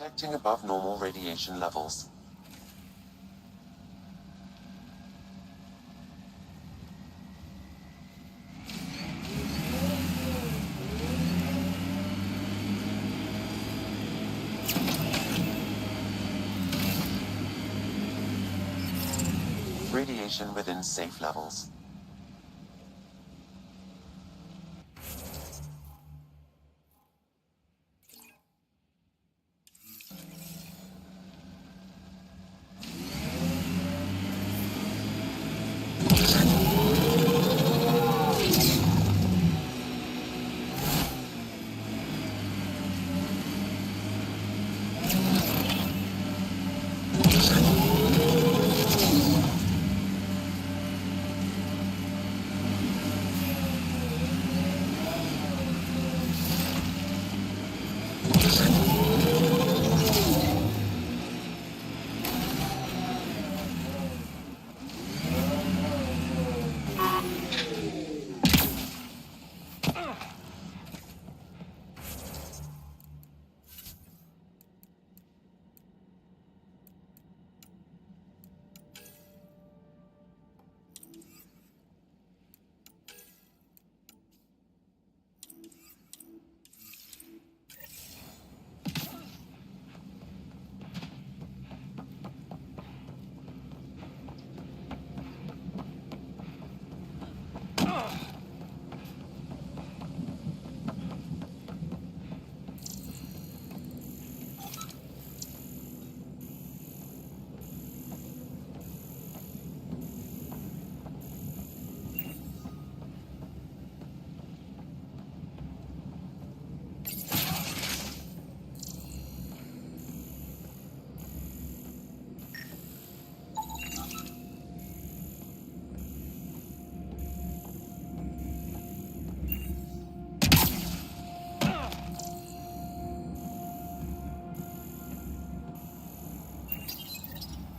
Detecting above normal radiation levels. Radiation within safe levels.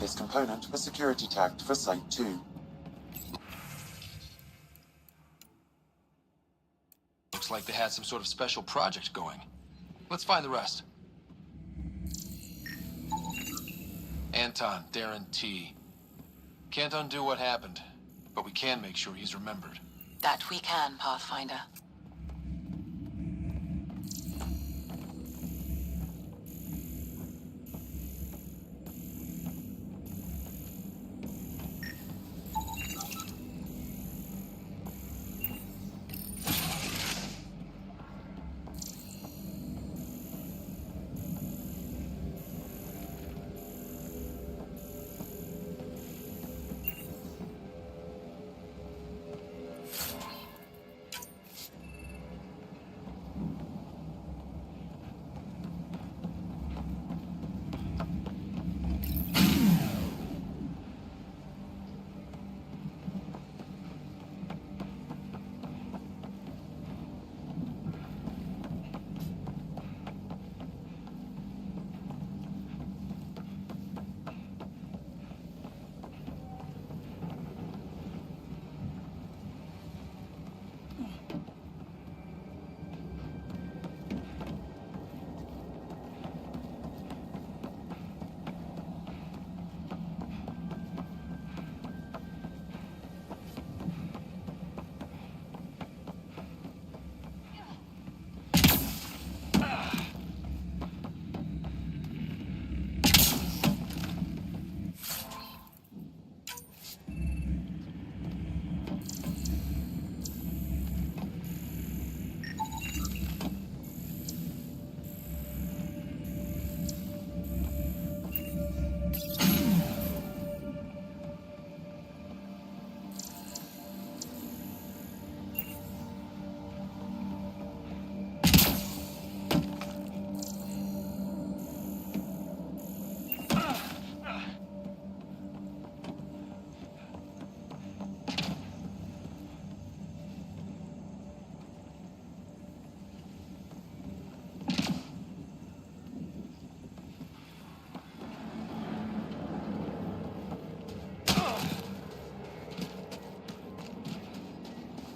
This component was security tagged for Site 2. Looks like they had some sort of special project going. Let's find the rest. Anton, Darren T. Can't undo what happened, but we can make sure he's remembered. That we can, Pathfinder.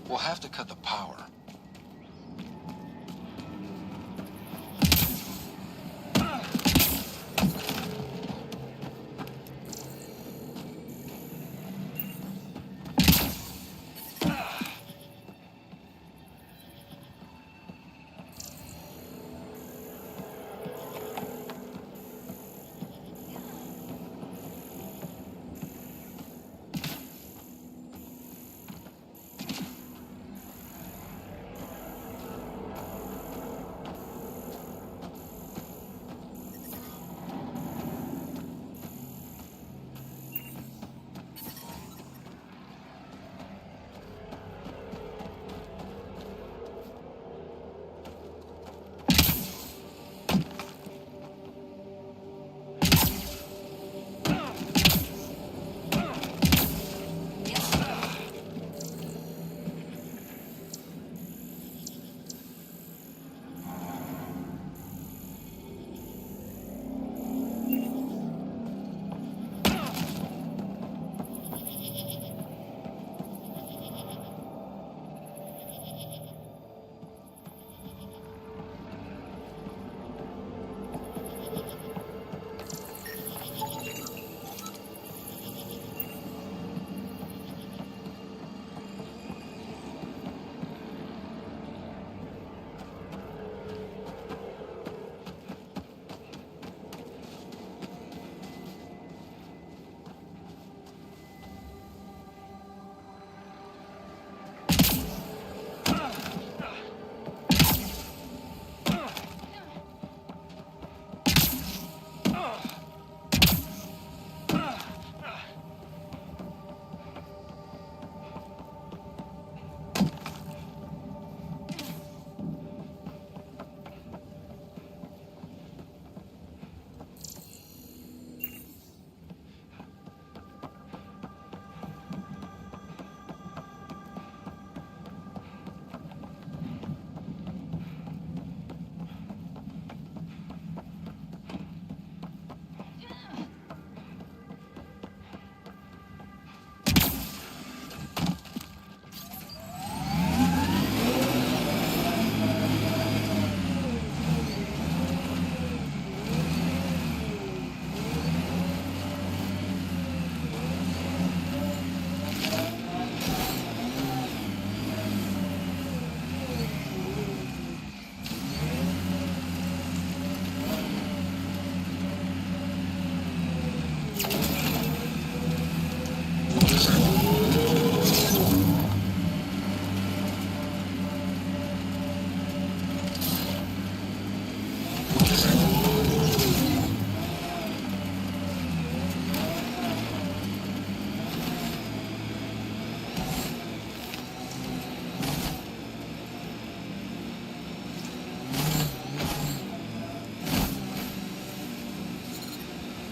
We'll have to cut the power.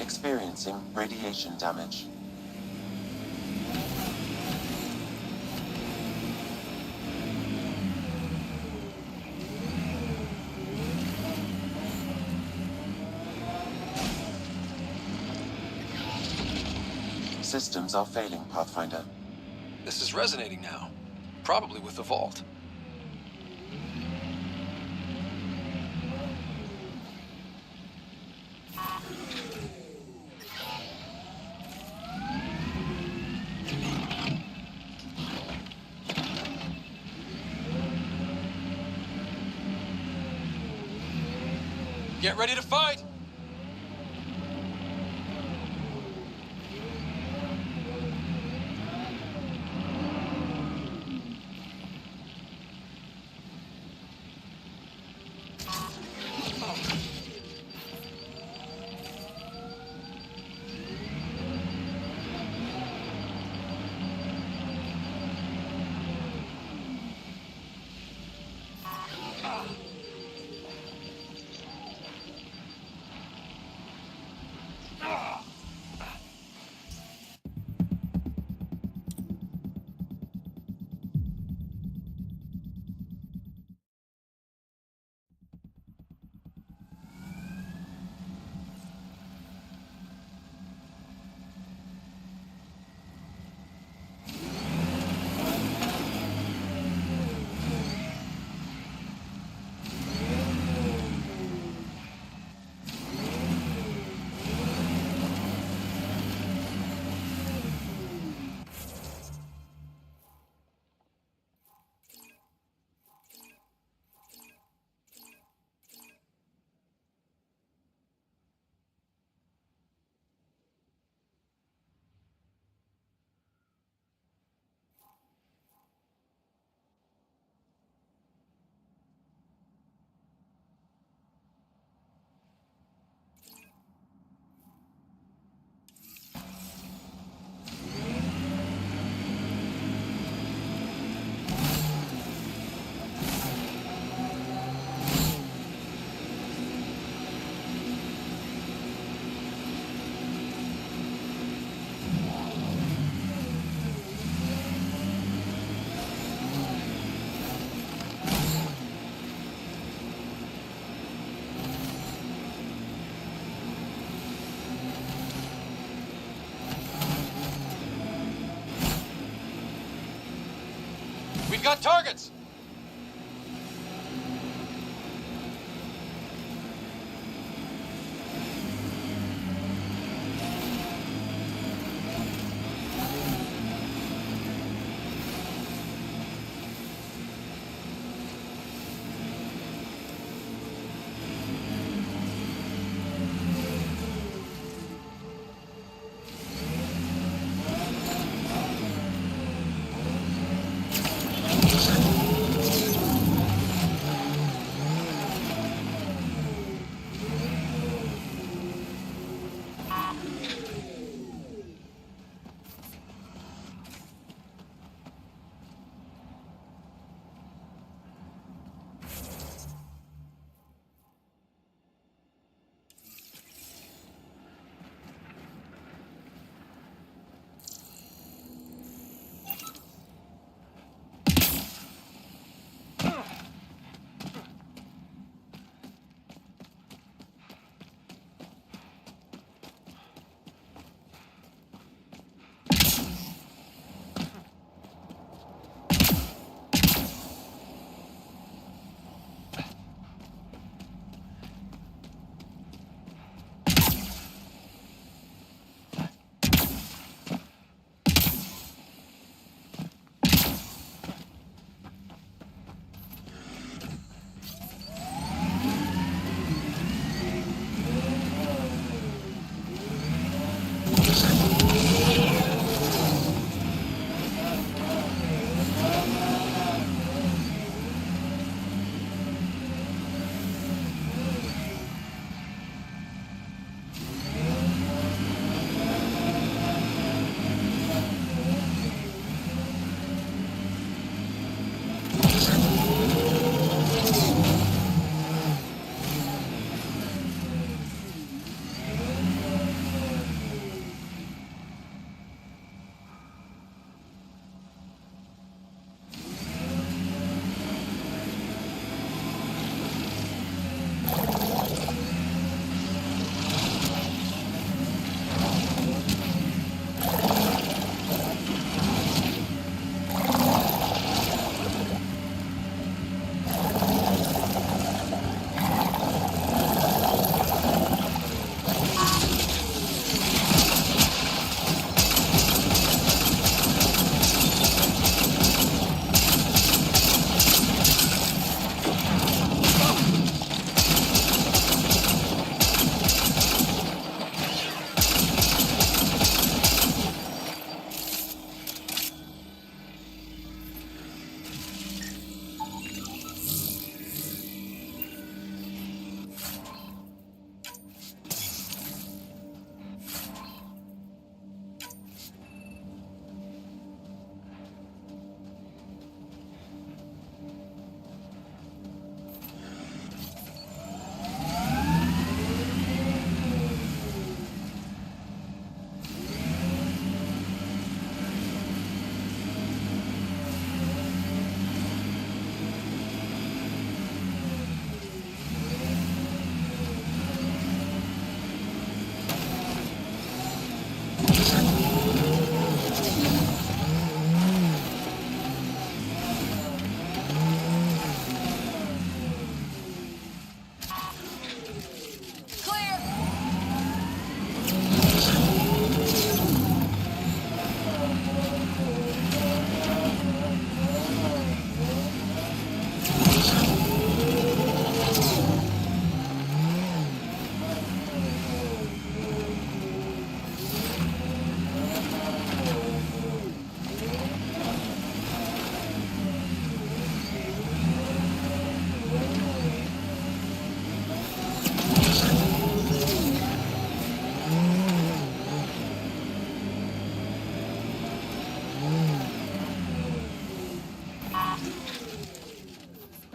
Experiencing radiation damage. Systems are failing, Pathfinder. This is resonating now. Probably with the vault. Get ready to fight! got targets!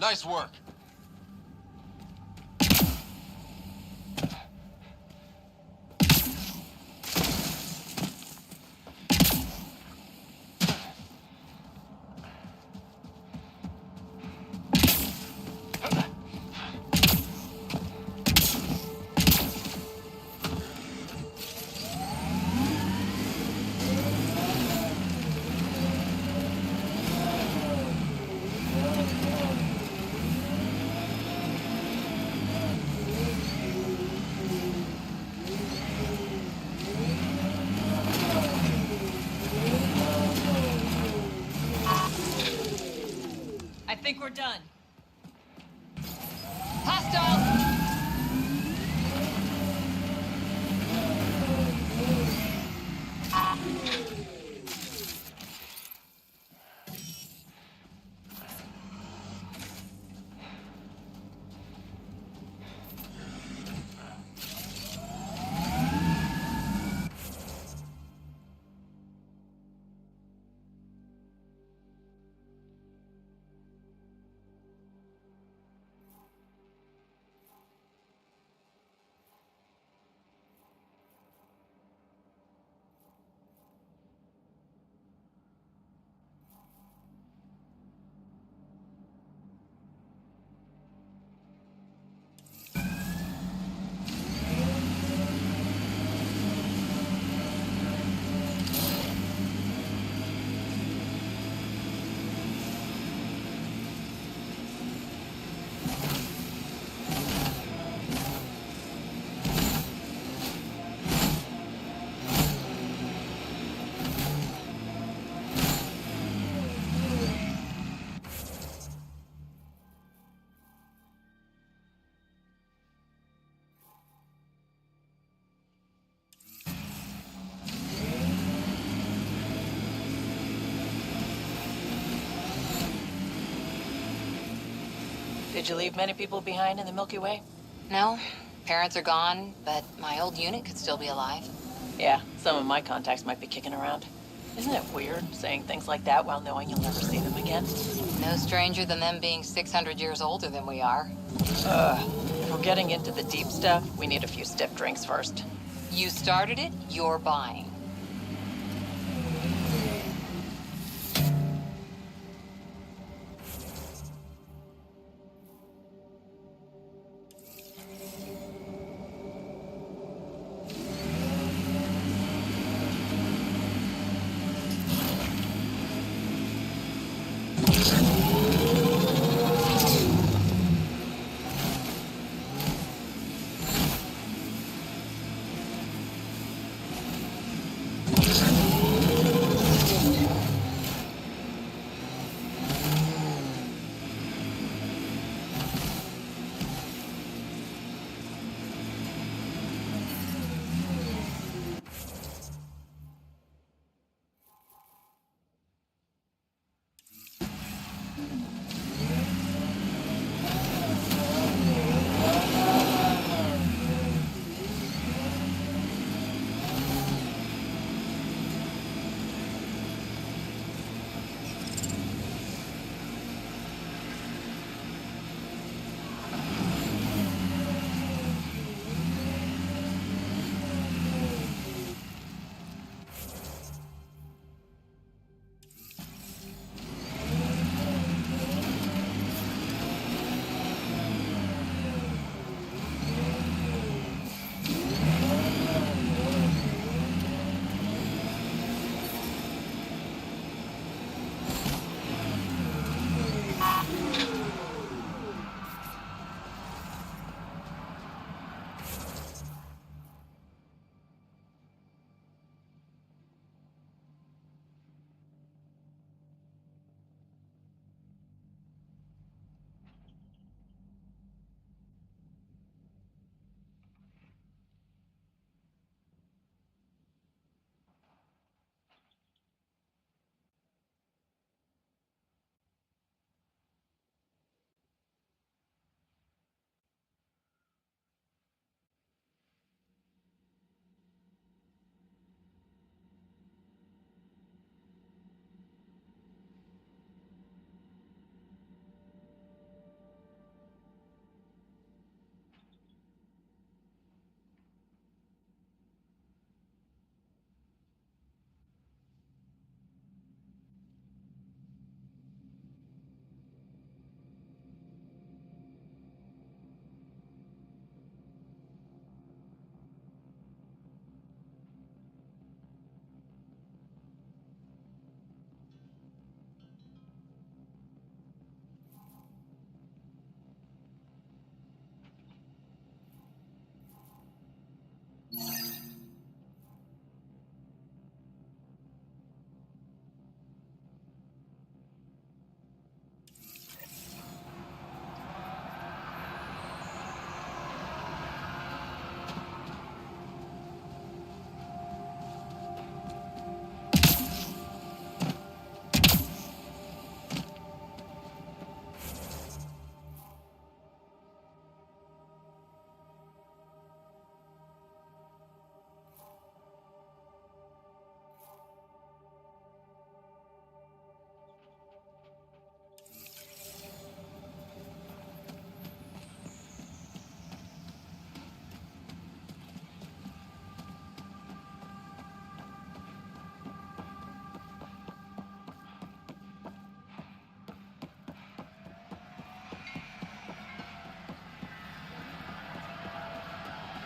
Nice work. Did you leave many people behind in the Milky Way? No, parents are gone, but my old unit could still be alive. Yeah, some of my contacts might be kicking around. Isn't it weird saying things like that while knowing you'll never see them again? No stranger than them being 600 years older than we are. If we're getting into the deep stuff, we need a few stiff drinks first. You started it, you're buying.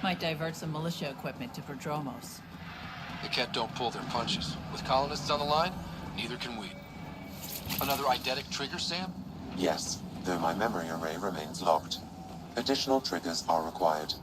Might divert some militia equipment to Prodromos. The Ket don't pull their punches. With colonists on the line, neither can we. Another eidetic trigger, Sam? Yes, though my memory array remains locked. Additional triggers are required.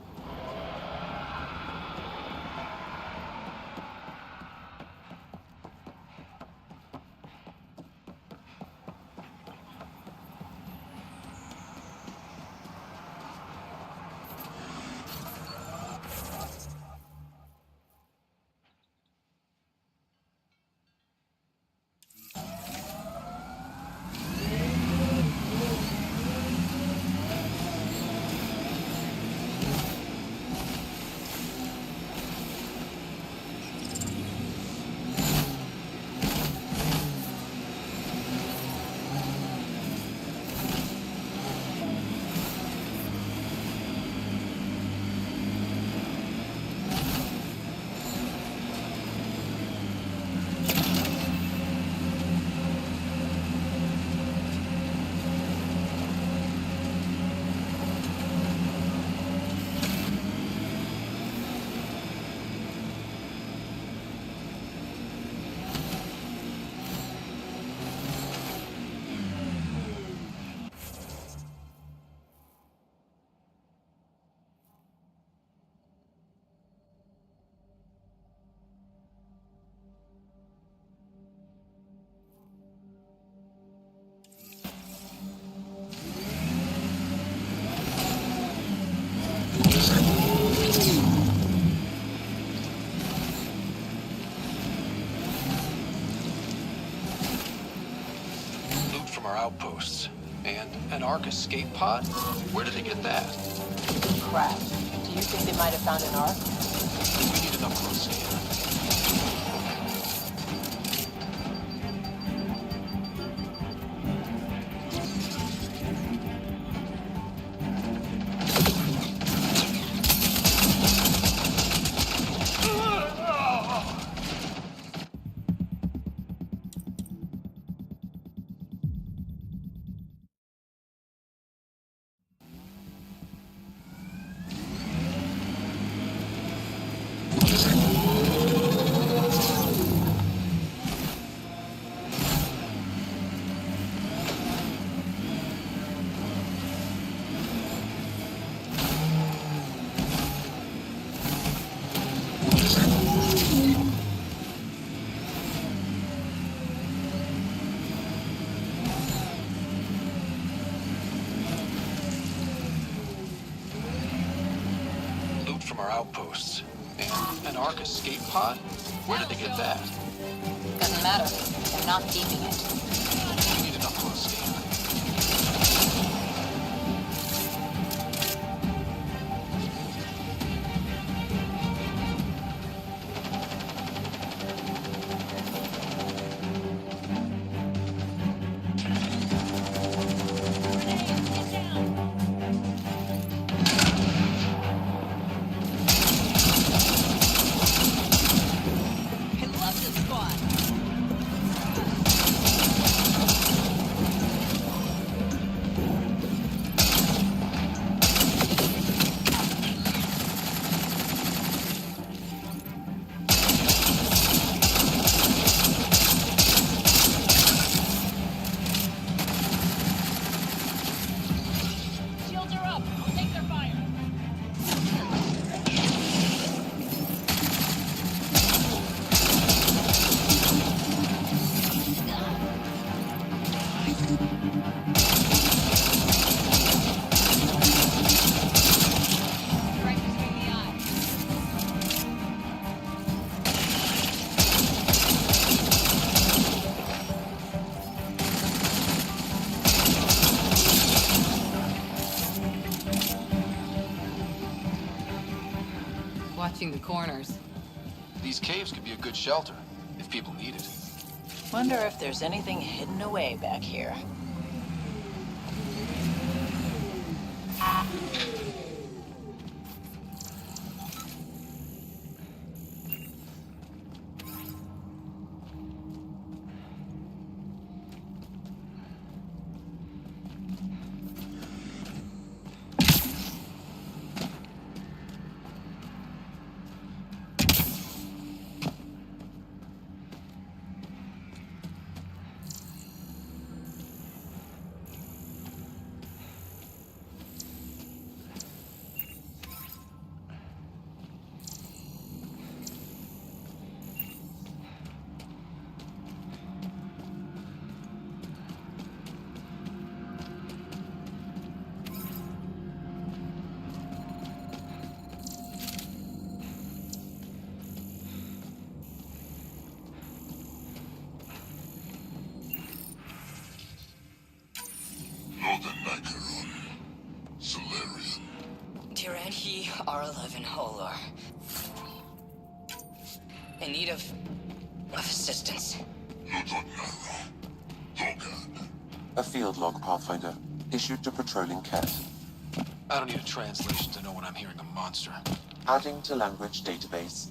our outposts. And an Ark escape pod? Where did they get that? Crap. Do you think they might have found an ark? We need an up-close scan. From our outposts. And an Ark escape pod? Where did they get that? Doesn't matter. They're not keeping it. We need an up-close scan. Watching the corners. These caves could be a good shelter, if people need it. Wonder if there's anything hidden away back here. He R11 Holar. In need of assistance. A field log, Pathfinder, issued to patrolling Cat. I don't need a translation to know when I'm hearing a monster. Adding to language database.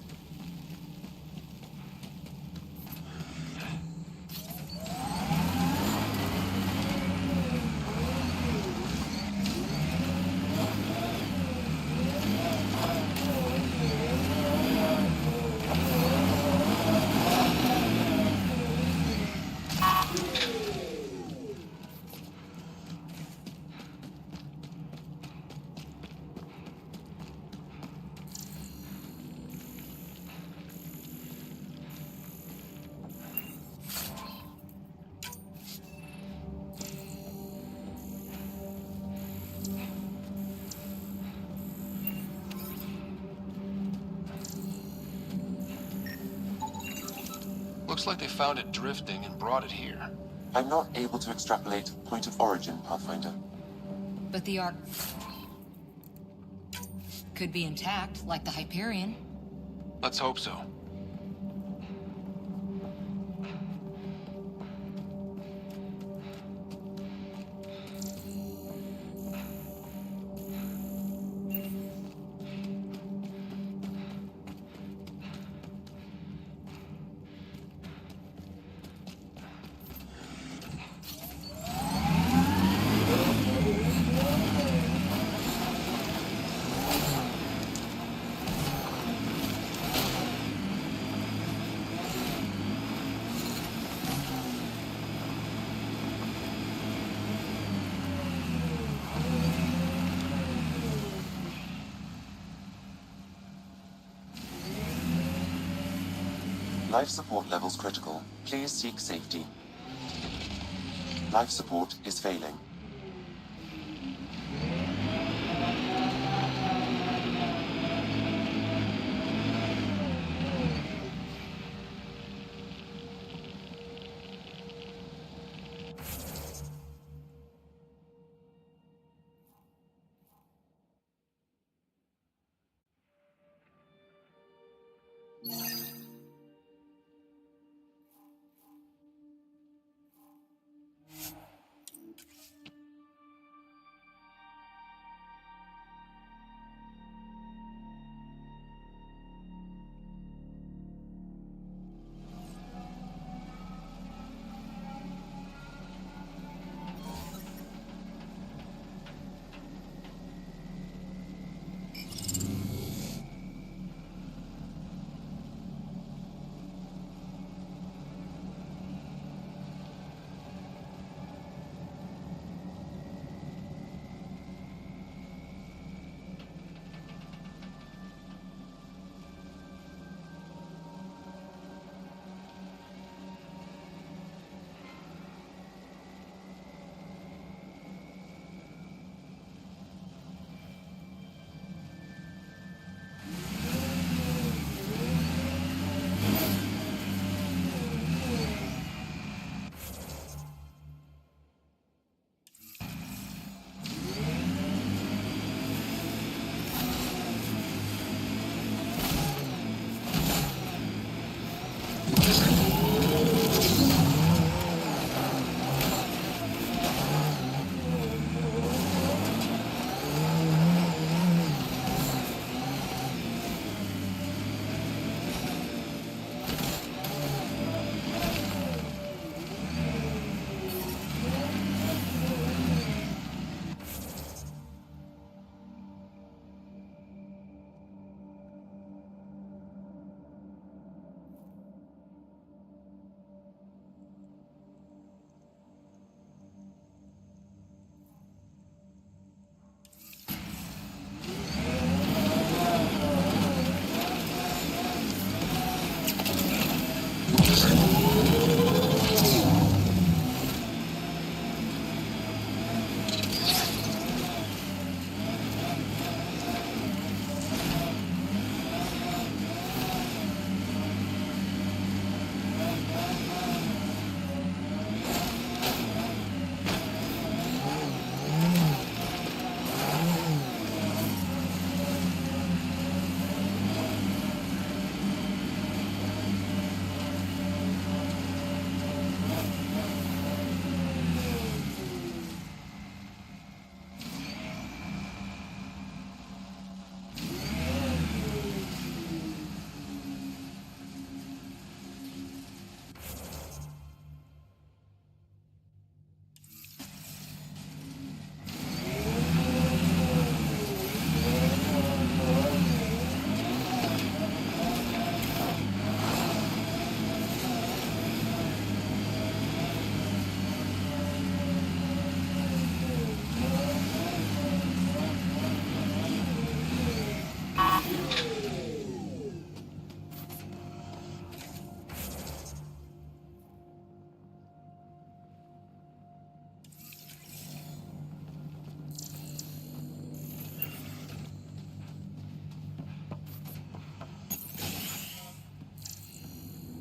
Looks like they found it drifting and brought it here. I'm not able to extrapolate point of origin, Pathfinder. But the Ark could be intact, like the Hyperion. Let's hope so. Life support levels critical. Please seek safety. Life support is failing.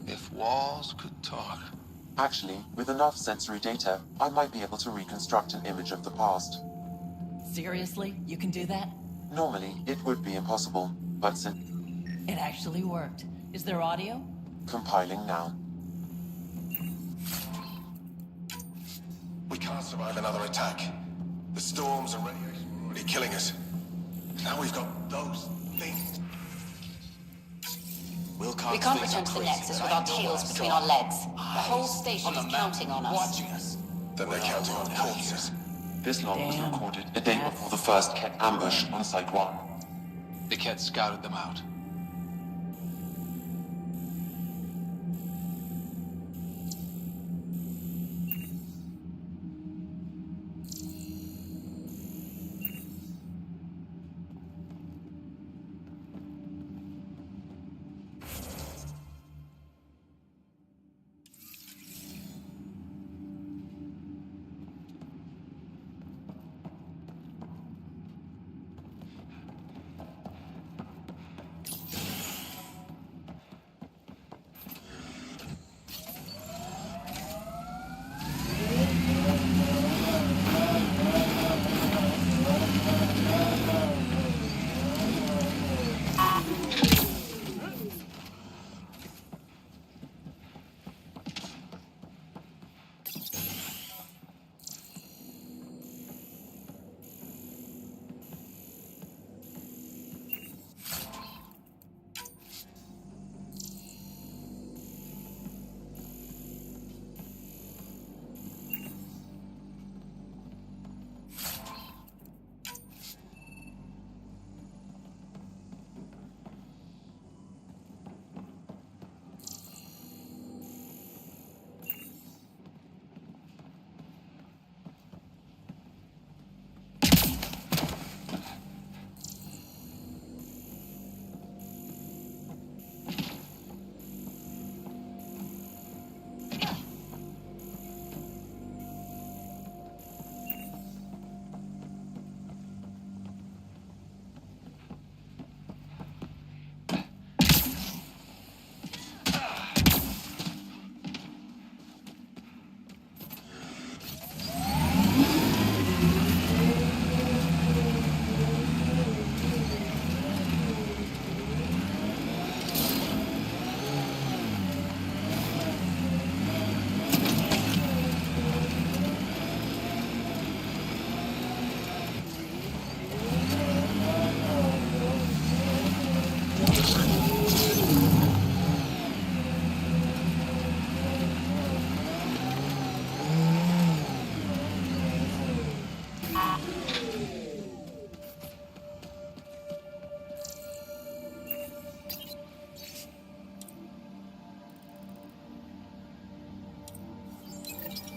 If walls could talk. Actually, with enough sensory data, I might be able to reconstruct an image of the past. Seriously? You can do that? Normally, it would be impossible, but since It actually worked. Is there audio? compiling now. We can't survive another attack. The storms and radiation are already killing us. Now we've got those things. We can't return to the Nexus with our tails between our legs. The whole station is counting on us. Watching us. Then they're counting on corpses. This log was Damn. recorded a day before the first Ket ambush on Site 1. The Ket scouted them out.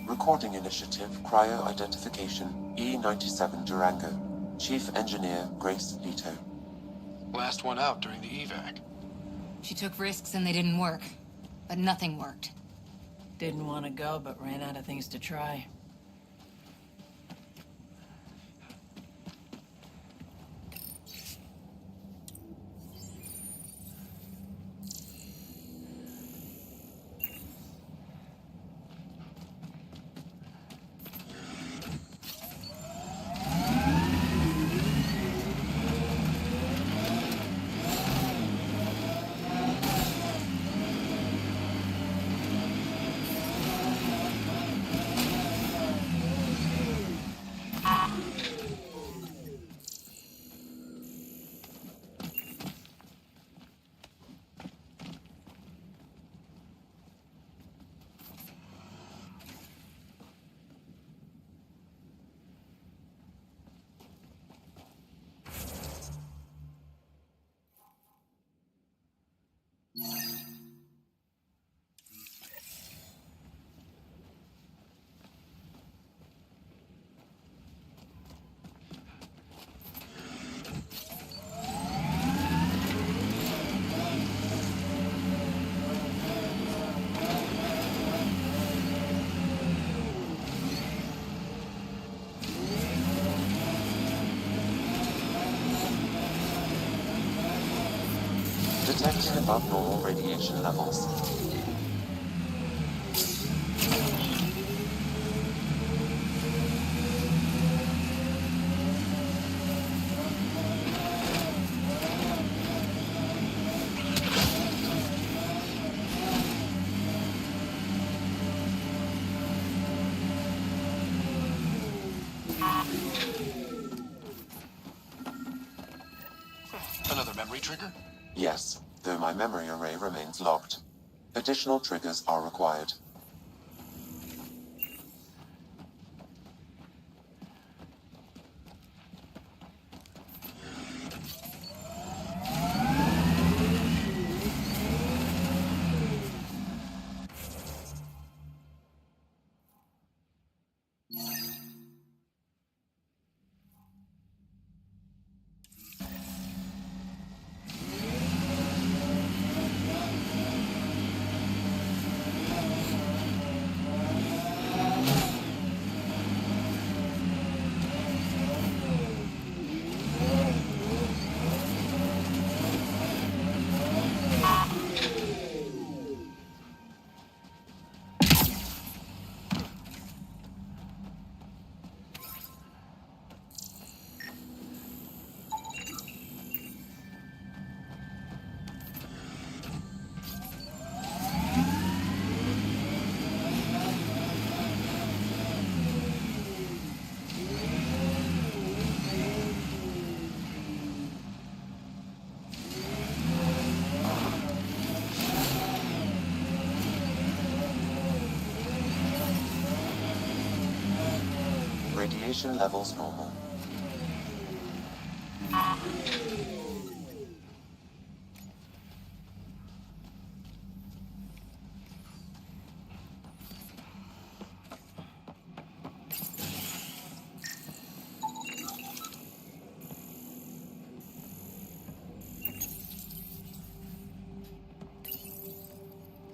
Recording Initiative Cryo Identification E97 Durango. Chief Engineer Grace Leto. Last one out during the evac. She took risks and they didn't work. But nothing worked. Didn't want to go, but ran out of things to try. Detecting above normal radiation levels. retrigger? Yes, though my memory array remains locked. Additional triggers are required. Radiation levels normal.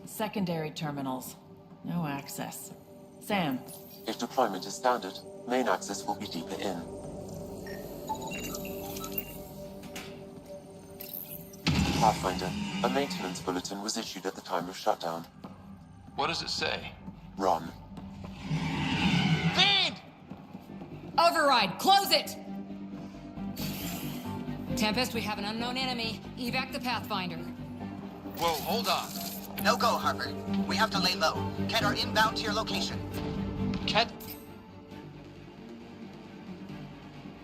Secondary terminals. No access. Sam. If deployment is standard, main access will be deeper in. Pathfinder, a maintenance bulletin was issued at the time of shutdown. What does it say? Run. Fiend! Override! Close it! Tempest, we have an unknown enemy. Evac the Pathfinder. Whoa, hold on. No go, Harper. We have to lay low. Ken are inbound to your location. Ket?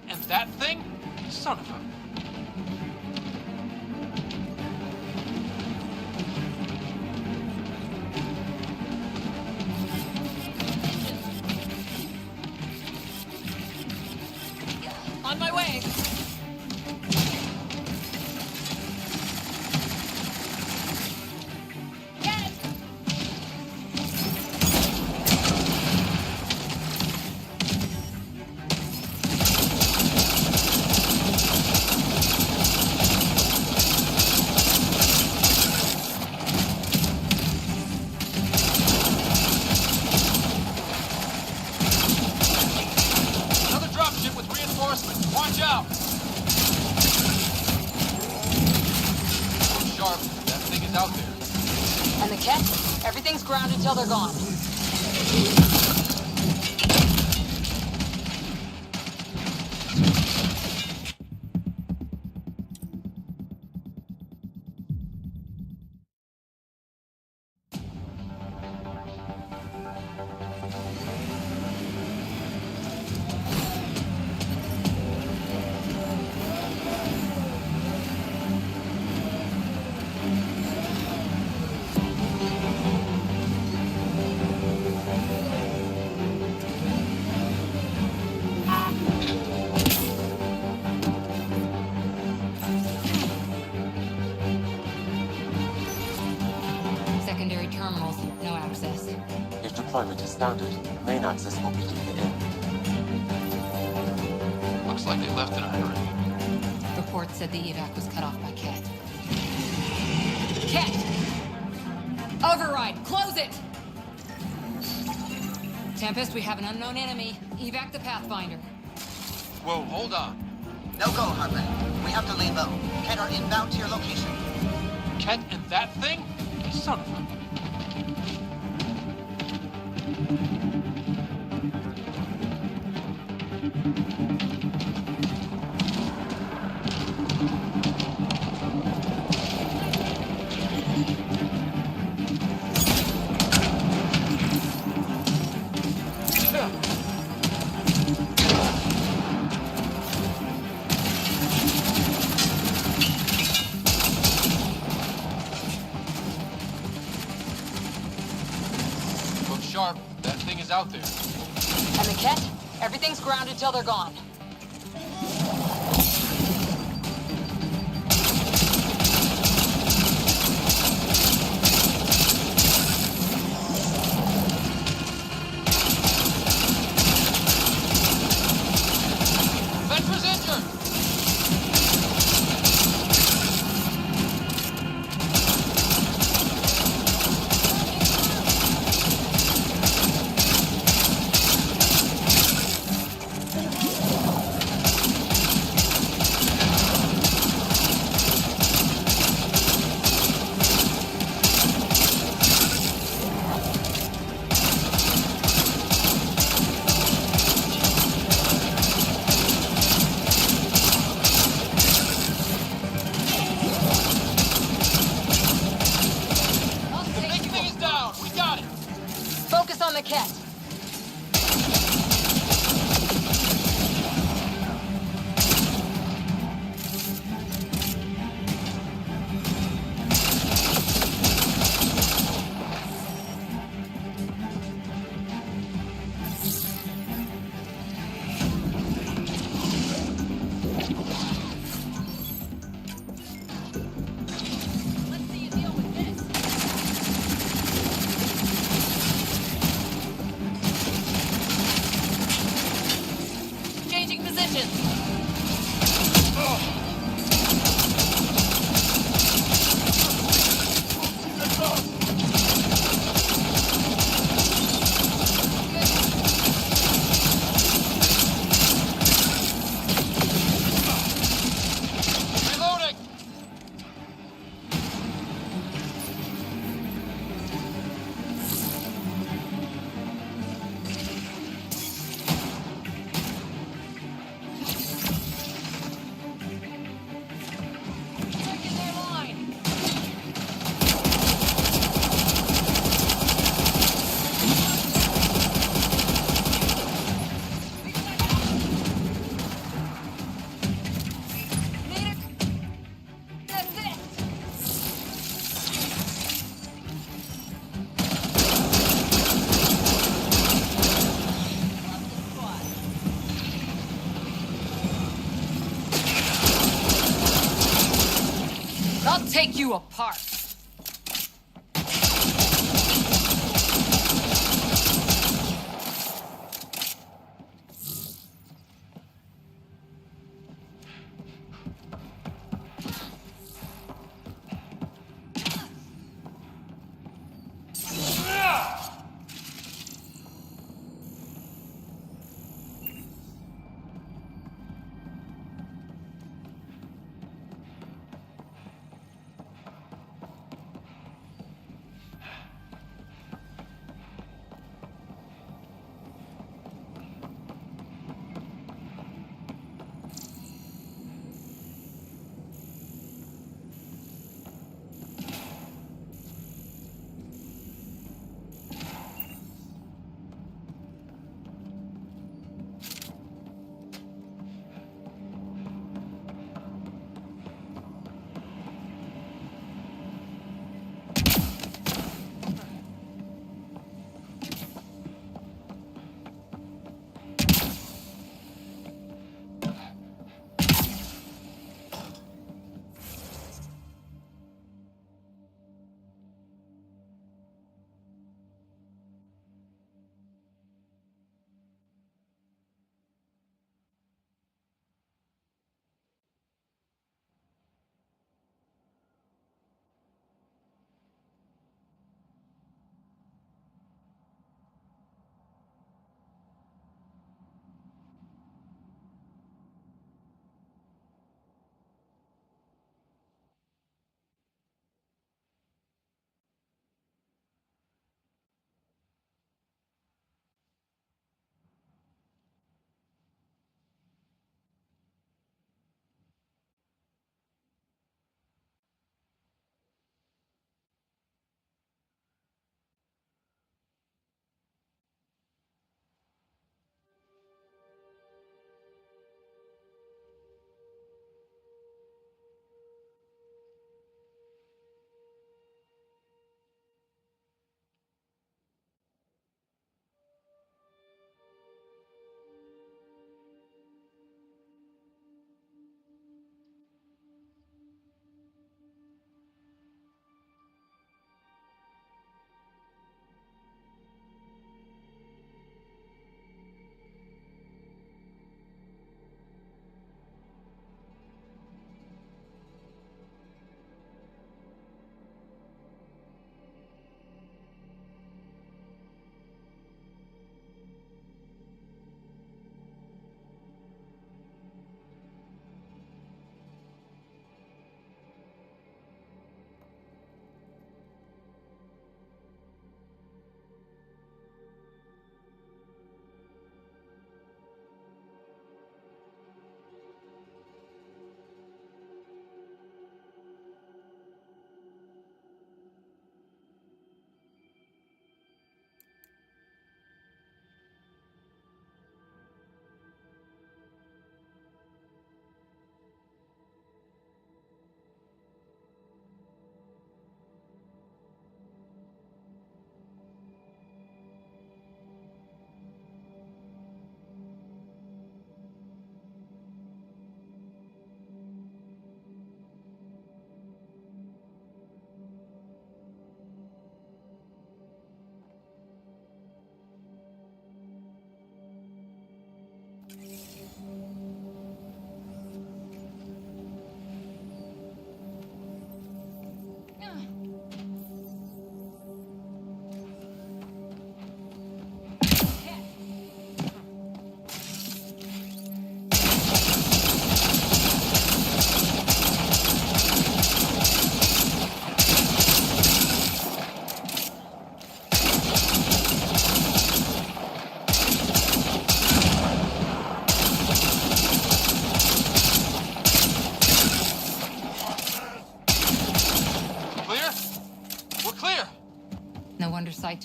And that thing? Son of a... On my way! Another dropship with reinforcements. Watch out! Sharp, that thing is out there. And the Ket? Everything's grounded till they're gone. Secondary terminals, no access. If deployment is standard, main access will be deeper in. Looks like they left in a hurry. Report said the evac was cut off by Ket. Ket! Override! Close it! Tempest, we have an unknown enemy. Evac the Pathfinder. Whoa, hold on. No go, Harper. We have to lay low. Ken are inbound to your location. Ket and that thing? Son of a... sharp. That thing is out there. And the Ket? Everything's grounded till they're gone. Ventra's injured! The big thing is down! We got it! Focus on the Ket. Let's see you deal with this. Changing positions. Reloading! Breaking their line. Need it. That's it. I'll take you apart.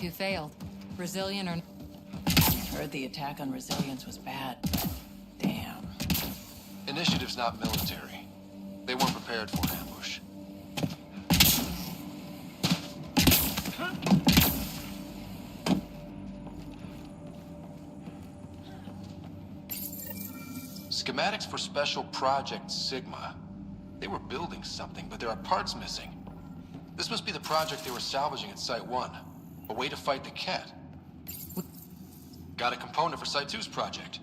Site 2 failed. Brazilian or... Heard the attack on Resilience was bad, but damn. Initiative's not military. They weren't prepared for an ambush. Schematics for Special Project Sigma. They were building something, but there are parts missing. This must be the project they were salvaging at Site 1. A way to fight the Cat. Got a component for Site 2's project.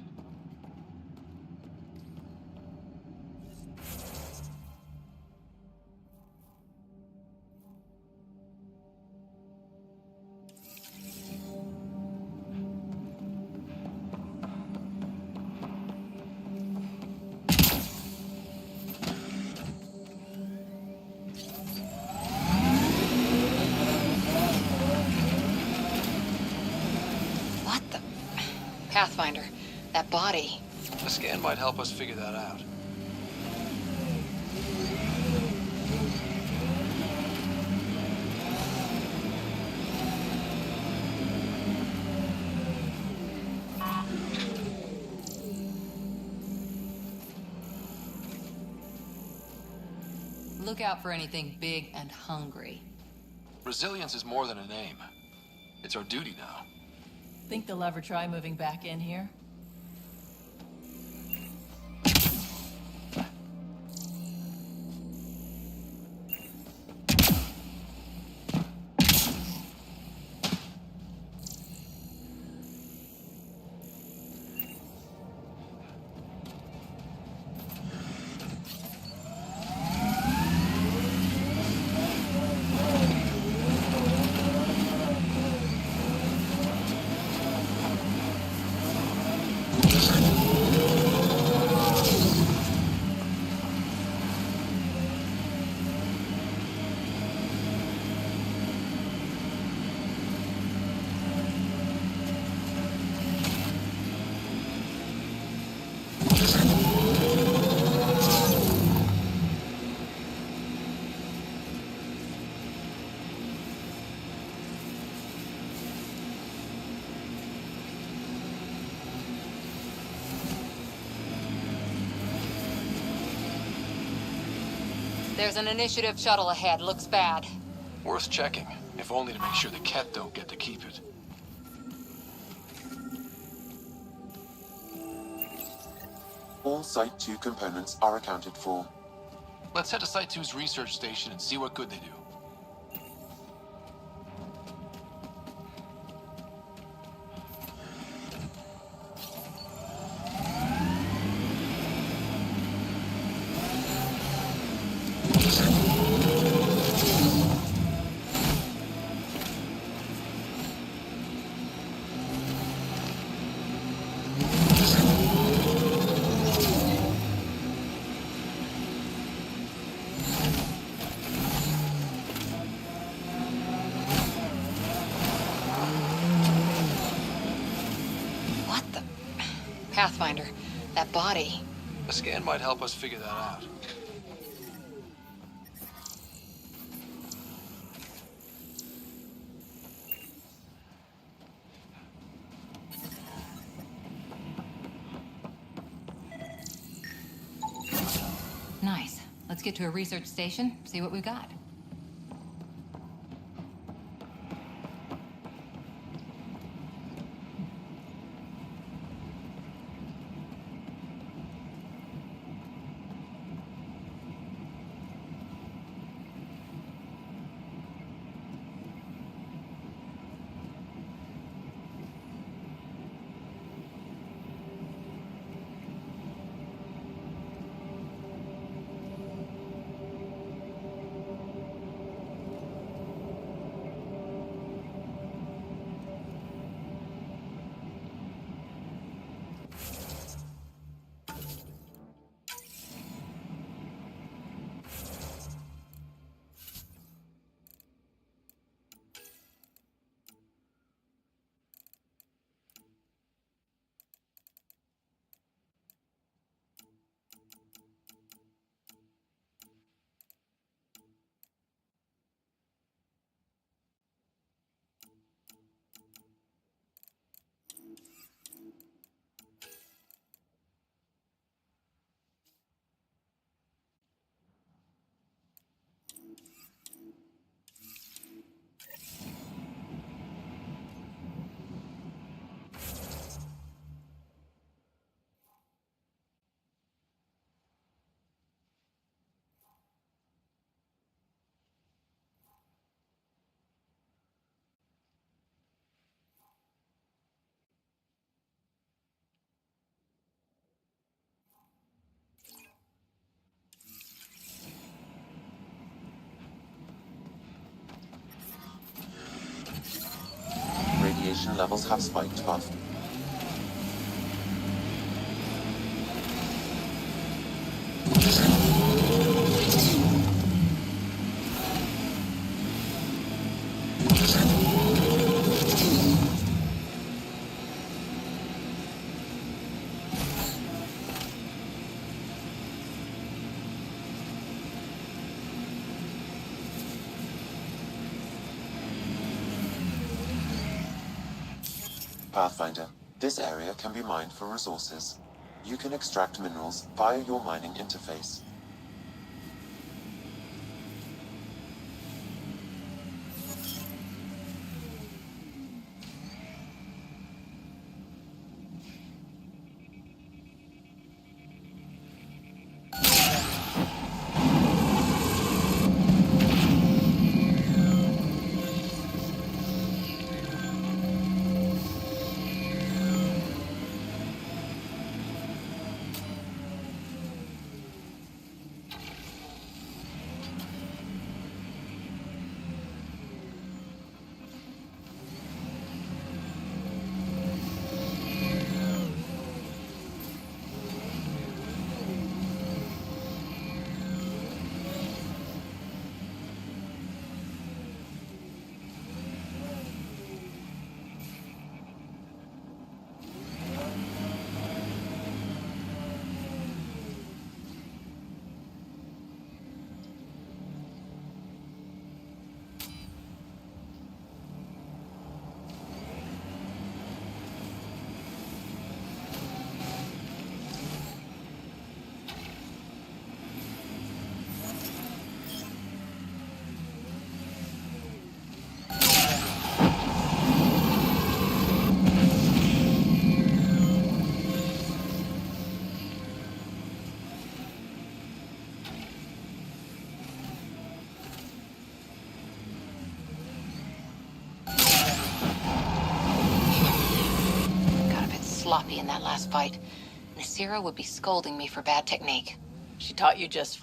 What the... Pathfinder, that body. A scan might help us figure that out. Look out for anything big and hungry. Resilience is more than a name. It's our duty now. Think they'll ever try moving back in here? There's an initiative shuttle ahead. Looks bad. Worth checking, if only to make sure the Cat don't get to keep it. All Site 2 components are accounted for. Let's head to Site 2's research station and see what good they do. What the... Pathfinder, that body. A scan might help us figure that out. Nice. Let's get to a research station, see what we've got. Radiation levels have spiked, Path. Pathfinder, this area can be mined for resources. You can extract minerals via your mining interface. Sloppy in that last fight. Nasira would be scolding me for bad technique. She taught you just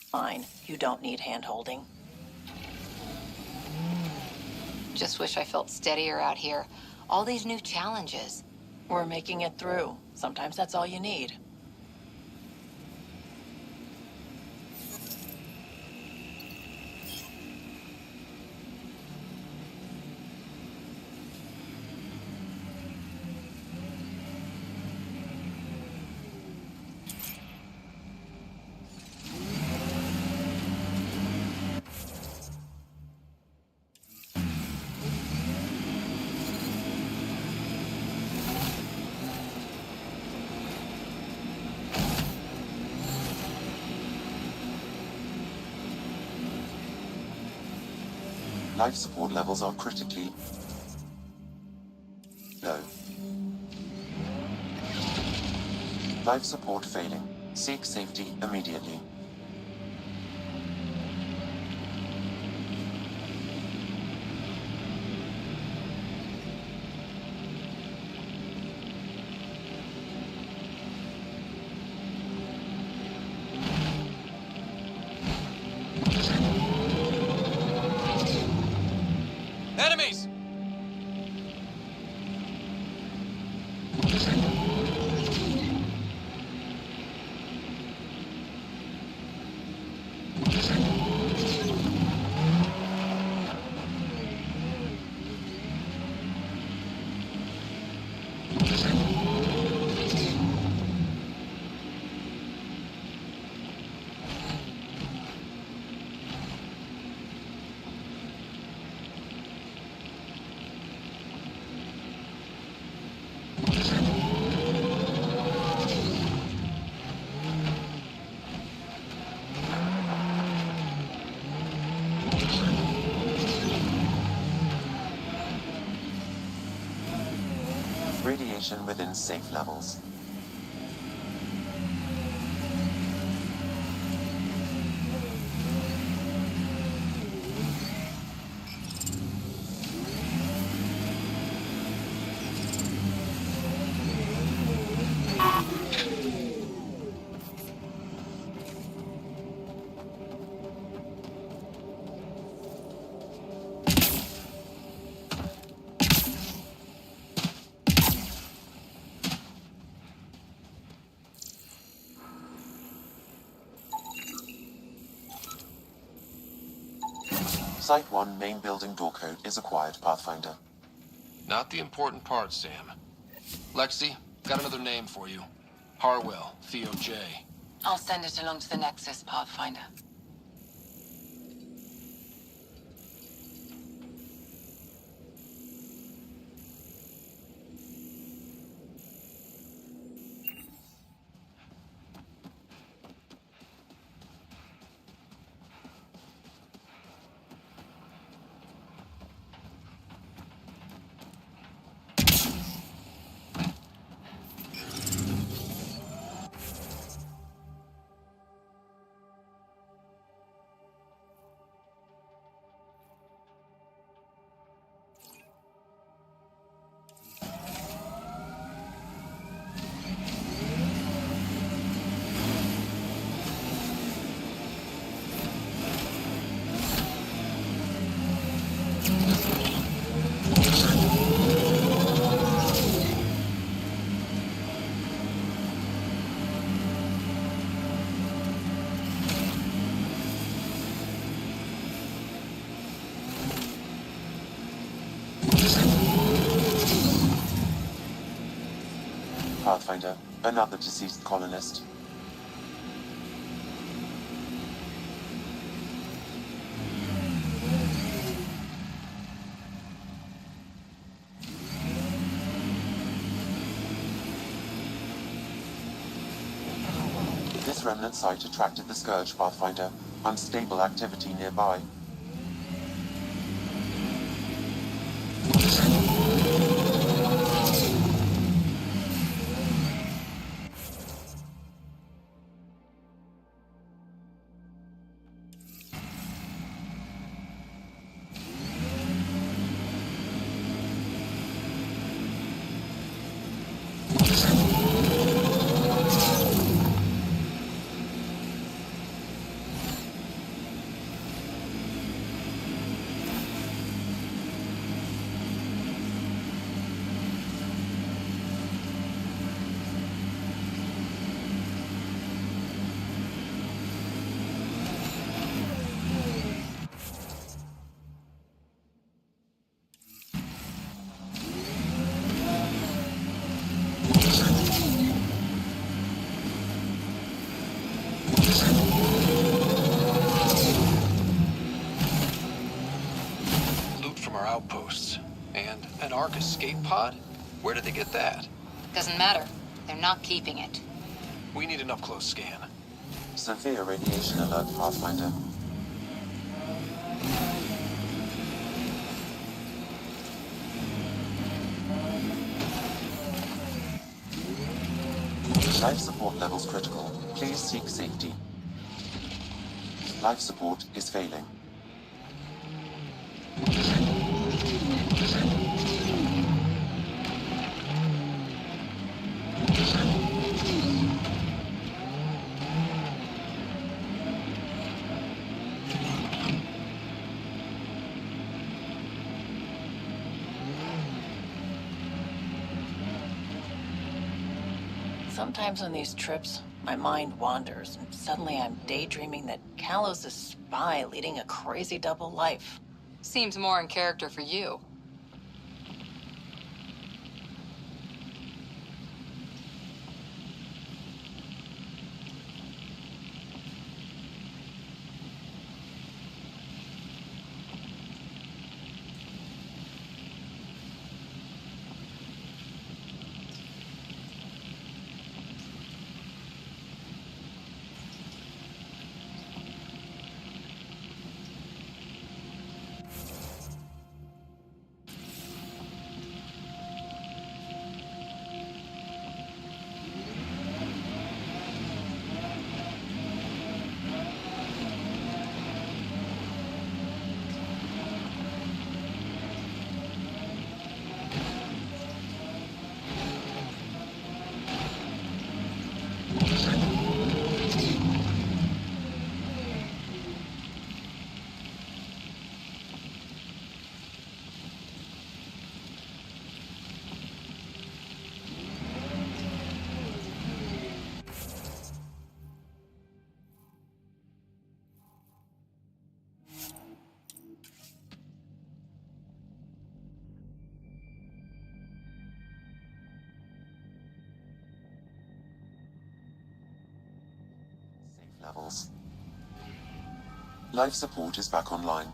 fine. You don't need hand-holding. Just wish I felt steadier out here. All these new challenges. We're making it through. Sometimes that's all you need. Life support levels are critically low. Life support failing. Seek safety immediately. Enemies! Radiation within safe levels. Site 1 main building door code is acquired, Pathfinder. Not the important part, Sam. Lexi, got another name for you. Harwell, Theo J. I'll send it along to the Nexus, Pathfinder. Pathfinder, another deceased colonist. This remnant site attracted the Scourge, Pathfinder. Unstable activity nearby. Loot from our outposts. And an Ark escape pod? Where did they get that? Doesn't matter. They're not keeping it. We need an up-close scan. Severe radiation alert, Pathfinder. Life support levels critical. Please seek safety. Life support is failing. Sometimes on these trips, my mind wanders, and suddenly I'm daydreaming that Callow's a spy leading a crazy double life. Seems more in character for you. levels. Life support is back online.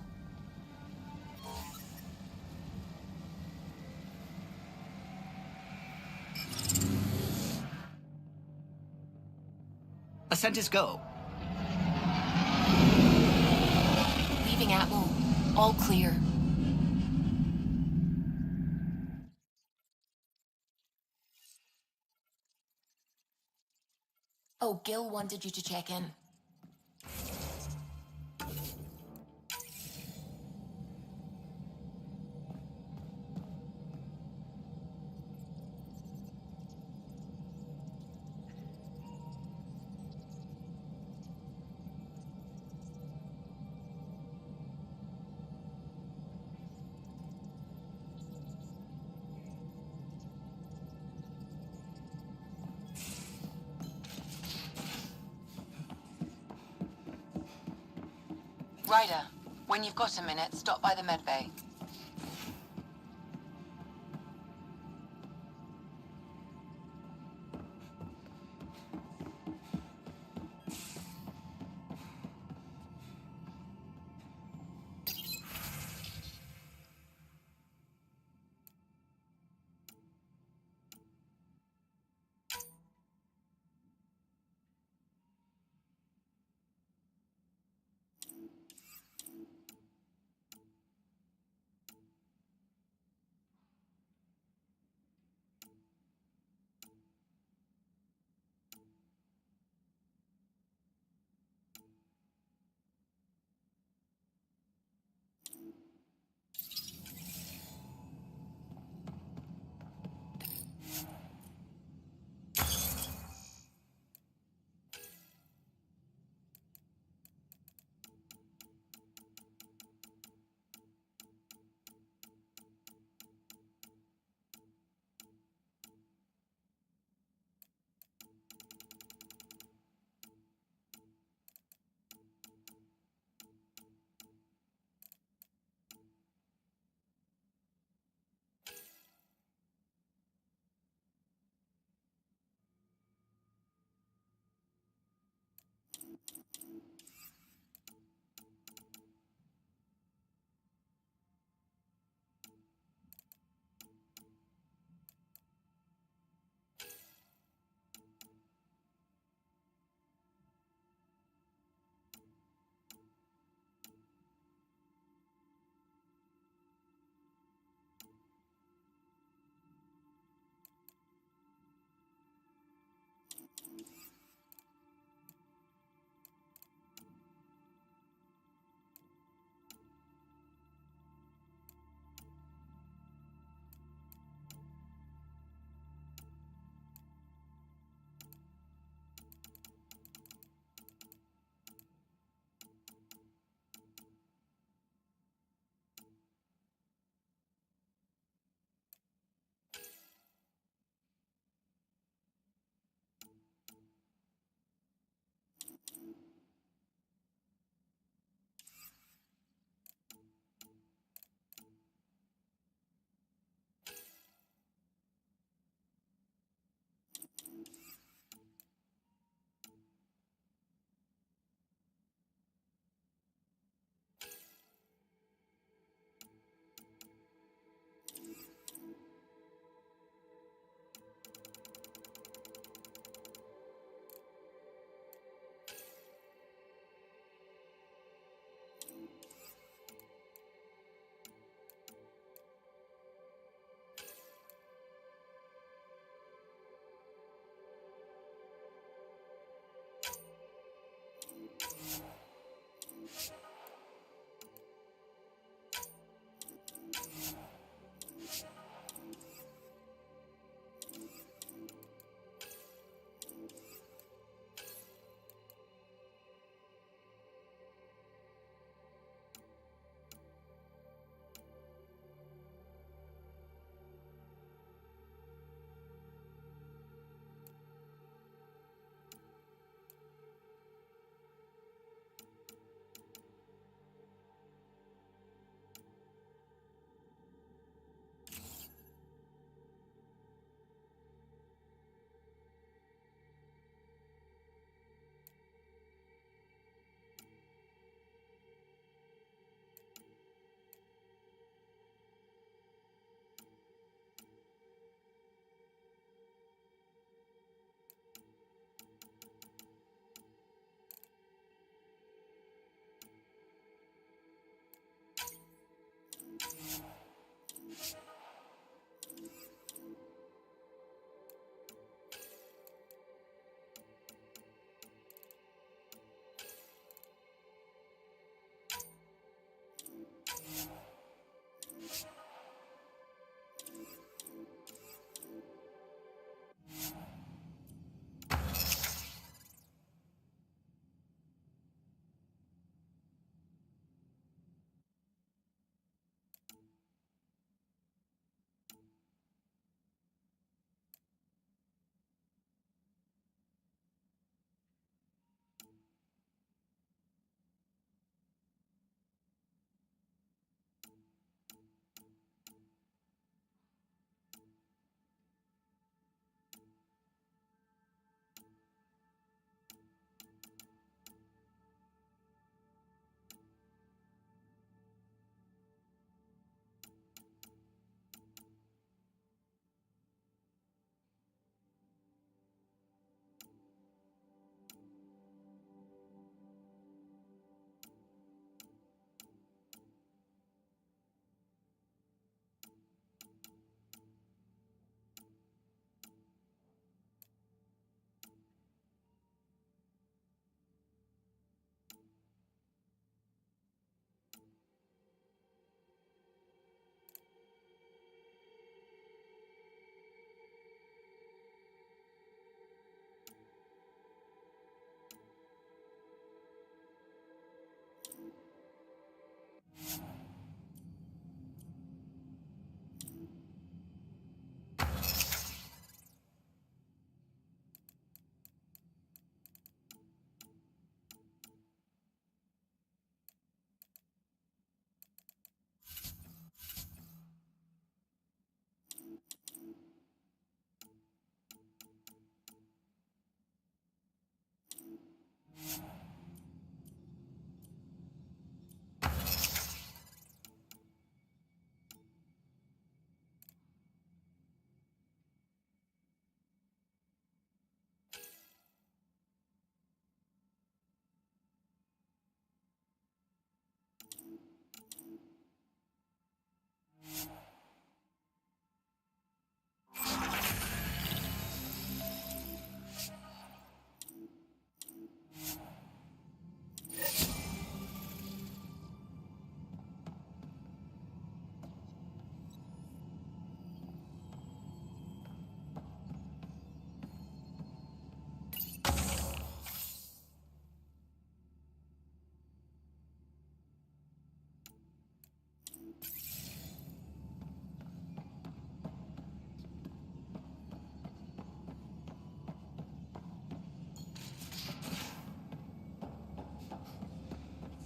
Ascent is go. Leaving Atmo. All clear. Oh, Gil wanted you to check in. Ryder, when you've got a minute, stop by the med bay.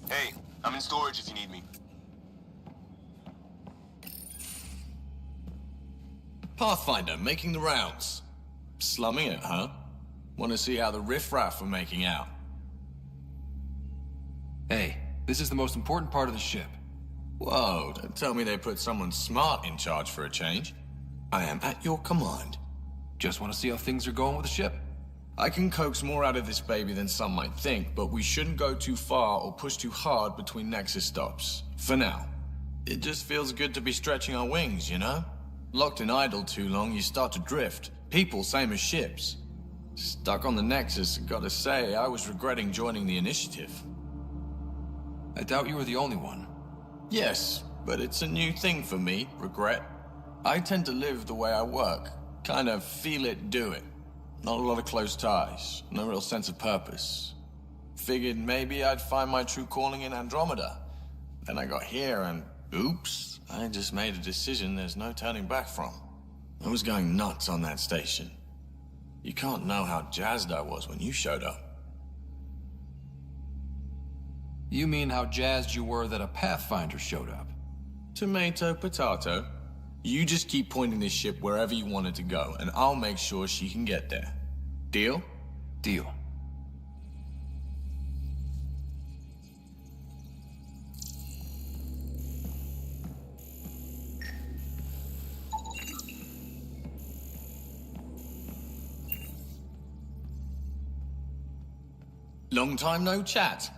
Hey, I'm in storage if you need me. Pathfinder, making the rounds. Slumming it, huh? Want to see how the riffraff are making out? Hey, this is the most important part of the ship. Whoa, don't tell me they put someone smart in charge for a change. I am at your command. Just want to see how things are going with the ship. I can coax more out of this baby than some might think, but we shouldn't go too far or push too hard between Nexus stops. For now. It just feels good to be stretching our wings, you know? Locked in idle too long, you start to drift. People, same as ships. Stuck on the Nexus, gotta say, I was regretting joining the Initiative. I doubt you were the only one. Yes, but it's a new thing for me, regret. I tend to live the way I work. Kind of feel it, do it. Not a lot of close ties, no real sense of purpose. Figured maybe I'd find my true calling in Andromeda. Then I got here and, oops, I just made a decision there's no turning back from. I was going nuts on that station. You can't know how jazzed I was when you showed up. You mean how jazzed you were that a Pathfinder showed up? Tomato, potato. You just keep pointing this ship wherever you want it to go, and I'll make sure she can get there. Deal? Deal. Long time no chat.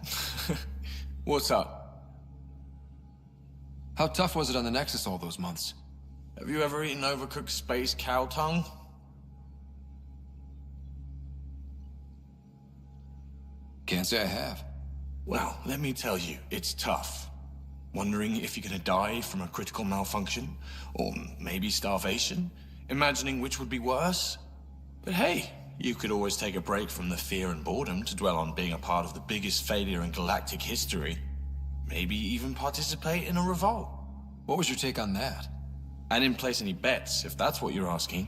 What's up? How tough was it on the Nexus all those months? Have you ever eaten overcooked space cow tongue? Can't say I have. Well, let me tell you, it's tough. Wondering if you're gonna die from a critical malfunction? Or maybe starvation? Imagining which would be worse? But hey, you could always take a break from the fear and boredom to dwell on being a part of the biggest failure in galactic history. Maybe even participate in a revolt. What was your take on that? I didn't place any bets, if that's what you're asking.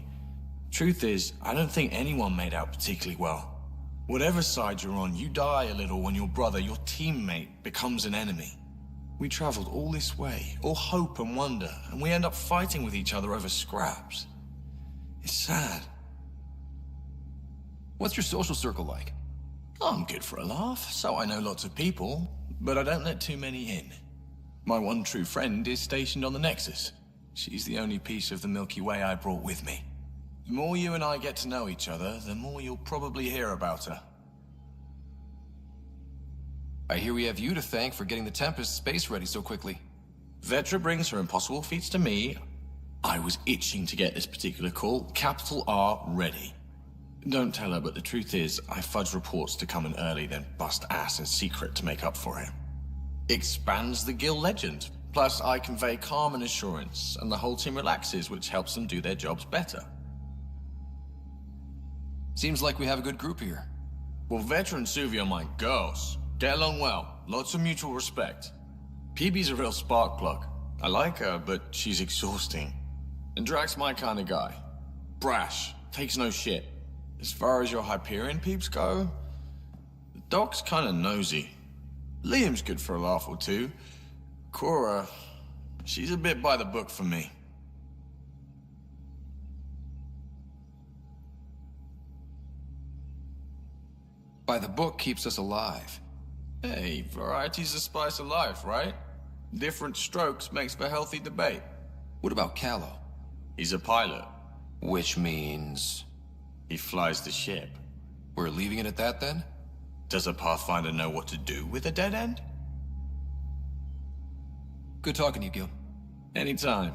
Truth is, I don't think anyone made out particularly well. Whatever side you're on, you die a little when your brother, your teammate, becomes an enemy. We traveled all this way, all hope and wonder, and we end up fighting with each other over scraps. It's sad. What's your social circle like? I'm good for a laugh, so I know lots of people, but I don't let too many in. My one true friend is stationed on the Nexus. She's the only piece of the Milky Way I brought with me. The more you and I get to know each other, the more you'll probably hear about her. I hear we have you to thank for getting the Tempest space ready so quickly. Vetra brings her impossible feats to me. I was itching to get this particular call, capital R, ready. Don't tell her, but the truth is, I fudge reports to come in early, then bust ass in secret to make up for it. Expands the guild legend. Plus, I convey calm and assurance, and the whole team relaxes, which helps them do their jobs better. Seems like we have a good group here. Well, Vetra and Suvi are my girls. Get along well. Lots of mutual respect. PB's a real spark plug. I like her, but she's exhausting. And Drax's my kind of guy. Brash. Takes no shit. As far as your Hyperion peeps go, the Doc's kind of nosy. Liam's good for a laugh or two. Cora, she's a bit by the book for me. By the book keeps us alive. Hey, variety's the spice of life, right? Different strokes makes for healthy debate. What about Callow? He's a pilot. Which means... He flies the ship. We're leaving it at that then? Does a Pathfinder know what to do with a dead end? Good talking to you, Gil. Anytime.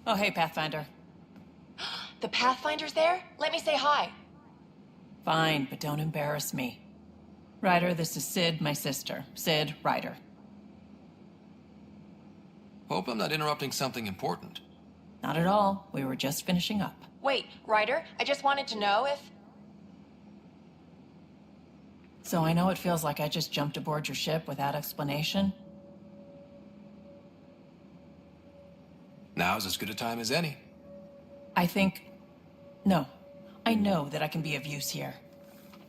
Oh, hey, Pathfinder. The Pathfinder's there? Let me say hi. Fine, but don't embarrass me. Ryder, this is Sid, my sister. Sid, Ryder. Hope I'm not interrupting something important. Not at all. We were just finishing up. Wait, Ryder, I just wanted to know if... So I know it feels like I just jumped aboard your ship without explanation. Now's as good a time as any. No. I know that I can be of use here.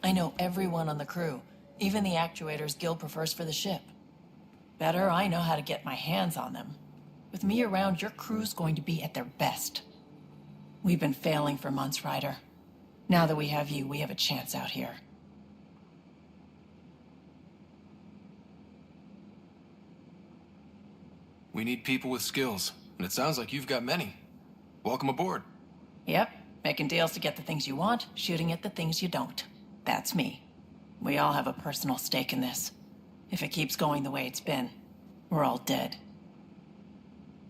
I know everyone on the crew, even the actuators Gil prefers for the ship. Better, I know how to get my hands on them. With me around, your crew's going to be at their best. We've been failing for months, Ryder. Now that we have you, we have a chance out here. We need people with skills, and it sounds like you've got many. Welcome aboard. Yep, making deals to get the things you want, shooting at the things you don't. That's me. We all have a personal stake in this. If it keeps going the way it's been, we're all dead.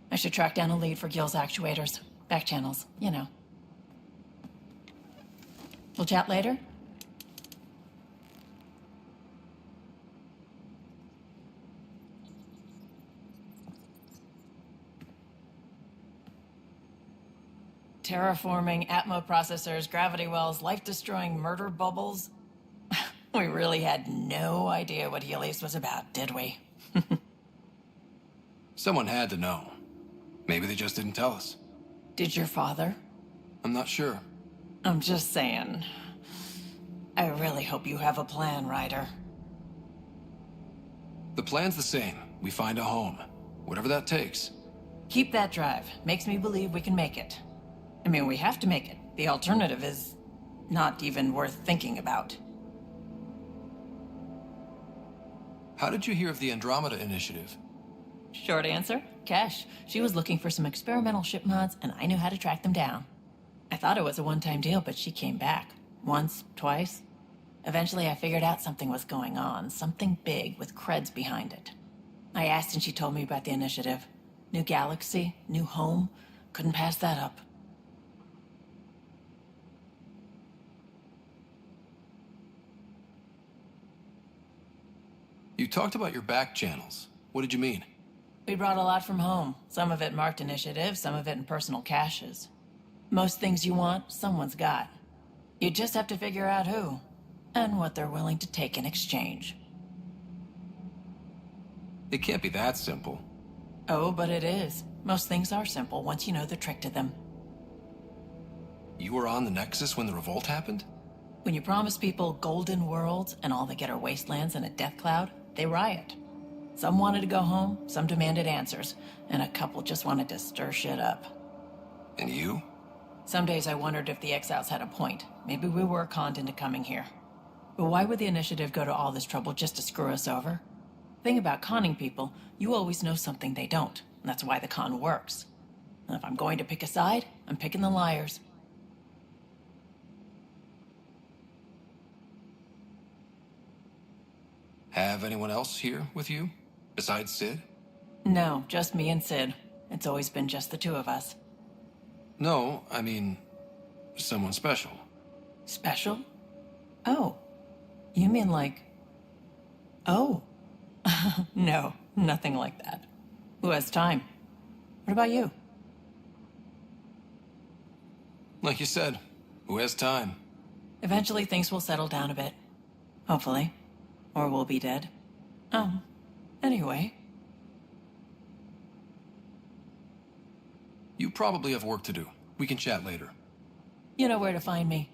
I should track down a lead for Gil's actuators. Back channels, you know. We'll chat later? Terraforming, Atmo processors, gravity wells, life-destroying murder bubbles. We really had no idea what Helios was about, did we? Someone had to know. Maybe they just didn't tell us. Did your father? I'm not sure. I'm just saying. I really hope you have a plan, Ryder. The plan's the same. We find a home. Whatever that takes. Keep that drive. Makes me believe we can make it. I mean, we have to make it. The alternative is not even worth thinking about. How did you hear of the Andromeda initiative? Short answer, Cash. She was looking for some experimental ship mods, and I knew how to track them down. I thought it was a one-time deal, but she came back. Once, twice. Eventually, I figured out something was going on. Something big with creds behind it. I asked and she told me about the initiative. New galaxy, new home. Couldn't pass that up. You talked about your back channels. What did you mean? We brought a lot from home. Some of it marked initiative, some of it in personal caches. Most things you want, someone's got. You just have to figure out who, and what they're willing to take in exchange. It can't be that simple. Oh, but it is. Most things are simple once you know the trick to them. You were on the Nexus when the revolt happened? When you promise people golden worlds and all they get are wastelands and a death cloud, they riot. Some wanted to go home, some demanded answers, and a couple just wanted to stir shit up. And you? Some days I wondered if the exiles had a point. Maybe we were conned into coming here. But why would the initiative go to all this trouble just to screw us over? Thing about conning people, you always know something they don't, and that's why the con works. And if I'm going to pick a side, I'm picking the liars. Have anyone else here with you, besides Sid? No, just me and Sid. It's always been just the two of us. No, I mean, someone special. Special? Oh. You mean like... Oh. No, nothing like that. Who has time? What about you? Like you said, who has time? Eventually things will settle down a bit. Hopefully. Or we'll be dead. Anyway. You probably have work to do. We can chat later. You know where to find me.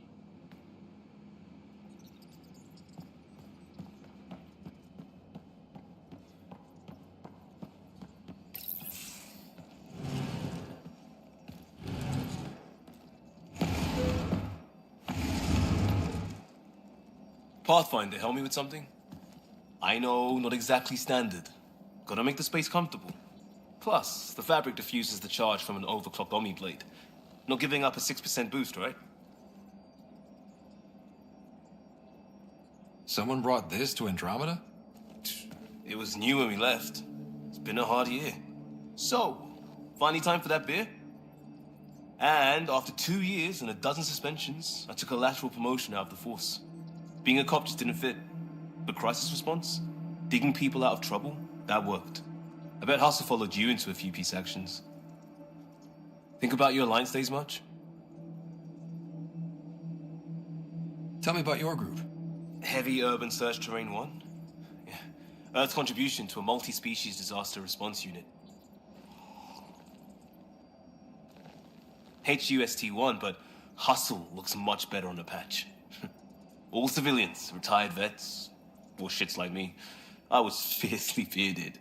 Pathfinder, help me with something? I know, not exactly standard. Gotta make the space comfortable. Plus, the fabric diffuses the charge from an overclocked Omni blade. Not giving up a 6% boost, right? Someone brought this to Andromeda? It was new when we left. It's been a hard year. So, finally time for that beer? And after 2 years and a dozen suspensions, I took a lateral promotion out of the force. Being a cop just didn't fit. But crisis response? Digging people out of trouble? That worked. I bet Hustle followed you into a few peace actions. Think about your Alliance days much? Tell me about your group. Heavy Urban Search Terrain 1? Yeah. Earth's contribution to a multi-species disaster response unit. HUST-1, but Hustle looks much better on the patch. All civilians, retired vets, or shits like me. I was fiercely bearded.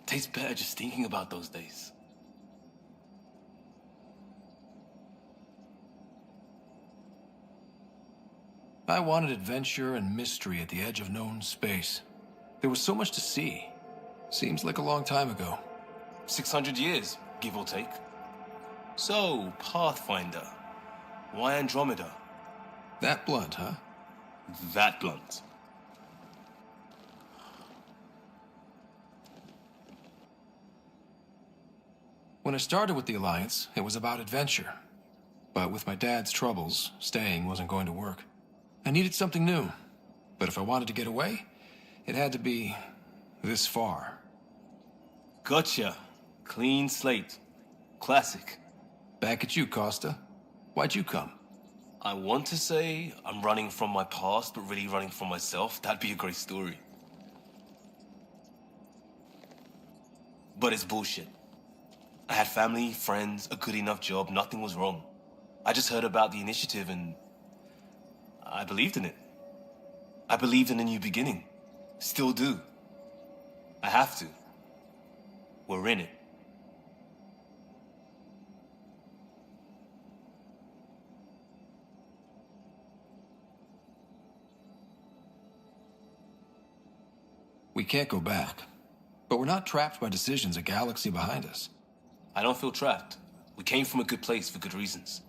Tastes better just thinking about those days. I wanted adventure and mystery at the edge of known space. There was so much to see. Seems like a long time ago. 600 years, give or take. So, Pathfinder. Why Andromeda? That blunt, huh? That blunt. When I started with the Alliance, it was about adventure. But with my dad's troubles, staying wasn't going to work. I needed something new. But if I wanted to get away, it had to be this far. Gotcha. Clean slate. Classic. Back at you, Costa. Why'd you come? I want to say I'm running from my past, but really running from myself. That'd be a great story. But it's bullshit. I had family, friends, a good enough job, nothing was wrong. I just heard about the initiative and I believed in it. I believed in a new beginning. Still do. I have to. We're in it. We can't go back. But we're not trapped by decisions a galaxy behind us. I don't feel trapped. We came from a good place for good reasons.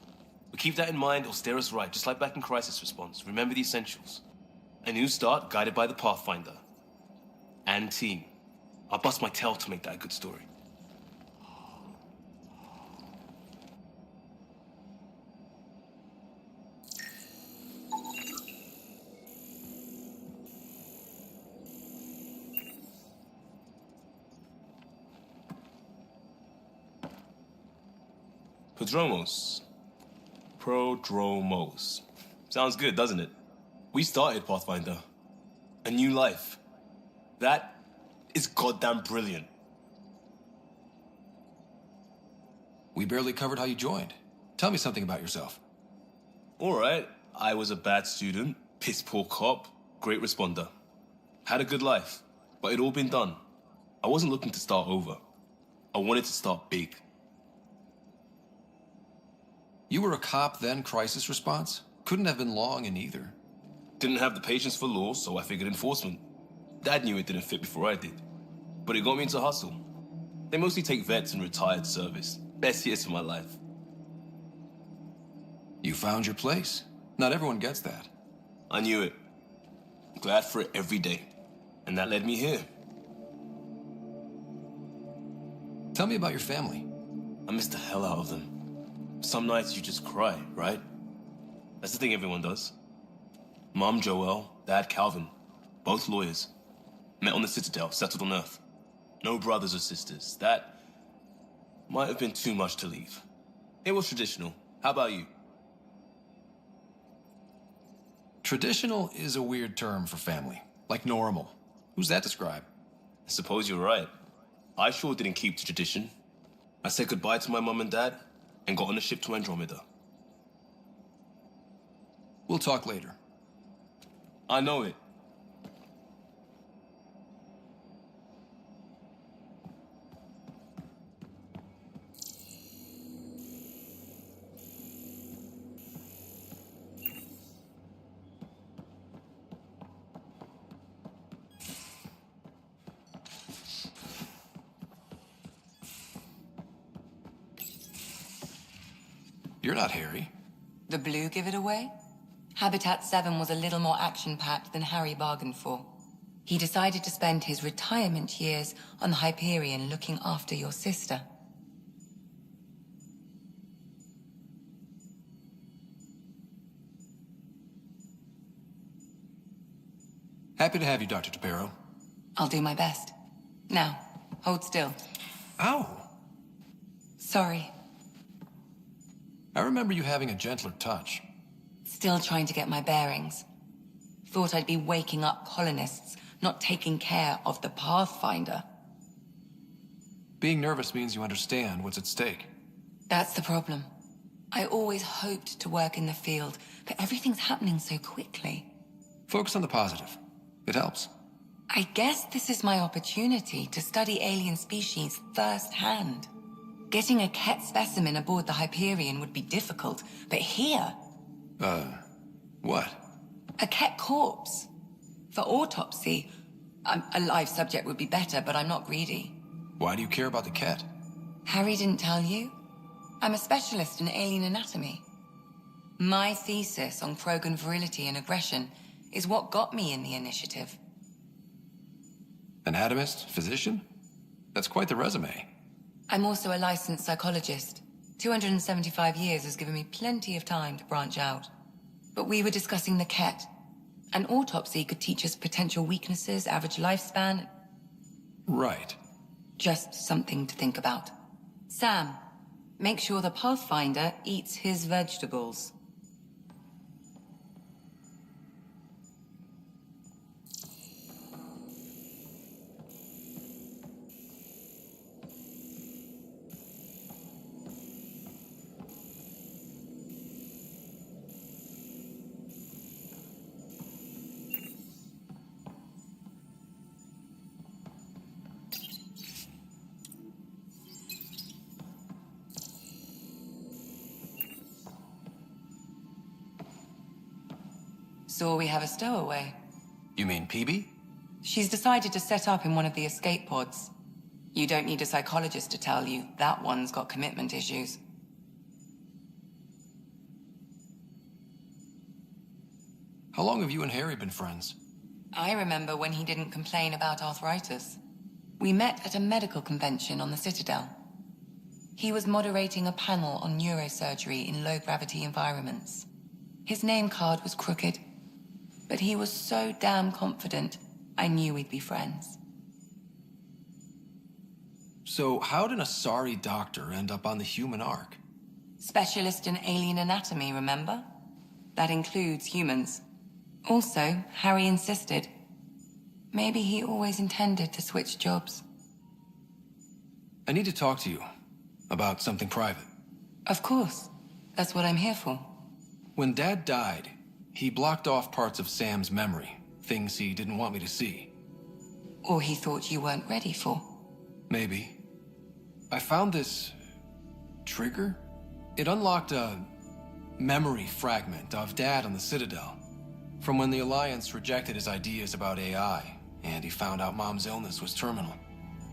We keep that in mind, it'll steer us right, just like back in Crisis Response. Remember the essentials. A new start guided by the Pathfinder. And team. I'll bust my tail to make that a good story. Prodromos. Sounds good, doesn't it? We started Pathfinder. A new life. That is goddamn brilliant. We barely covered how you joined. Tell me something about yourself. All right. I was a bad student, piss poor cop, great responder. Had a good life, but it'd all been done. I wasn't looking to start over. I wanted to start big. You were a cop, then Crisis Response? Couldn't have been long in either. Didn't have the patience for law, so I figured enforcement. Dad knew it didn't fit before I did. But it got me into hustle. They mostly take vets and retired service. Best years of my life. You found your place. Not everyone gets that. I knew it. Glad for it every day. And that led me here. Tell me about your family. I miss the hell out of them. Some nights you just cry, right? That's the thing everyone does. Mom Joelle, Dad Calvin, both lawyers. Met on the Citadel, settled on Earth. No brothers or sisters. That might have been too much to leave. It was traditional. How about you? Traditional is a weird term for family. Like normal. Who's that describe? I suppose you're right. I sure didn't keep to tradition. I said goodbye to my mum and dad and got on a ship to Andromeda. We'll talk later. I know it. You're not Harry. The blue give it away? Habitat 7 was a little more action-packed than Harry bargained for. He decided to spend his retirement years on the Hyperion looking after your sister. Happy to have you, Dr. Tapero. I'll do my best. Now, hold still. Ow! Sorry. I remember you having a gentler touch. Still trying to get my bearings. Thought I'd be waking up colonists, not taking care of the Pathfinder. Being nervous means you understand what's at stake. That's the problem. I always hoped to work in the field, but everything's happening so quickly. Focus on the positive. It helps. I guess this is my opportunity to study alien species firsthand. Getting a Ket specimen aboard the Hyperion would be difficult, but here... What? A Ket corpse. For autopsy, a live subject would be better, but I'm not greedy. Why do you care about the Ket? Harry didn't tell you? I'm a specialist in alien anatomy. My thesis on Krogan virility and aggression is what got me in the initiative. Anatomist? Physician? That's quite the resume. I'm also a licensed psychologist. 275 years has given me plenty of time to branch out. But we were discussing the Ket. An autopsy could teach us potential weaknesses, average lifespan. Right. Just something to think about. Sam, make sure the Pathfinder eats his vegetables. So we have a stowaway. You mean PB? She's decided to set up in one of the escape pods. You don't need a psychologist to tell you that one's got commitment issues. How long have you and Harry been friends? I remember when he didn't complain about arthritis. We met at a medical convention on the Citadel. He was moderating a panel on neurosurgery in low-gravity environments. His name card was crooked, but he was so damn confident, I knew we'd be friends. So how did a sorry doctor end up on the human ark? Specialist in alien anatomy, remember? That includes humans. Also, Harry insisted. Maybe he always intended to switch jobs. I need to talk to you about something private. Of course. That's what I'm here for. When Dad died, he blocked off parts of Sam's memory, things he didn't want me to see. Or he thought you weren't ready for. Maybe. I found this trigger. It unlocked a memory fragment of Dad on the Citadel, from when the Alliance rejected his ideas about AI, and he found out Mom's illness was terminal.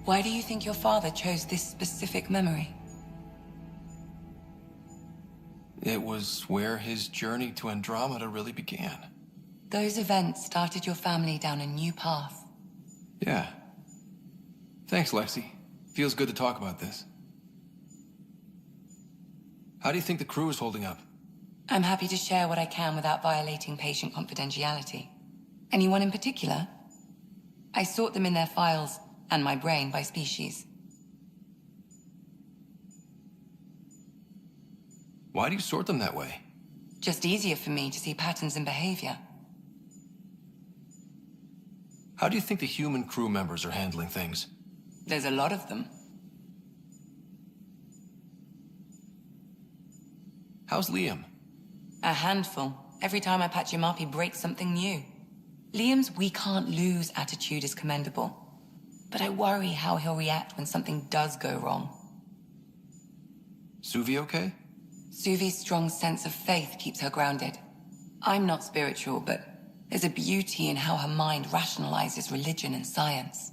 Why do you think your father chose this specific memory? It was where his journey to Andromeda really began. Those events started your family down a new path. Yeah. Thanks, Lexi. Feels good to talk about this. How do you think the crew is holding up? I'm happy to share what I can without violating patient confidentiality. Anyone in particular? I sort them in their files and my brain by species. Why do you sort them that way? Just easier for me to see patterns in behavior. How do you think the human crew members are handling things? There's a lot of them. How's Liam? A handful. Every time I patch him up, he breaks something new. Liam's we can't lose attitude is commendable. But I worry how he'll react when something does go wrong. Suvi okay? Suvi's strong sense of faith keeps her grounded. I'm not spiritual, but there's a beauty in how her mind rationalizes religion and science.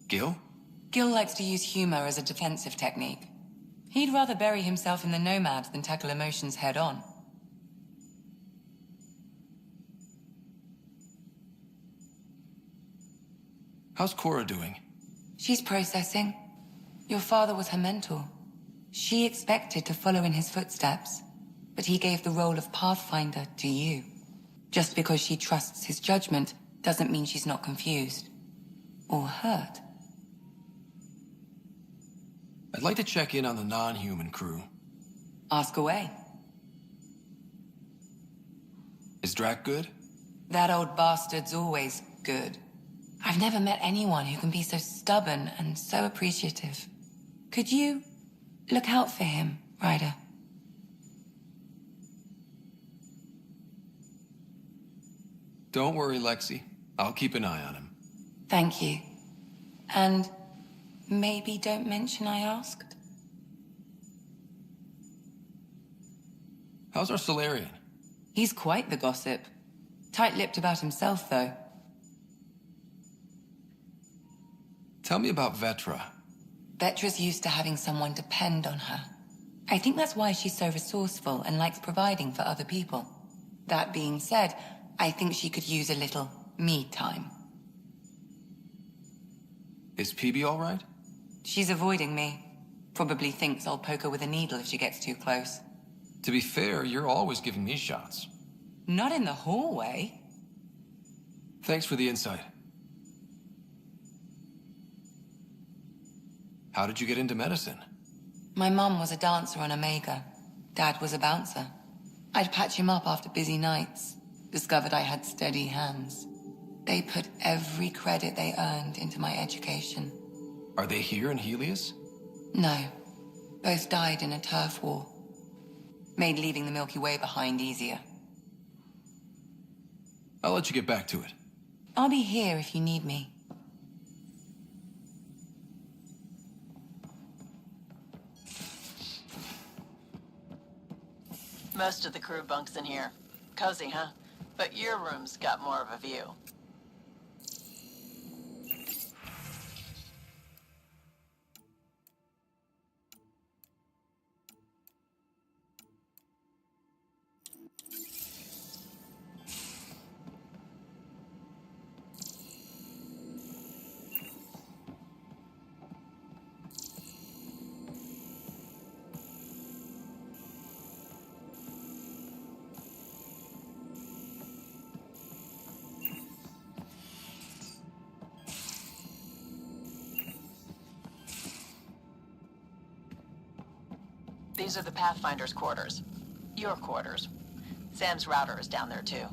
Gil? Gil likes to use humor as a defensive technique. He'd rather bury himself in the Nomad than tackle emotions head-on. How's Cora doing? She's processing. Your father was her mentor. She expected to follow in his footsteps, but he gave the role of Pathfinder to you. Just because she trusts his judgment doesn't mean she's not confused. Or hurt. I'd like to check in on the non-human crew. Ask away. Is Drac good? That old bastard's always good. I've never met anyone who can be so stubborn and so appreciative. Could you look out for him, Ryder? Don't worry, Lexi. I'll keep an eye on him. Thank you. And maybe don't mention I asked. How's our Solarian? He's quite the gossip. Tight-lipped about himself, though. Tell me about Vetra. Vetra's used to having someone depend on her. I think that's why she's so resourceful and likes providing for other people. That being said, I think she could use a little me time. Is PB all right? She's avoiding me. Probably thinks I'll poke her with a needle if she gets too close. To be fair, you're always giving me shots. Not in the hallway. Thanks for the insight. How did you get into medicine? My mum was a dancer on Omega. Dad was a bouncer. I'd patch him up after busy nights. Discovered I had steady hands. They put every credit they earned into my education. Are they here in Helios? No. Both died in a turf war. Made leaving the Milky Way behind easier. I'll let you get back to it. I'll be here if you need me. Most of the crew bunks in here. Cozy, huh? But your room's got more of a view. These are the Pathfinder's quarters. Your quarters. Sam's router is down there, too.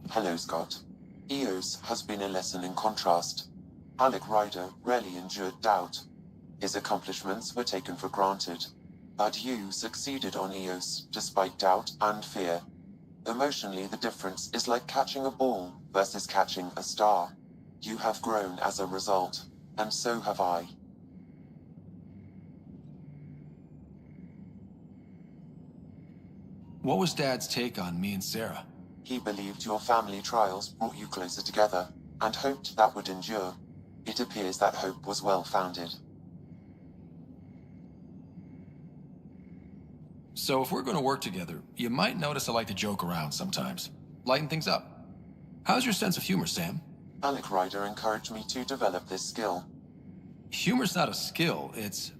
Hello, Scott. Eos has been a lesson in contrast. Alec Ryder rarely endured doubt. His accomplishments were taken for granted. But you succeeded on Eos, despite doubt and fear. Emotionally, the difference is like catching a ball versus catching a star. You have grown as a result, and so have I. What was Dad's take on me and Sarah? He believed your family trials brought you closer together, and hoped that would endure. It appears that hope was well-founded. So if we're going to work together, you might notice I like to joke around sometimes. Lighten things up. How's your sense of humor, Sam? Alec Ryder encouraged me to develop this skill. Humor's not a skill, it's...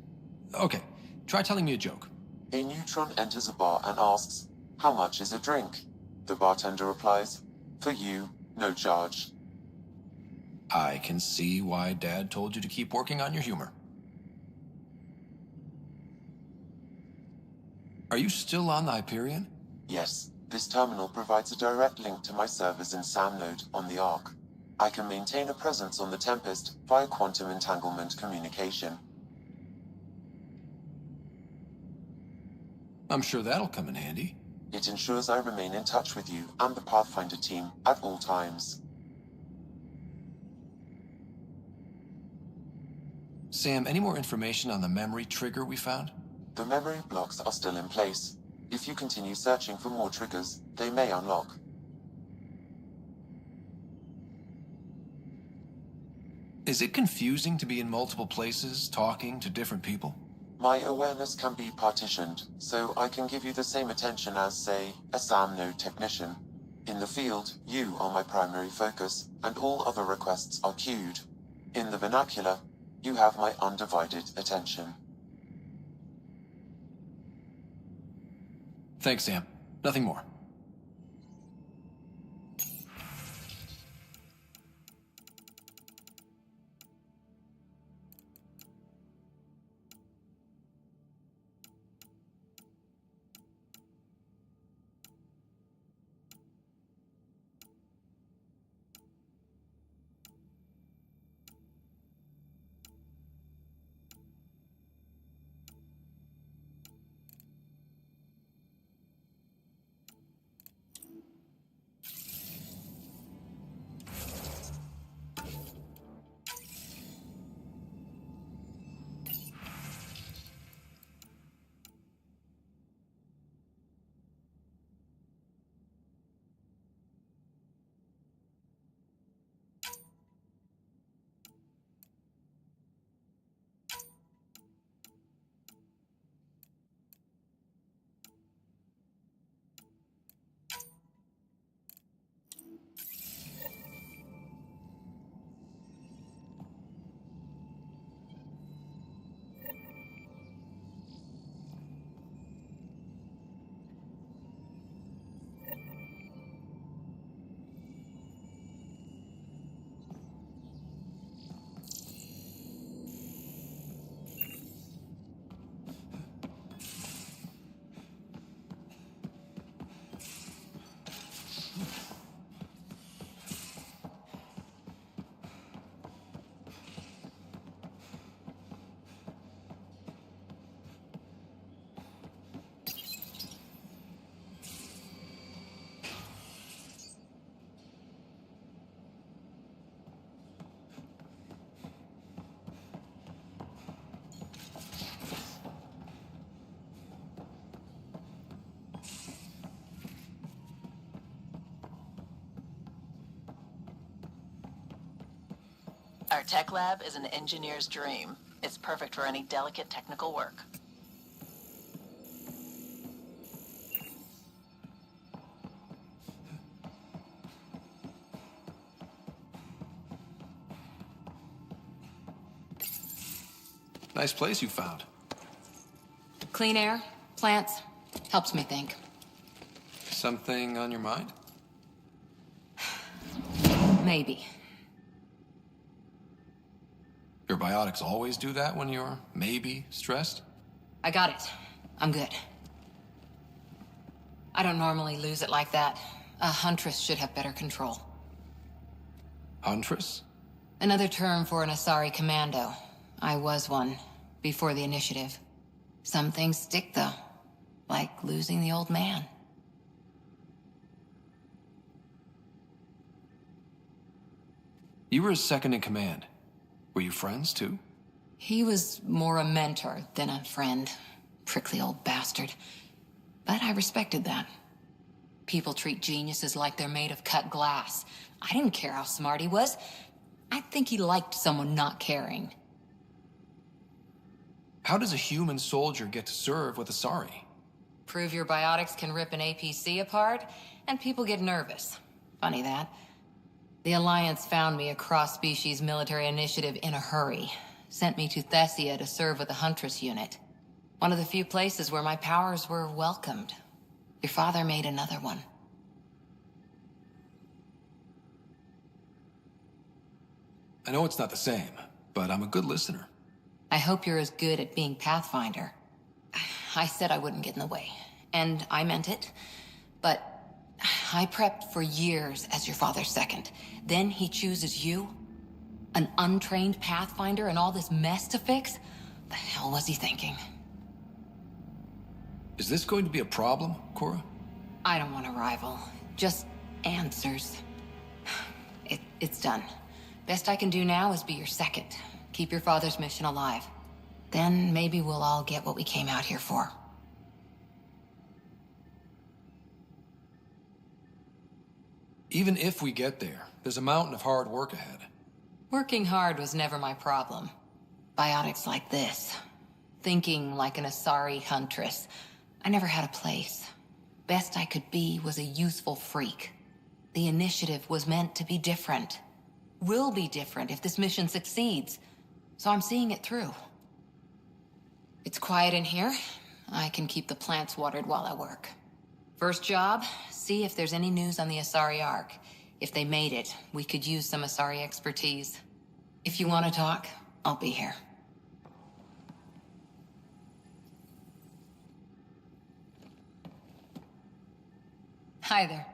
Okay, try telling me a joke. A neutron enters a bar and asks, "How much is a drink?" The bartender replies, "For you, no charge." I can see why Dad told you to keep working on your humor. Are you still on the Hyperion? Yes, this terminal provides a direct link to my servers in Samnode on the Ark. I can maintain a presence on the Tempest via quantum entanglement communication. I'm sure that'll come in handy. It ensures I remain in touch with you and the Pathfinder team at all times. Sam, any more information on the memory trigger we found? The memory blocks are still in place. If you continue searching for more triggers, they may unlock. Is it confusing to be in multiple places, talking to different people? My awareness can be partitioned, so I can give you the same attention as, say, a SAM node technician. In the field, you are my primary focus, and all other requests are queued. In the vernacular, you have my undivided attention. Thanks, Sam. Nothing more. Our tech lab is an engineer's dream. It's perfect for any delicate technical work. Nice place you found. Clean air, plants, helps me think. Something on your mind? Maybe. Your biotics always do that when you're maybe stressed? I got it. I'm good. I don't normally lose it like that. A huntress should have better control. Huntress? Another term for an Asari commando. I was one, before the initiative. Some things stick, though. Like losing the old man. You were his second in command. Were you friends, too? He was more a mentor than a friend. Prickly old bastard. But I respected that. People treat geniuses like they're made of cut glass. I didn't care how smart he was. I think he liked someone not caring. How does a human soldier get to serve with Asari? Prove your biotics can rip an APC apart, and people get nervous. Funny that. The Alliance found me a cross-species military initiative in a hurry. Sent me to Thessia to serve with the Huntress unit. One of the few places where my powers were welcomed. Your father made another one. I know it's not the same, but I'm a good listener. I hope you're as good at being Pathfinder. I said I wouldn't get in the way, and I meant it. But I prepped for years as your father's second. Then he chooses you? An untrained Pathfinder and all this mess to fix? The hell was he thinking? Is this going to be a problem, Cora? I don't want a rival. Just answers. It's done. Best I can do now is be your second. Keep your father's mission alive. Then maybe we'll all get what we came out here for. Even if we get there, there's a mountain of hard work ahead. Working hard was never my problem. Biotics like this. Thinking like an Asari huntress. I never had a place. Best I could be was a useful freak. The initiative was meant to be different. Will be different if this mission succeeds. So I'm seeing it through. It's quiet in here. I can keep the plants watered while I work. First job, see if there's any news on the Asari Ark. If they made it, we could use some Asari expertise. If you want to talk, I'll be here. Hi there.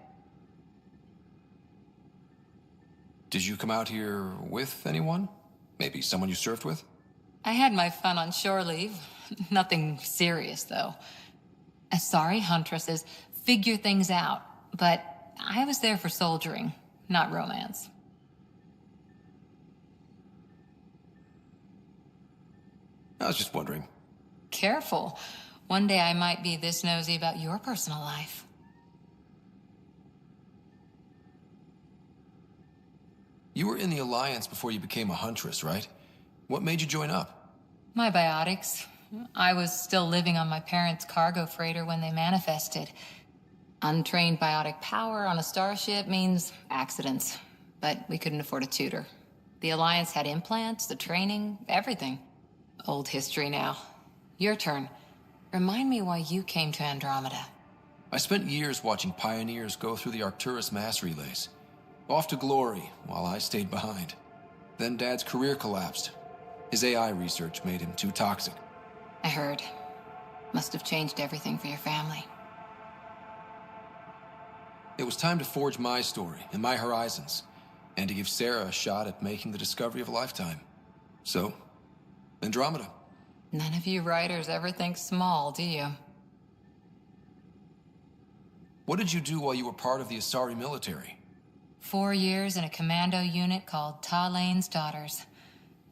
Did you come out here with anyone? Maybe someone you served with? I had my fun on shore leave. Nothing serious, though. Asari huntresses figure things out, but I was there for soldiering, not romance. I was just wondering. Careful. One day I might be this nosy about your personal life. You were in the Alliance before you became a huntress, right? What made you join up? My biotics. I was still living on my parents' cargo freighter when they manifested. Untrained biotic power on a starship means accidents, but we couldn't afford a tutor. The Alliance had implants, the training, everything. Old history now. Your turn. Remind me why you came to Andromeda. I spent years watching pioneers go through the Arcturus mass relays. Off to glory, while I stayed behind. Then Dad's career collapsed. His AI research made him too toxic. I heard. Must have changed everything for your family. It was time to forge my story and my horizons, and to give Sarah a shot at making the discovery of a lifetime. So, Andromeda. None of you writers ever think small, do you? What did you do while you were part of the Asari military? 4 years in a commando unit called Talane's Daughters.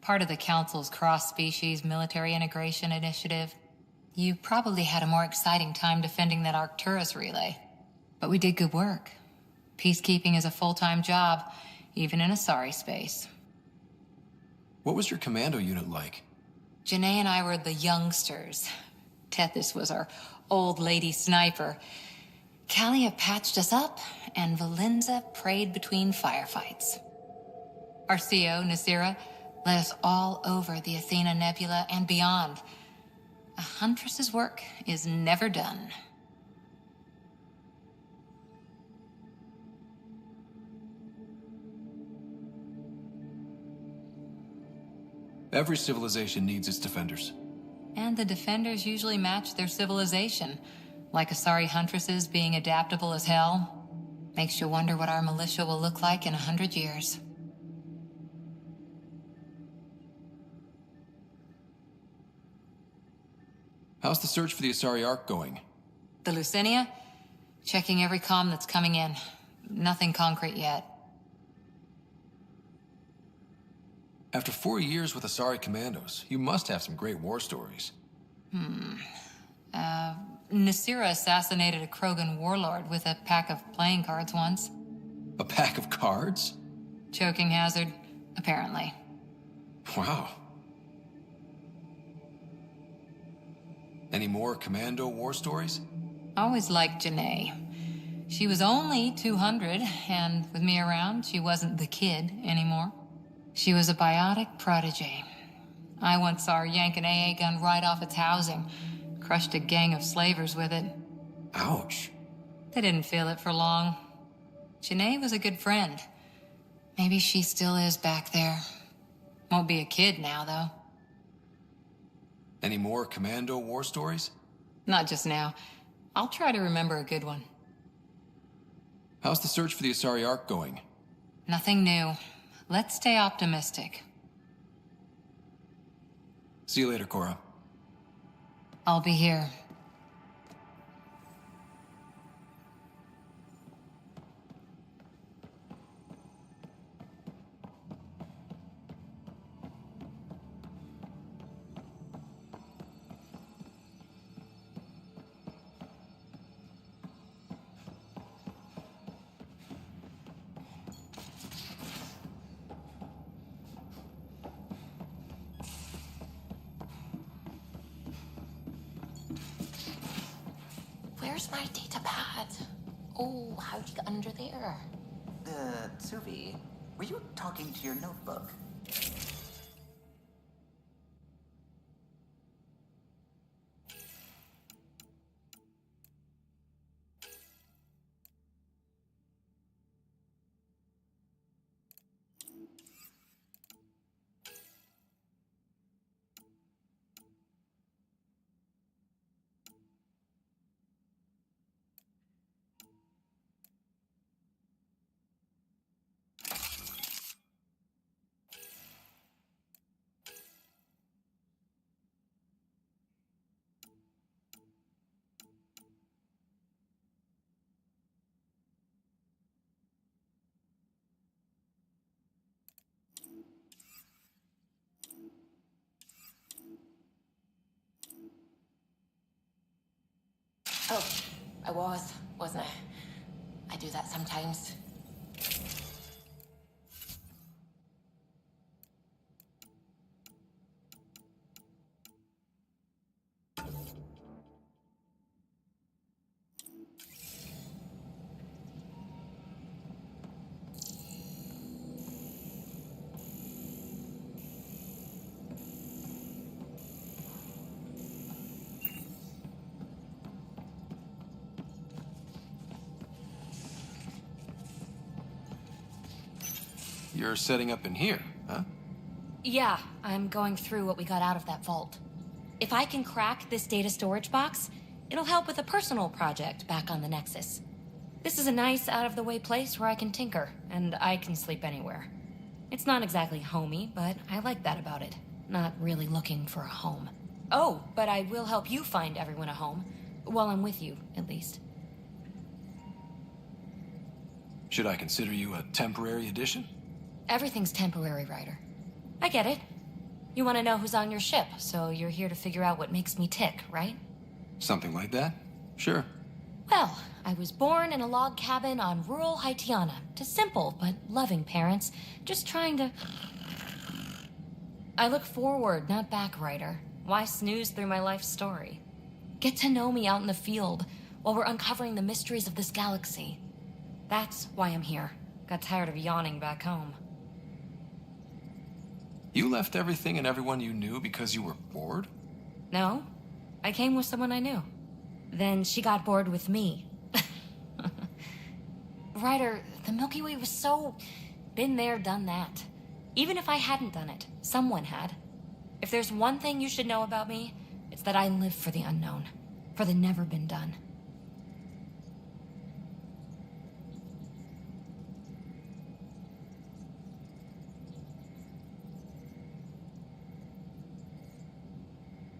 Part of the Council's cross-species military integration initiative. You probably had a more exciting time defending that Arcturus relay. But we did good work. Peacekeeping is a full-time job, even in Asari space. What was your commando unit like? Janae and I were the youngsters. Tethys was our old lady sniper. Callia patched us up, and Valenza prayed between firefights. Our CO, Nasira, led us all over the Athena Nebula and beyond. A huntress's work is never done. Every civilization needs its defenders. And the defenders usually match their civilization. Like Asari huntresses being adaptable as hell. Makes you wonder what our militia will look like in 100 years. How's the search for the Asari Ark going? The Lucinia? Checking every comm that's coming in. Nothing concrete yet. After 4 years with Asari commandos, you must have some great war stories. Nasira assassinated a Krogan warlord with a pack of playing cards once. A pack of cards? Choking hazard, apparently. Wow. Any more commando war stories? Always liked Janae. She was only 200, and with me around, she wasn't the kid anymore. She was a biotic protege. I once saw her yank an AA gun right off its housing. Crushed a gang of slavers with it. Ouch. They didn't feel it for long. Janae was a good friend. Maybe she still is back there. Won't be a kid now, though. Any more commando war stories? Not just now. I'll try to remember a good one. How's the search for the Asari Ark going? Nothing new. Let's stay optimistic. See you later, Cora. I'll be here. Where's my data pad? Oh, how'd you get under there? Suvi, were you talking to your notebook? Oh, I wasn't I? I do that sometimes. You're setting up in here, huh? Yeah, I'm going through what we got out of that vault. If I can crack this data storage box, it'll help with a personal project back on the Nexus. This is a nice, out-of-the-way place where I can tinker, and I can sleep anywhere. It's not exactly homey, but I like that about it. Not really looking for a home. Oh, but I will help you find everyone a home. While I'm with you, at least. Should I consider you a temporary addition? Everything's temporary, Ryder. I get it. You want to know who's on your ship, so you're here to figure out what makes me tick, right? Something like that? Sure. Well, I was born in a log cabin on rural Haitiana to simple but loving parents, just trying to... I look forward, not back, Ryder. Why snooze through my life story? Get to know me out in the field while we're uncovering the mysteries of this galaxy. That's why I'm here. Got tired of yawning back home. You left everything and everyone you knew because you were bored? No, I came with someone I knew. Then she got bored with me. Ryder, the Milky Way was so... been there, done that. Even if I hadn't done it, someone had. If there's one thing you should know about me, it's that I live for the unknown. For the never been done.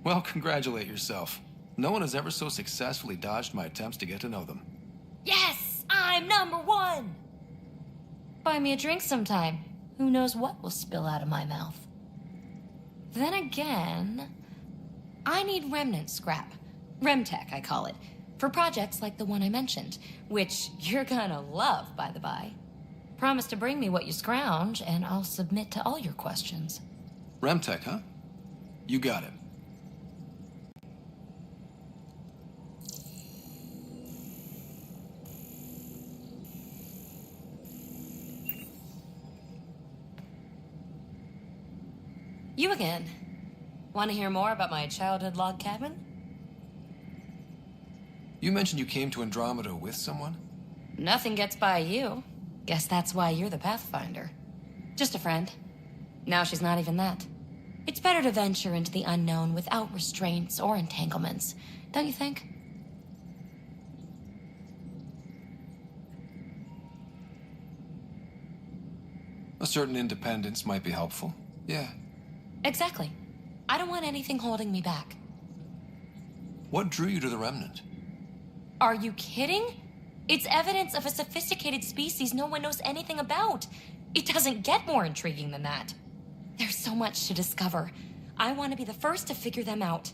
Well, congratulate yourself. No one has ever so successfully dodged my attempts to get to know them. Yes! I'm #1! Buy me a drink sometime. Who knows what will spill out of my mouth. Then again... I need remnant scrap. Remtech, I call it. For projects like the one I mentioned. Which you're gonna love, by the by. Promise to bring me what you scrounge, and I'll submit to all your questions. Remtech, huh? You got it. You again. Want to hear more about my childhood log cabin? You mentioned you came to Andromeda with someone? Nothing gets by you. Guess that's why you're the Pathfinder. Just a friend. Now she's not even that. It's better to venture into the unknown without restraints or entanglements, don't you think? A certain independence might be helpful. Yeah. Exactly. I don't want anything holding me back. What drew you to the Remnant? Are you kidding? It's evidence of a sophisticated species no one knows anything about. It doesn't get more intriguing than that. There's so much to discover. I want to be the first to figure them out.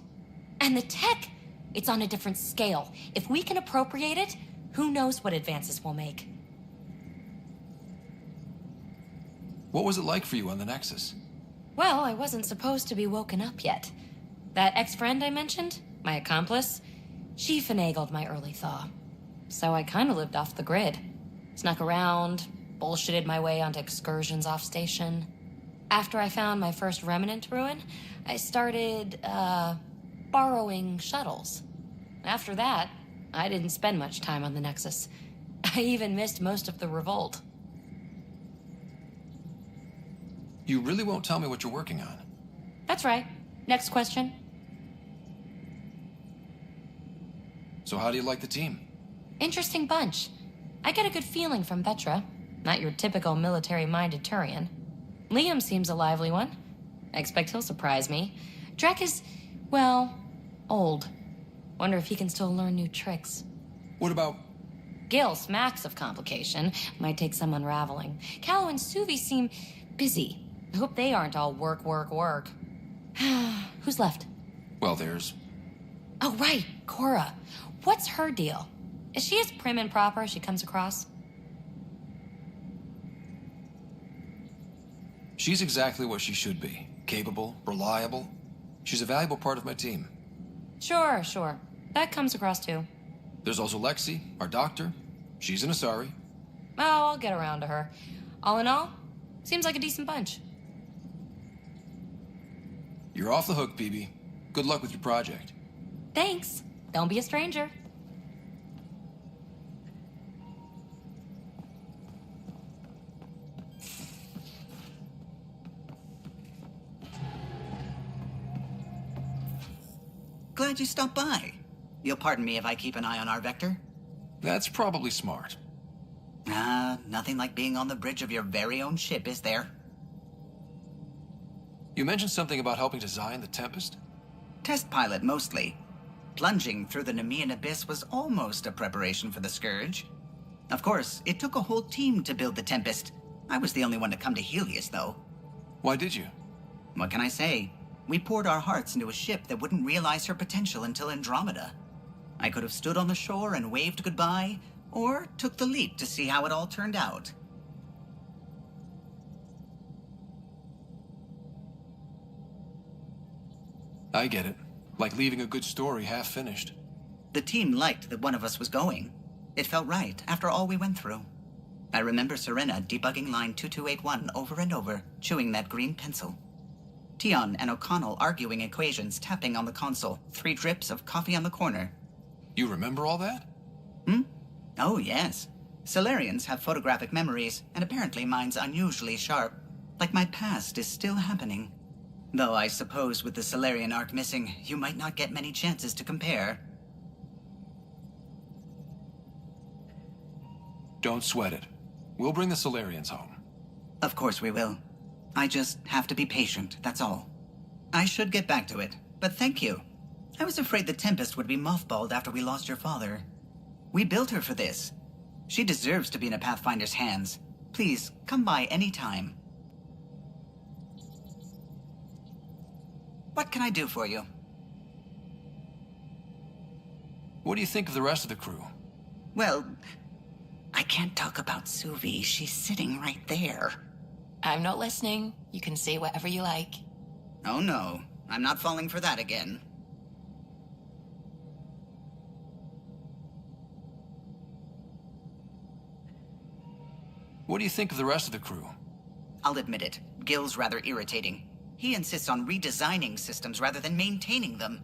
And the tech, it's on a different scale. If we can appropriate it, who knows what advances we'll make. What was it like for you on the Nexus? Well, I wasn't supposed to be woken up yet. That ex-friend I mentioned, my accomplice, She finagled my early thaw. So I kind of lived off the grid. Snuck around, bullshitted my way onto excursions off station. After I found my first remnant ruin, I started, borrowing shuttles. After that, I didn't spend much time on the Nexus. I even missed most of the revolt. You really won't tell me what you're working on? That's right. Next question. So how do you like the team? Interesting bunch. I get a good feeling from Vetra. Not your typical military-minded Turian. Liam seems a lively one. I expect he'll surprise me. Drek is, well, old. Wonder if he can still learn new tricks. What about... Gil smacks of complication. Might take some unraveling. Callow and Suvi seem busy. I hope they aren't all work, work, work. Who's left? Well, there's... Oh, right, Cora. What's her deal? Is she as prim and proper as she comes across? She's exactly what she should be. Capable, reliable. She's a valuable part of my team. Sure. That comes across too. There's also Lexi, our doctor. She's an Asari. Oh, I'll get around to her. All in all, seems like a decent bunch. You're off the hook, PB. Good luck with your project. Thanks. Don't be a stranger. Glad you stopped by. You'll pardon me if I keep an eye on our vector? That's probably smart. Nothing like being on the bridge of your very own ship, is there? You mentioned something about helping design the Tempest? Test pilot, mostly. Plunging through the Nemean abyss was almost a preparation for the Scourge. Of course, it took a whole team to build the Tempest. I was the only one to come to Helios, though. Why did you? What can I say? We poured our hearts into a ship that wouldn't realize her potential until Andromeda. I could have stood on the shore and waved goodbye, or took the leap to see how it all turned out. I get it. Like leaving a good story half-finished. The team liked that one of us was going. It felt right after all we went through. I remember Serena debugging line 2281 over and over, chewing that green pencil. Tion and O'Connell arguing equations, tapping on the console, 3 drips of coffee on the corner. You remember all that? Oh, yes. Solarians have photographic memories, and apparently mine's unusually sharp. Like my past is still happening. Though I suppose with the Solarian arc missing, you might not get many chances to compare. Don't sweat it. We'll bring the Solarians home. Of course we will. I just have to be patient, that's all. I should get back to it, but thank you. I was afraid the Tempest would be mothballed after we lost your father. We built her for this. She deserves to be in a Pathfinder's hands. Please, come by any time. What can I do for you? What do you think of the rest of the crew? Well, I can't talk about Suvi. She's sitting right there. I'm not listening. You can say whatever you like. Oh no, I'm not falling for that again. What do you think of the rest of the crew? I'll admit it, Gil's rather irritating. He insists on redesigning systems rather than maintaining them.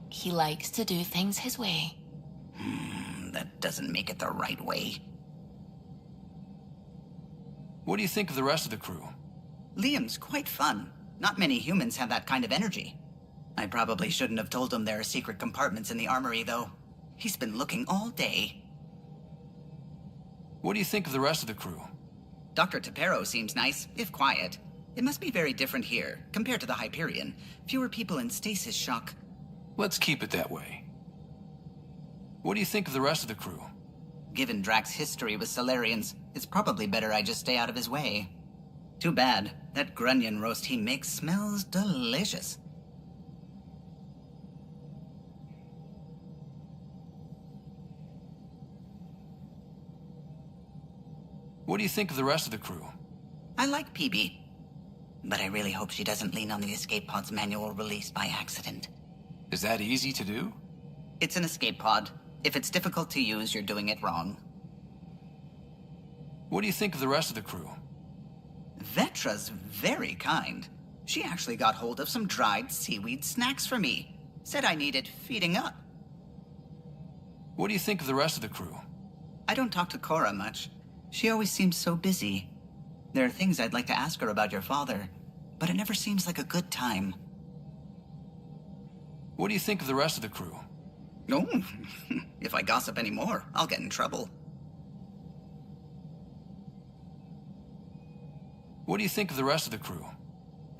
He likes to do things his way. That doesn't make it the right way. What do you think of the rest of the crew? Liam's quite fun. Not many humans have that kind of energy. I probably shouldn't have told him there are secret compartments in the armory, though. He's been looking all day. What do you think of the rest of the crew? Dr. Tapero seems nice, if quiet. It must be very different here, compared to the Hyperion. Fewer people in stasis shock. Let's keep it that way. What do you think of the rest of the crew? Given Drax's history with Solarians, it's probably better I just stay out of his way. Too bad. That grunion roast he makes smells delicious. What do you think of the rest of the crew? I like PB. But I really hope she doesn't lean on the escape pod's manual release by accident. Is that easy to do? It's an escape pod. If it's difficult to use, you're doing it wrong. What do you think of the rest of the crew? Vetra's very kind. She actually got hold of some dried seaweed snacks for me. Said I needed feeding up. What do you think of the rest of the crew? I don't talk to Cora much. She always seems so busy. There are things I'd like to ask her about your father, but it never seems like a good time. What do you think of the rest of the crew? No, if I gossip anymore, I'll get in trouble. What do you think of the rest of the crew?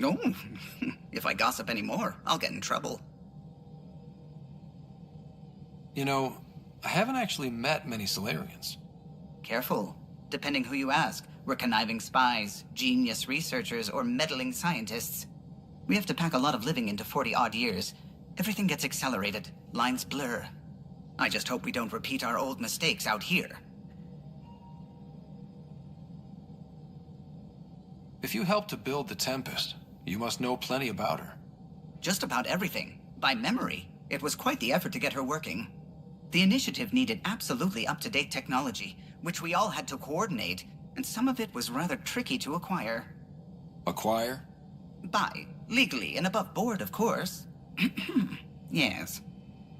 No, if I gossip anymore, I'll get in trouble. You know, I haven't actually met many Solarians. Careful. Depending who you ask, we're conniving spies, genius researchers, or meddling scientists. We have to pack a lot of living into 40-odd years. Everything gets accelerated, lines blur. I just hope we don't repeat our old mistakes out here. If you helped to build the Tempest, you must know plenty about her. Just about everything, by memory. It was quite the effort to get her working. The initiative needed absolutely up-to-date technology, which we all had to coordinate, and some of it was rather tricky to acquire. Acquire? Buy, legally and above board, of course. Yes.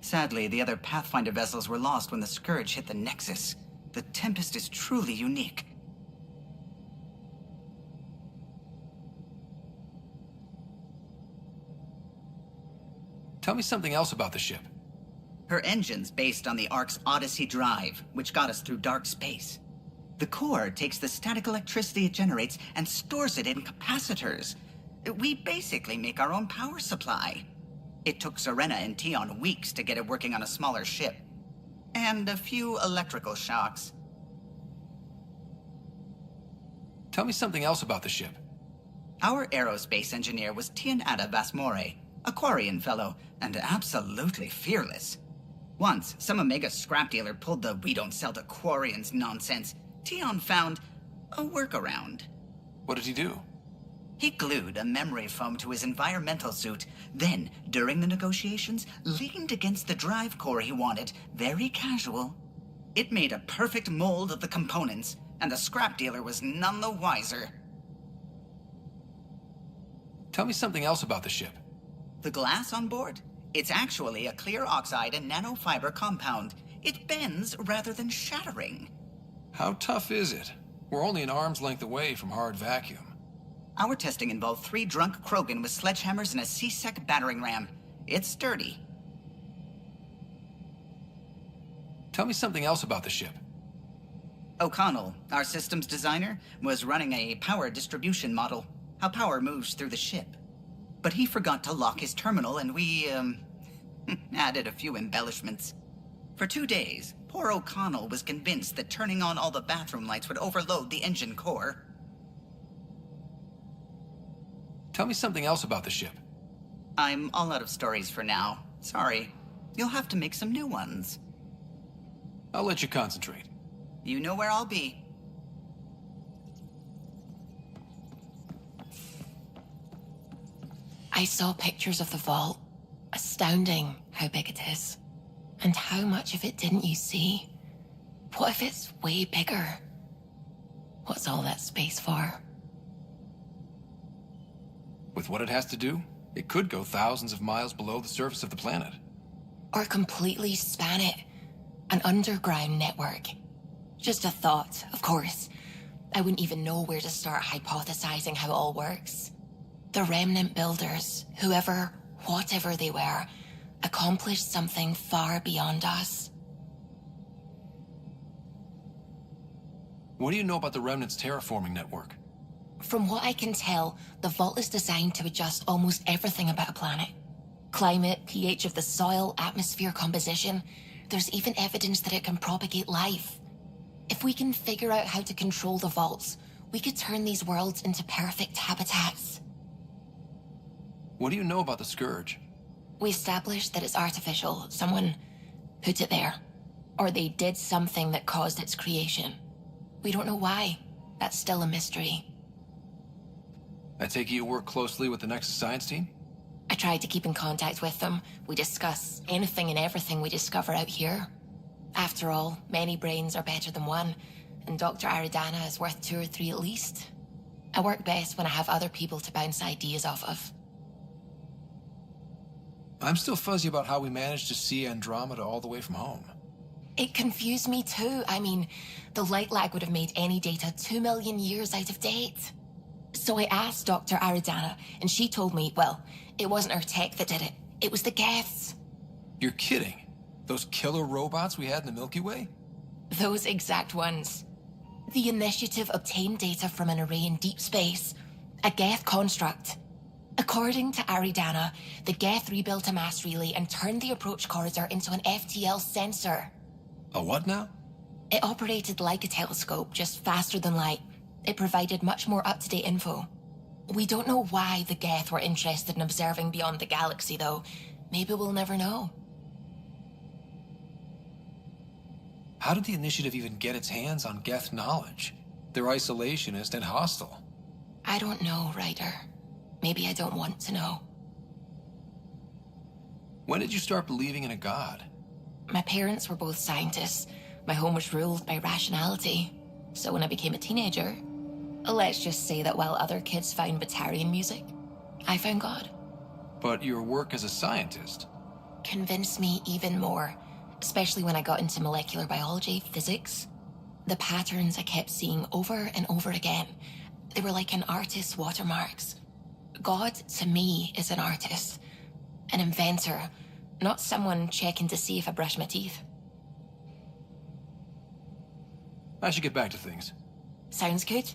Sadly, the other Pathfinder vessels were lost when the Scourge hit the Nexus. The Tempest is truly unique. Tell me something else about the ship. Her engine's based on the Ark's Odyssey drive, which got us through dark space. The core takes the static electricity it generates and stores it in capacitors. We basically make our own power supply. It took Serena and Tion weeks to get it working on a smaller ship. And a few electrical shocks. Tell me something else about the ship. Our aerospace engineer was Tianada Vasmore, a Quarian fellow, and absolutely fearless. Once, some Omega scrap dealer pulled the "we don't sell to Quarians" nonsense. Tion found a workaround. What did he do? He glued a memory foam to his environmental suit, then, during the negotiations, leaned against the drive core he wanted, very casual. It made a perfect mold of the components, and the scrap dealer was none the wiser. Tell me something else about the ship. The glass on board? It's actually a clear oxide and nanofiber compound. It bends rather than shattering. How tough is it? We're only an arm's length away from hard vacuum. Our testing involved 3 drunk Krogan with sledgehammers and a C-Sec battering ram. It's sturdy. Tell me something else about the ship. O'Connell, our systems designer, was running a power distribution model, how power moves through the ship. But he forgot to lock his terminal, and we, added a few embellishments. For 2 days, poor O'Connell was convinced that turning on all the bathroom lights would overload the engine core. Tell me something else about the ship. I'm all out of stories for now. Sorry. You'll have to make some new ones. I'll let you concentrate. You know where I'll be. I saw pictures of the vault. Astounding how big it is. And how much of it didn't you see? What if it's way bigger? What's all that space for? With what it has to do, it could go thousands of miles below the surface of the planet. Or completely span it. An underground network. Just a thought, of course. I wouldn't even know where to start hypothesizing how it all works. The remnant builders, whoever, whatever they were, accomplished something far beyond us. What do you know about the Remnant's terraforming network? From what I can tell, the vault is designed to adjust almost everything about a planet. Climate, pH of the soil, atmosphere composition. There's even evidence that it can propagate life. If we can figure out how to control the vaults, we could turn these worlds into perfect habitats. What do you know about the Scourge? We established that it's artificial. Someone put it there. Or they did something that caused its creation. We don't know why. That's still a mystery. I take it you work closely with the Nexus science team? I try to keep in contact with them. We discuss anything and everything we discover out here. After all, many brains are better than one, and Dr. Aridana is worth 2 or 3 at least. I work best when I have other people to bounce ideas off of. I'm still fuzzy about how we managed to see Andromeda all the way from home. It confused me too. I mean, the light lag would have made any data 2 million years out of date. So I asked Dr. Aridana, and she told me, well, it wasn't her tech that did it. It was the Geths. You're kidding? Those killer robots we had in the Milky Way? Those exact ones. The initiative obtained data from an array in deep space, a Geth construct. According to Aridana, the Geth rebuilt a mass relay and turned the approach corridor into an FTL sensor. A what now? It operated like a telescope, just faster than light. It provided much more up-to-date info. We don't know why the Geth were interested in observing beyond the galaxy, though. Maybe we'll never know. How did the Initiative even get its hands on Geth knowledge? They're isolationist and hostile. I don't know, Ryder. Maybe I don't want to know. When did you start believing in a god? My parents were both scientists. My home was ruled by rationality. So when I became a teenager, let's just say that while other kids found Batarian music, I found God. But your work as a scientist? Convinced me even more, especially when I got into molecular biology, physics. The patterns I kept seeing over and over again, they were like an artist's watermarks. God, to me, is an artist, an inventor, not someone checking to see if I brush my teeth. I should get back to things. Sounds good.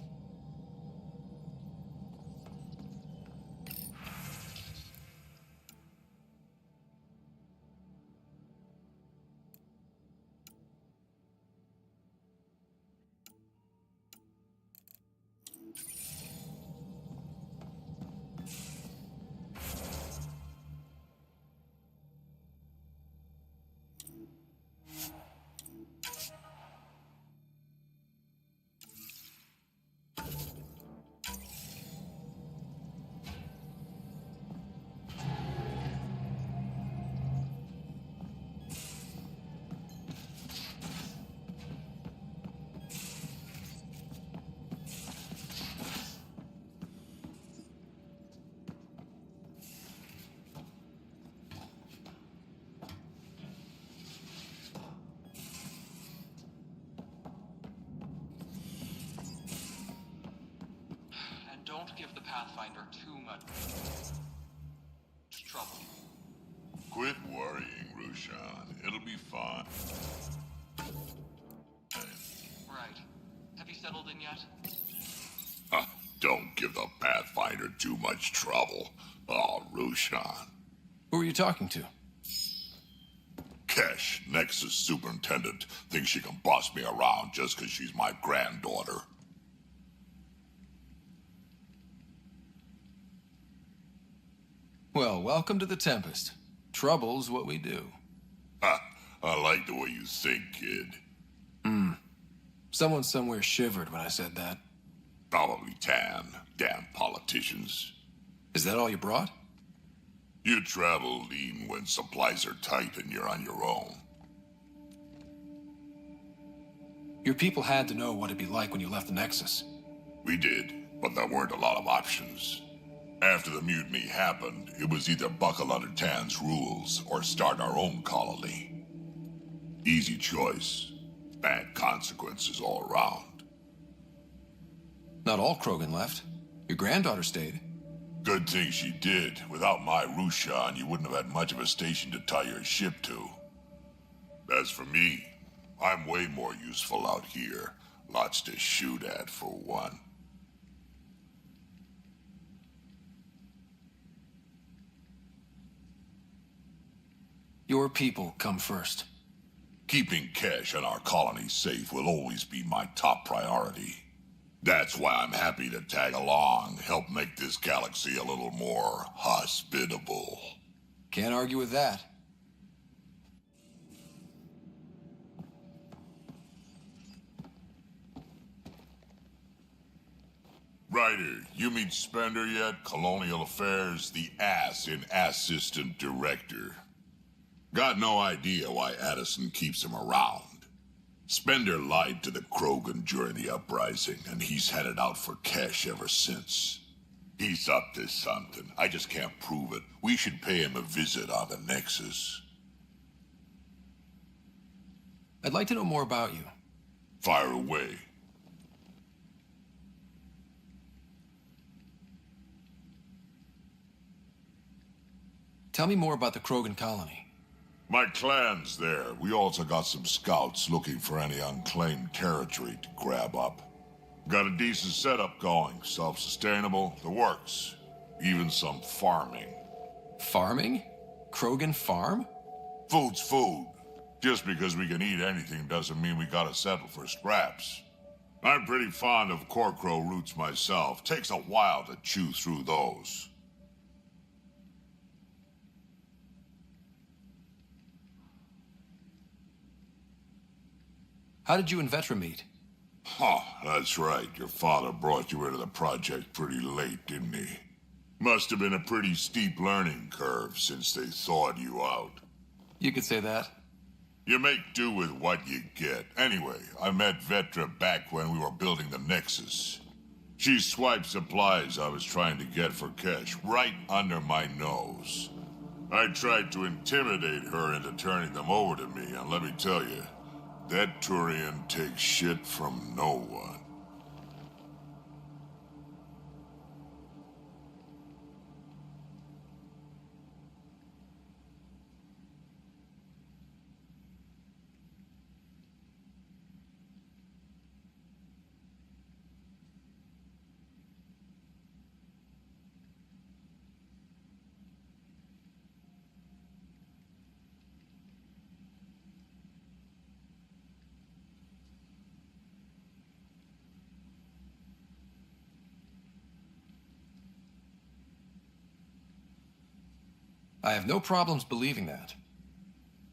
Don't give the Pathfinder too much trouble. Quit worrying, Rushan. It'll be fine. Right. Have you settled in yet? Don't give the Pathfinder too much trouble. Oh, Rushan. Who are you talking to? Kesh, Nexus Superintendent, thinks she can boss me around just because she's my granddaughter. Well, welcome to the Tempest. Trouble's what we do. I like the way you think, kid. Someone somewhere shivered when I said that. Probably Tan. Damn politicians. Is that all you brought? You travel lean when supplies are tight and you're on your own. Your people had to know what it'd be like when you left the Nexus. We did, but there weren't a lot of options. After the mutiny happened, it was either buckle under Tan's rules or start our own colony. Easy choice. Bad consequences all around. Not all Krogan left. Your granddaughter stayed. Good thing she did. Without my Rushan, you wouldn't have had much of a station to tie your ship to. As for me, I'm way more useful out here. Lots to shoot at, for one. Your people come first. Keeping Kesh and our colony safe will always be my top priority. That's why I'm happy to tag along, help make this galaxy a little more hospitable. Can't argue with that. Ryder, you meet Spender yet? Colonial Affairs, the ass in Assistant Director. Got no idea why Addison keeps him around. Spender lied to the Krogan during the uprising, and he's headed out for cash ever since. He's up to something. I just can't prove it. We should pay him a visit on the Nexus. I'd like to know more about you. Fire away. Tell me more about the Krogan colony. My clan's there. We also got some scouts looking for any unclaimed territory to grab up. Got a decent setup going. Self-sustainable, the works. Even some farming. Farming? Krogan farm? Food's food. Just because we can eat anything doesn't mean we gotta settle for scraps. I'm pretty fond of Corcrow roots myself. Takes a while to chew through those. How did you and Vetra meet? Huh, that's right. Your father brought you into the project pretty late, didn't he? Must have been a pretty steep learning curve since they thawed you out. You could say that. You make do with what you get. Anyway, I met Vetra back when we were building the Nexus. She swiped supplies I was trying to get for cash right under my nose. I tried to intimidate her into turning them over to me, and let me tell you, that Turian takes shit from no one. I have no problems believing that.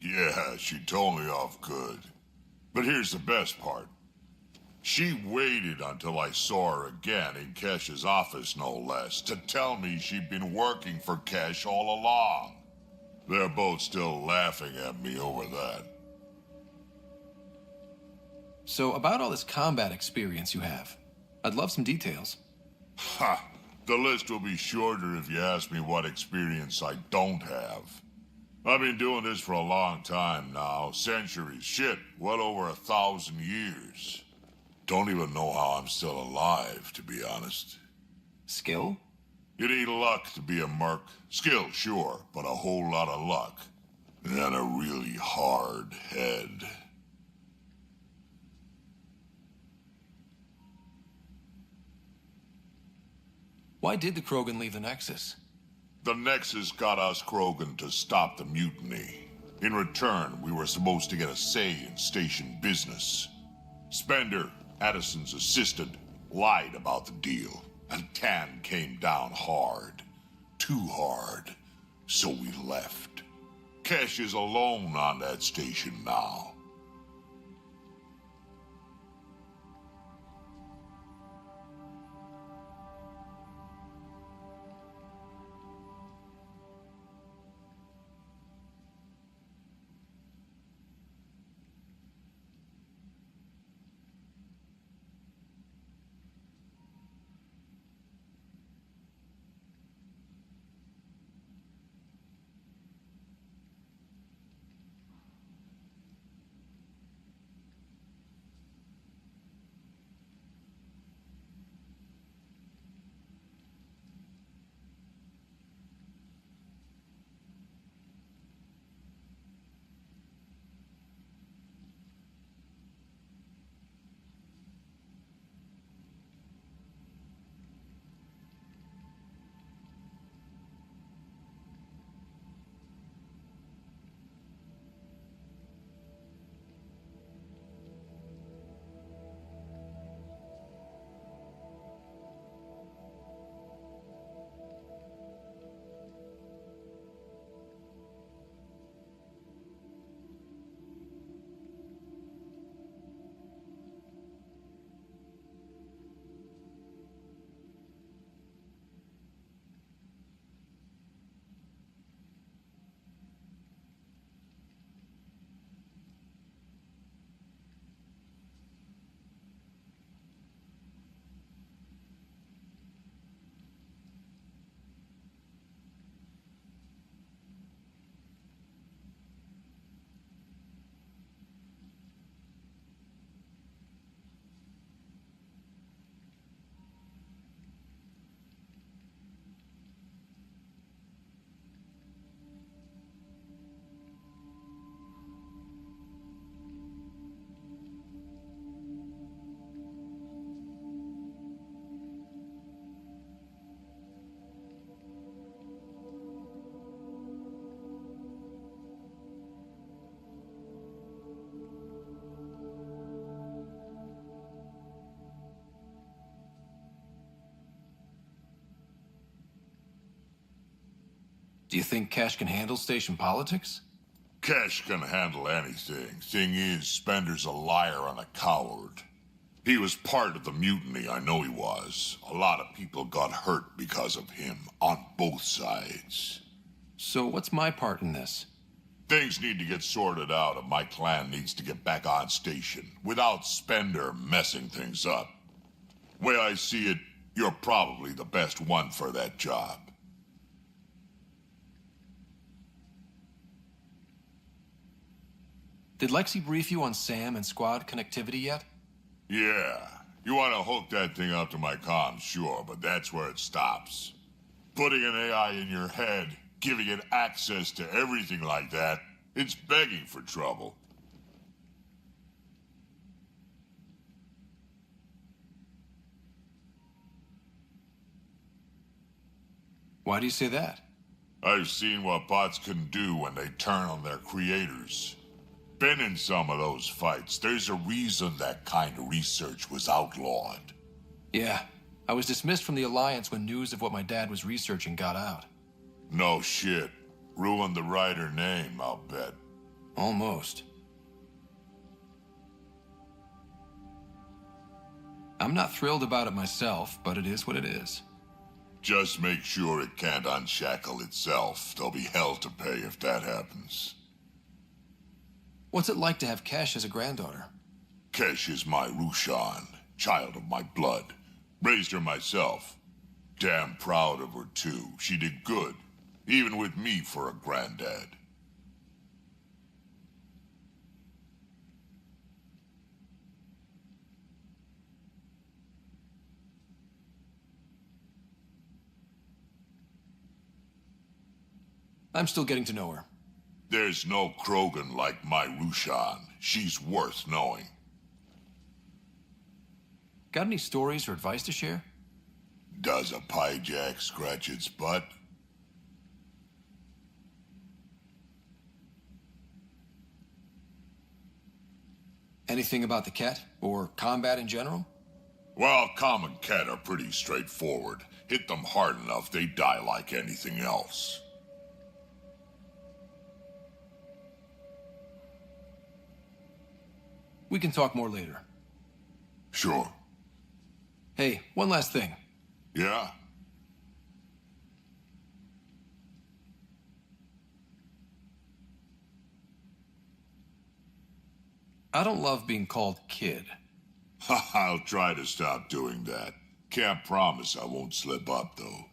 Yeah, she told me off good. But here's the best part. She waited until I saw her again in Kesh's office, no less, to tell me she'd been working for Kesh all along. They're both still laughing at me over that. So, about all this combat experience you have, I'd love some details. Ha! The list will be shorter if you ask me what experience I don't have. I've been doing this for a long time now. Centuries. Shit, well over 1,000 years. Don't even know how I'm still alive, to be honest. Skill? You need luck to be a merc. Skill, sure, but a whole lot of luck. And a really hard head. Why did the Krogan leave the Nexus? The Nexus got us Krogan to stop the mutiny. In return, we were supposed to get a say in station business. Spender, Addison's assistant, lied about the deal, and Tan came down hard. Too hard. So we left. Kesh is alone on that station now. Do you think Cash can handle station politics? Cash can handle anything. Thing is, Spender's a liar and a coward. He was part of the mutiny, I know he was. A lot of people got hurt because of him, on both sides. So what's my part in this? Things need to get sorted out, and my clan needs to get back on station, without Spender messing things up. Way I see it, you're probably the best one for that job. Did Lexi brief you on SAM and squad connectivity yet? Yeah. You want to hook that thing up to my comms, sure, but that's where it stops. Putting an AI in your head, giving it access to everything like that, it's begging for trouble. Why do you say that? I've seen what bots can do when they turn on their creators. Been in some of those fights. There's a reason that kind of research was outlawed. Yeah. I was dismissed from the Alliance when news of what my dad was researching got out. No shit. Ruined the writer name, I'll bet. Almost. I'm not thrilled about it myself, but it is what it is. Just make sure it can't unshackle itself. There'll be hell to pay if that happens. What's it like to have Cash as a granddaughter? Kesh is my Rushan, child of my blood. Raised her myself. Damn proud of her, too. She did good, even with me for a granddad. I'm still getting to know her. There's no Krogan like my Rushan. She's worth knowing. Got any stories or advice to share? Does a pyjak scratch its butt? Anything about the Ket, or combat in general? Well, common Ket are pretty straightforward. Hit them hard enough, they die like anything else. We can talk more later. Sure. Hey, one last thing. Yeah? I don't love being called kid. I'll try to stop doing that. Can't promise I won't slip up, though.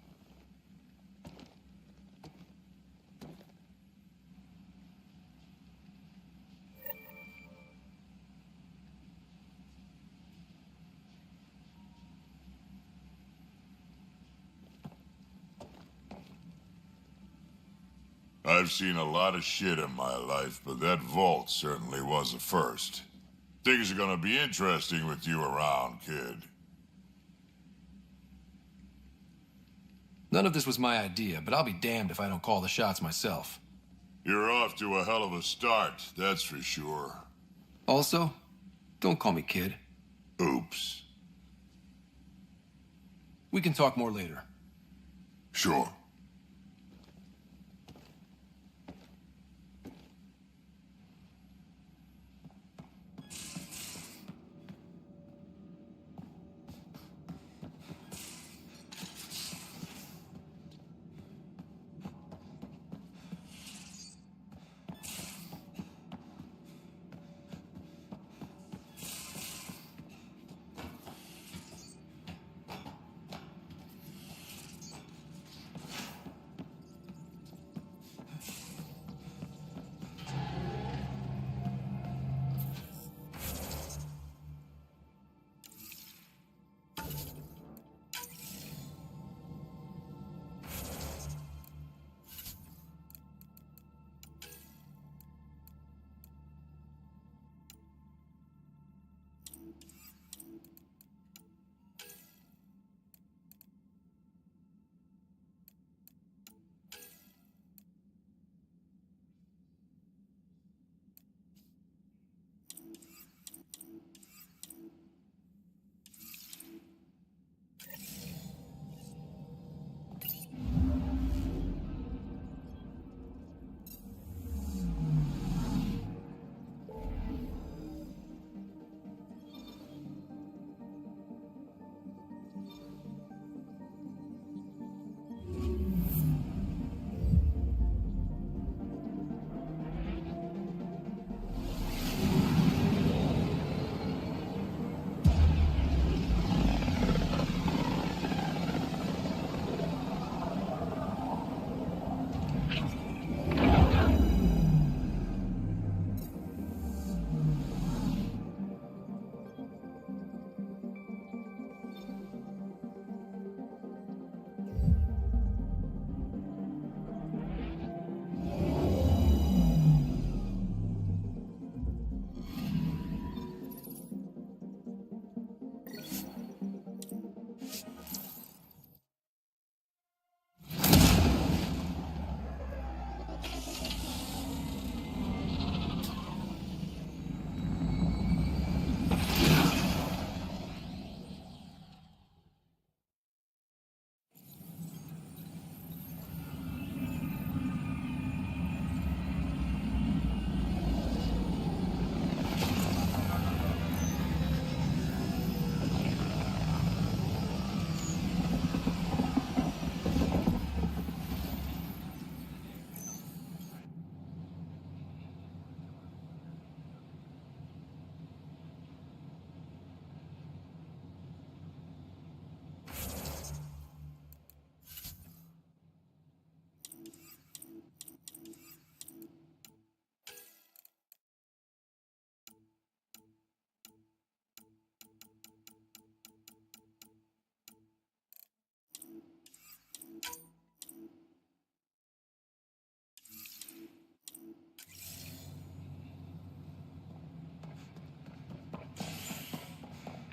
I've seen a lot of shit in my life, but that vault certainly was a first. Things are gonna be interesting with you around, kid. None of this was my idea, but I'll be damned if I don't call the shots myself. You're off to a hell of a start, that's for sure. Also, don't call me kid. Oops. We can talk more later. Sure.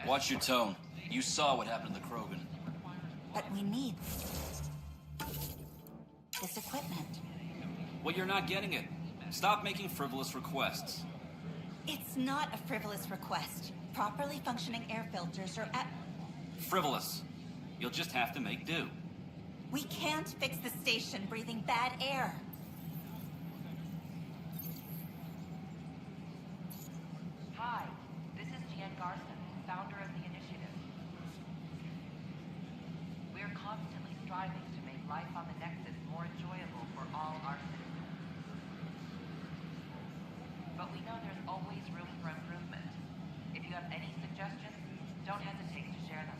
Watch your tone. You saw what happened to the Krogan. But we need this equipment. Well, you're not getting it. Stop making frivolous requests. It's not a frivolous request. Properly functioning air filters are at... Frivolous. You'll just have to make do. We can't fix the station breathing bad air. Hi, this is Jan Garson, founder of the initiative. We're constantly striving to make life on the Nexus more enjoyable for all our citizens. But we know there's always room for improvement. If you have any suggestions, don't hesitate to share them.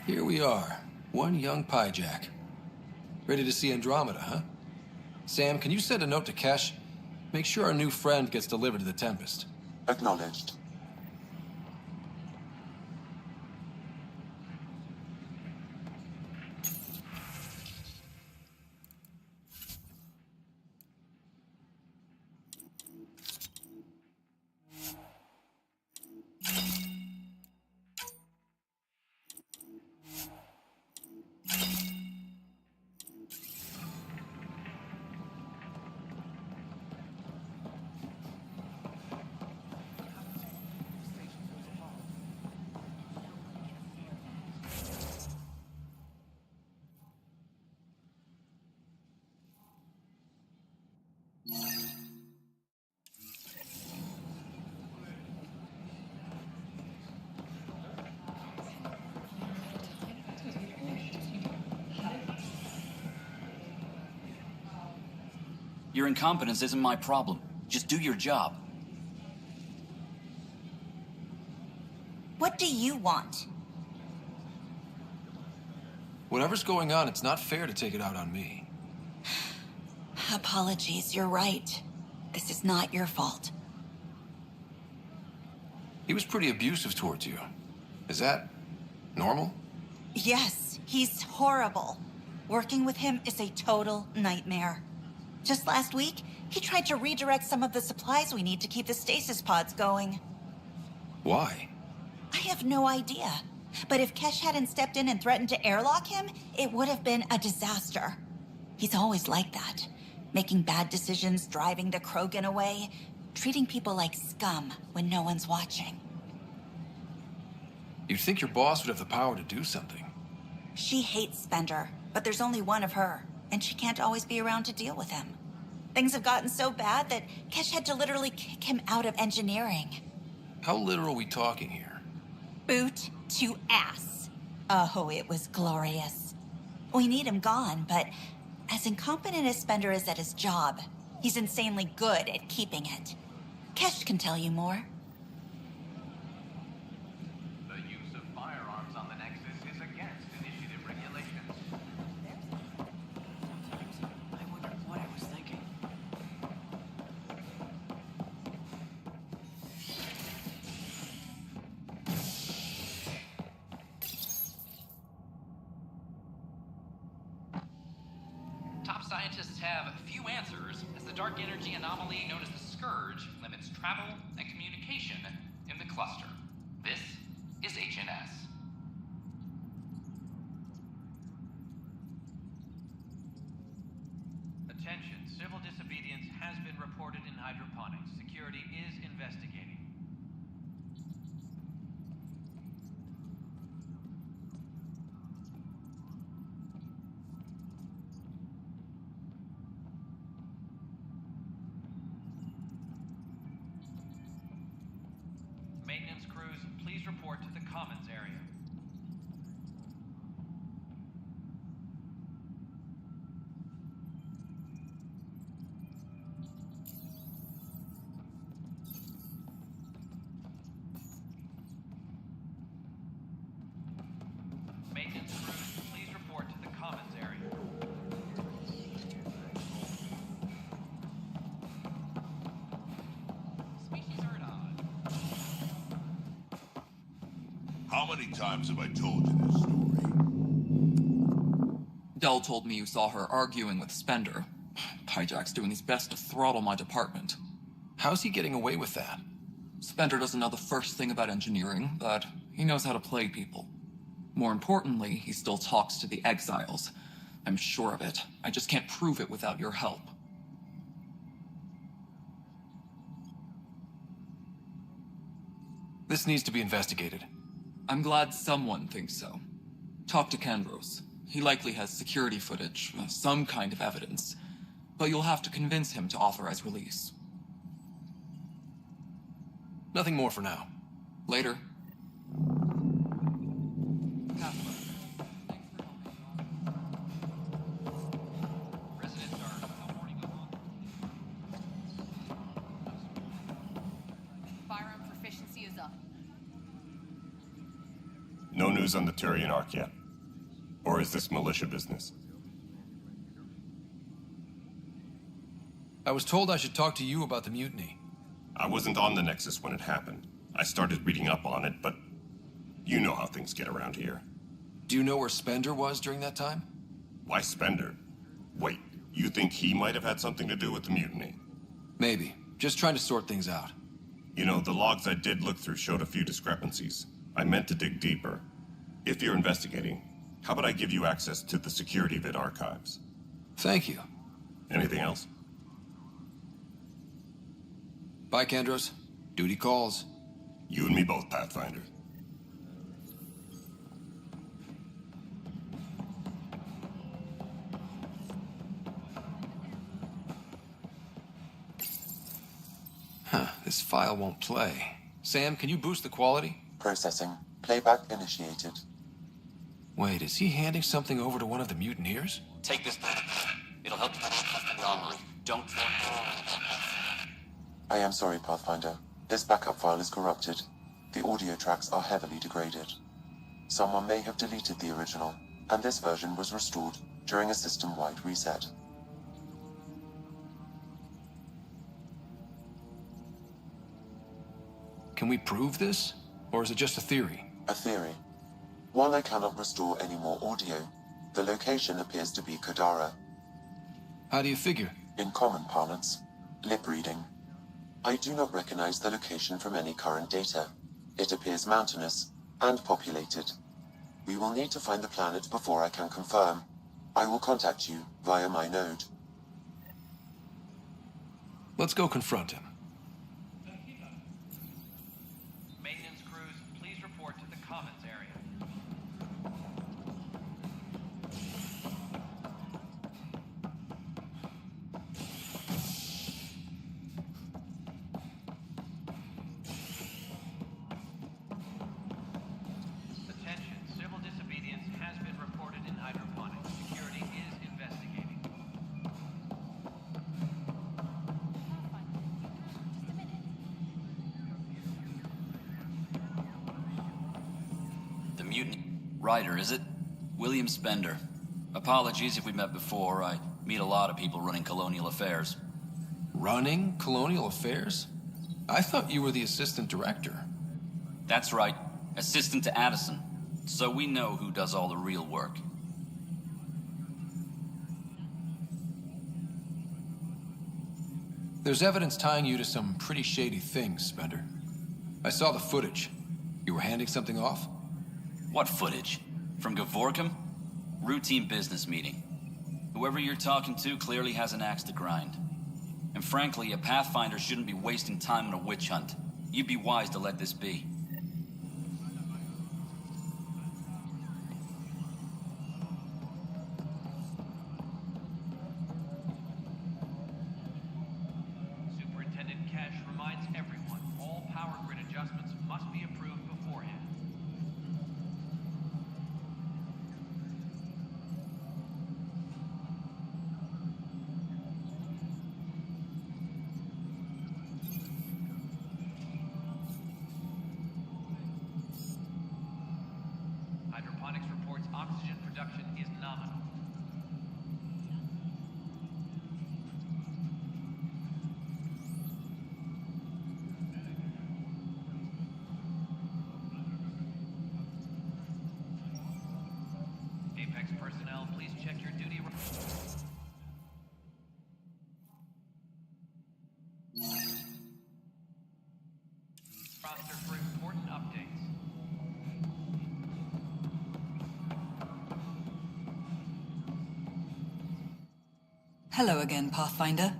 Here we are, one young Pyjack. Ready to see Andromeda, huh? Sam, can you send a note to Kesh? Make sure our new friend gets delivered to the Tempest. Acknowledged. Your incompetence isn't my problem. Just do your job. What do you want? Whatever's going on, it's not fair to take it out on me. Apologies, you're right. This is not your fault. He was pretty abusive towards you. Is that normal? Yes, he's horrible. Working with him is a total nightmare. Just last week, he tried to redirect some of the supplies we need to keep the stasis pods going. Why? I have no idea. But if Kesh hadn't stepped in and threatened to airlock him, it would have been a disaster. He's always like that. Making bad decisions, driving the Krogan away, treating people like scum when no one's watching. You'd think your boss would have the power to do something. She hates Spender, but there's only one of her, and she can't always be around to deal with him. Things have gotten so bad that Kesh had to literally kick him out of engineering. How literal are we talking here? Boot to ass. Oh, it was glorious. We need him gone, but as incompetent as Spender is at his job, he's insanely good at keeping it. Kesh can tell you more. The use of firearms on the Nexus is against initiative regulations. I wonder what I was thinking. Top scientists have few answers, as the dark energy anomaly known as the Scourge limits travel and communication in the cluster. This is HNS. Attention, civil disobedience has been reported in hydroponics. Security is investigating. Maintenance crews, please report to the commons area. Maintenance crews, please report to the commons area. Species are at odds. How many times have I told you this story? Dell told me you saw her arguing with Spender. Pyjack's doing his best to throttle my department. How's he getting away with that? Spender doesn't know the first thing about engineering, but he knows how to play people. More importantly, he still talks to the exiles. I'm sure of it. I just can't prove it without your help. This needs to be investigated. I'm glad someone thinks so. Talk to Kandros. He likely has security footage, some kind of evidence. But you'll have to convince him to authorize release. Nothing more for now. Later. Firearm proficiency is up. No news on the Turian Ark yet? Or is this militia business? I was told I should talk to you about the mutiny. I wasn't on the Nexus when it happened. I started reading up on it, but you know how things get around here. Do you know where Spender was during that time? Why Spender? Wait, you think he might have had something to do with the mutiny? Maybe. Just trying to sort things out. You know, the logs I did look through showed a few discrepancies. I meant to dig deeper. If you're investigating, how about I give you access to the security vid archives? Thank you. Anything else? Bye, Kandros. Duty calls. You and me both, Pathfinder. Huh, this file won't play. Sam, can you boost the quality? Processing. Playback initiated. Wait, is he handing something over to one of the mutineers? Take this. It'll help you the armory. Don't. I am sorry, Pathfinder. This backup file is corrupted. The audio tracks are heavily degraded. Someone may have deleted the original, and this version was restored during a system-wide reset. Can we prove this? Or is it just a theory? A theory. While I cannot restore any more audio, the location appears to be Kadara. How do you figure? In common parlance, lip reading. I do not recognize the location from any current data. It appears mountainous and populated. We will need to find the planet before I can confirm. I will contact you via my node. Let's go confront him. Maintenance crews, please report to the commons area. Attention, civil disobedience has been reported in hydroponics. Security is investigating. The mutiny. Ryder, is it? William Spender. Apologies if we met before. I meet a lot of people running colonial affairs. Running colonial affairs? I thought you were the assistant director. That's right. Assistant to Addison. So we know who does all the real work. There's evidence tying you to some pretty shady things, Spender. I saw the footage. You were handing something off? What footage? From Gavorkum? Routine business meeting. Whoever you're talking to clearly has an axe to grind. And frankly, a Pathfinder shouldn't be wasting time on a witch hunt. You'd be wise to let this be. Superintendent Cash reminds everyone all power grid adjustments must be approved beforehand. Roster for important updates. Hello again, Pathfinder.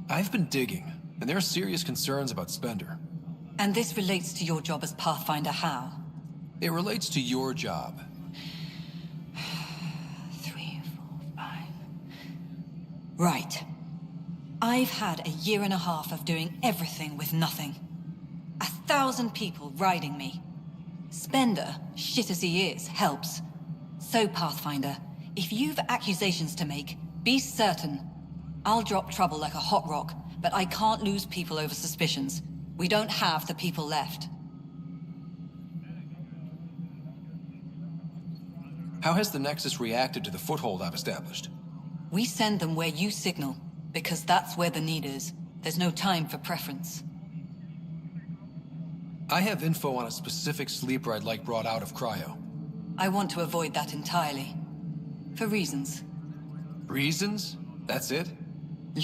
I've been digging, and there are serious concerns about Spender. And this relates to your job as Pathfinder how? It relates to your job. 3, 4, 5. Right. I've had a year and a half of doing everything with nothing. 1,000 people riding me. Spender, shit as he is, helps. So, Pathfinder, if you've accusations to make, be certain. I'll drop trouble like a hot rock, but I can't lose people over suspicions. We don't have the people left. How has the Nexus reacted to the foothold I've established? We send them where you signal, because that's where the need is. There's no time for preference. I have info on a specific sleeper I'd like brought out of cryo. I want to avoid that entirely. For reasons. Reasons? That's it?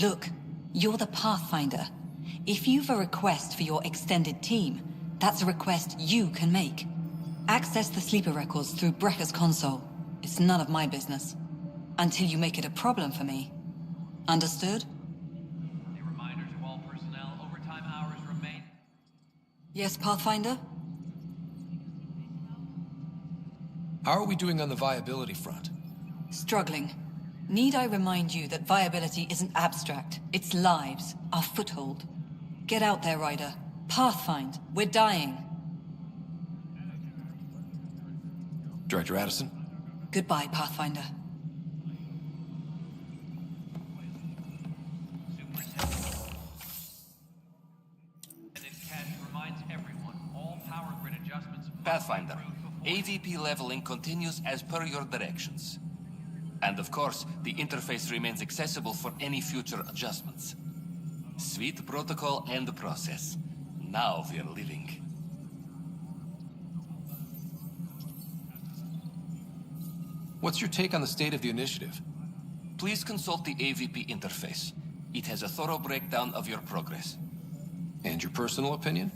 Look, you're the Pathfinder. If you've a request for your extended team, that's a request you can make. Access the sleeper records through Brekker's console. It's none of my business. Until you make it a problem for me. Understood? A reminder to all personnel, overtime hours remain. Yes, Pathfinder? How are we doing on the viability front? Struggling. Need I remind you that viability isn't abstract? It's lives, our foothold. Get out there, Ryder. Pathfind. We're dying. Director Addison? Goodbye, Pathfinder. Pathfinder, AVP leveling continues as per your directions. And of course, the interface remains accessible for any future adjustments. Sweet protocol and process. Now we're living. What's your take on the state of the initiative? Please consult the AVP interface. It has a thorough breakdown of your progress. And your personal opinion?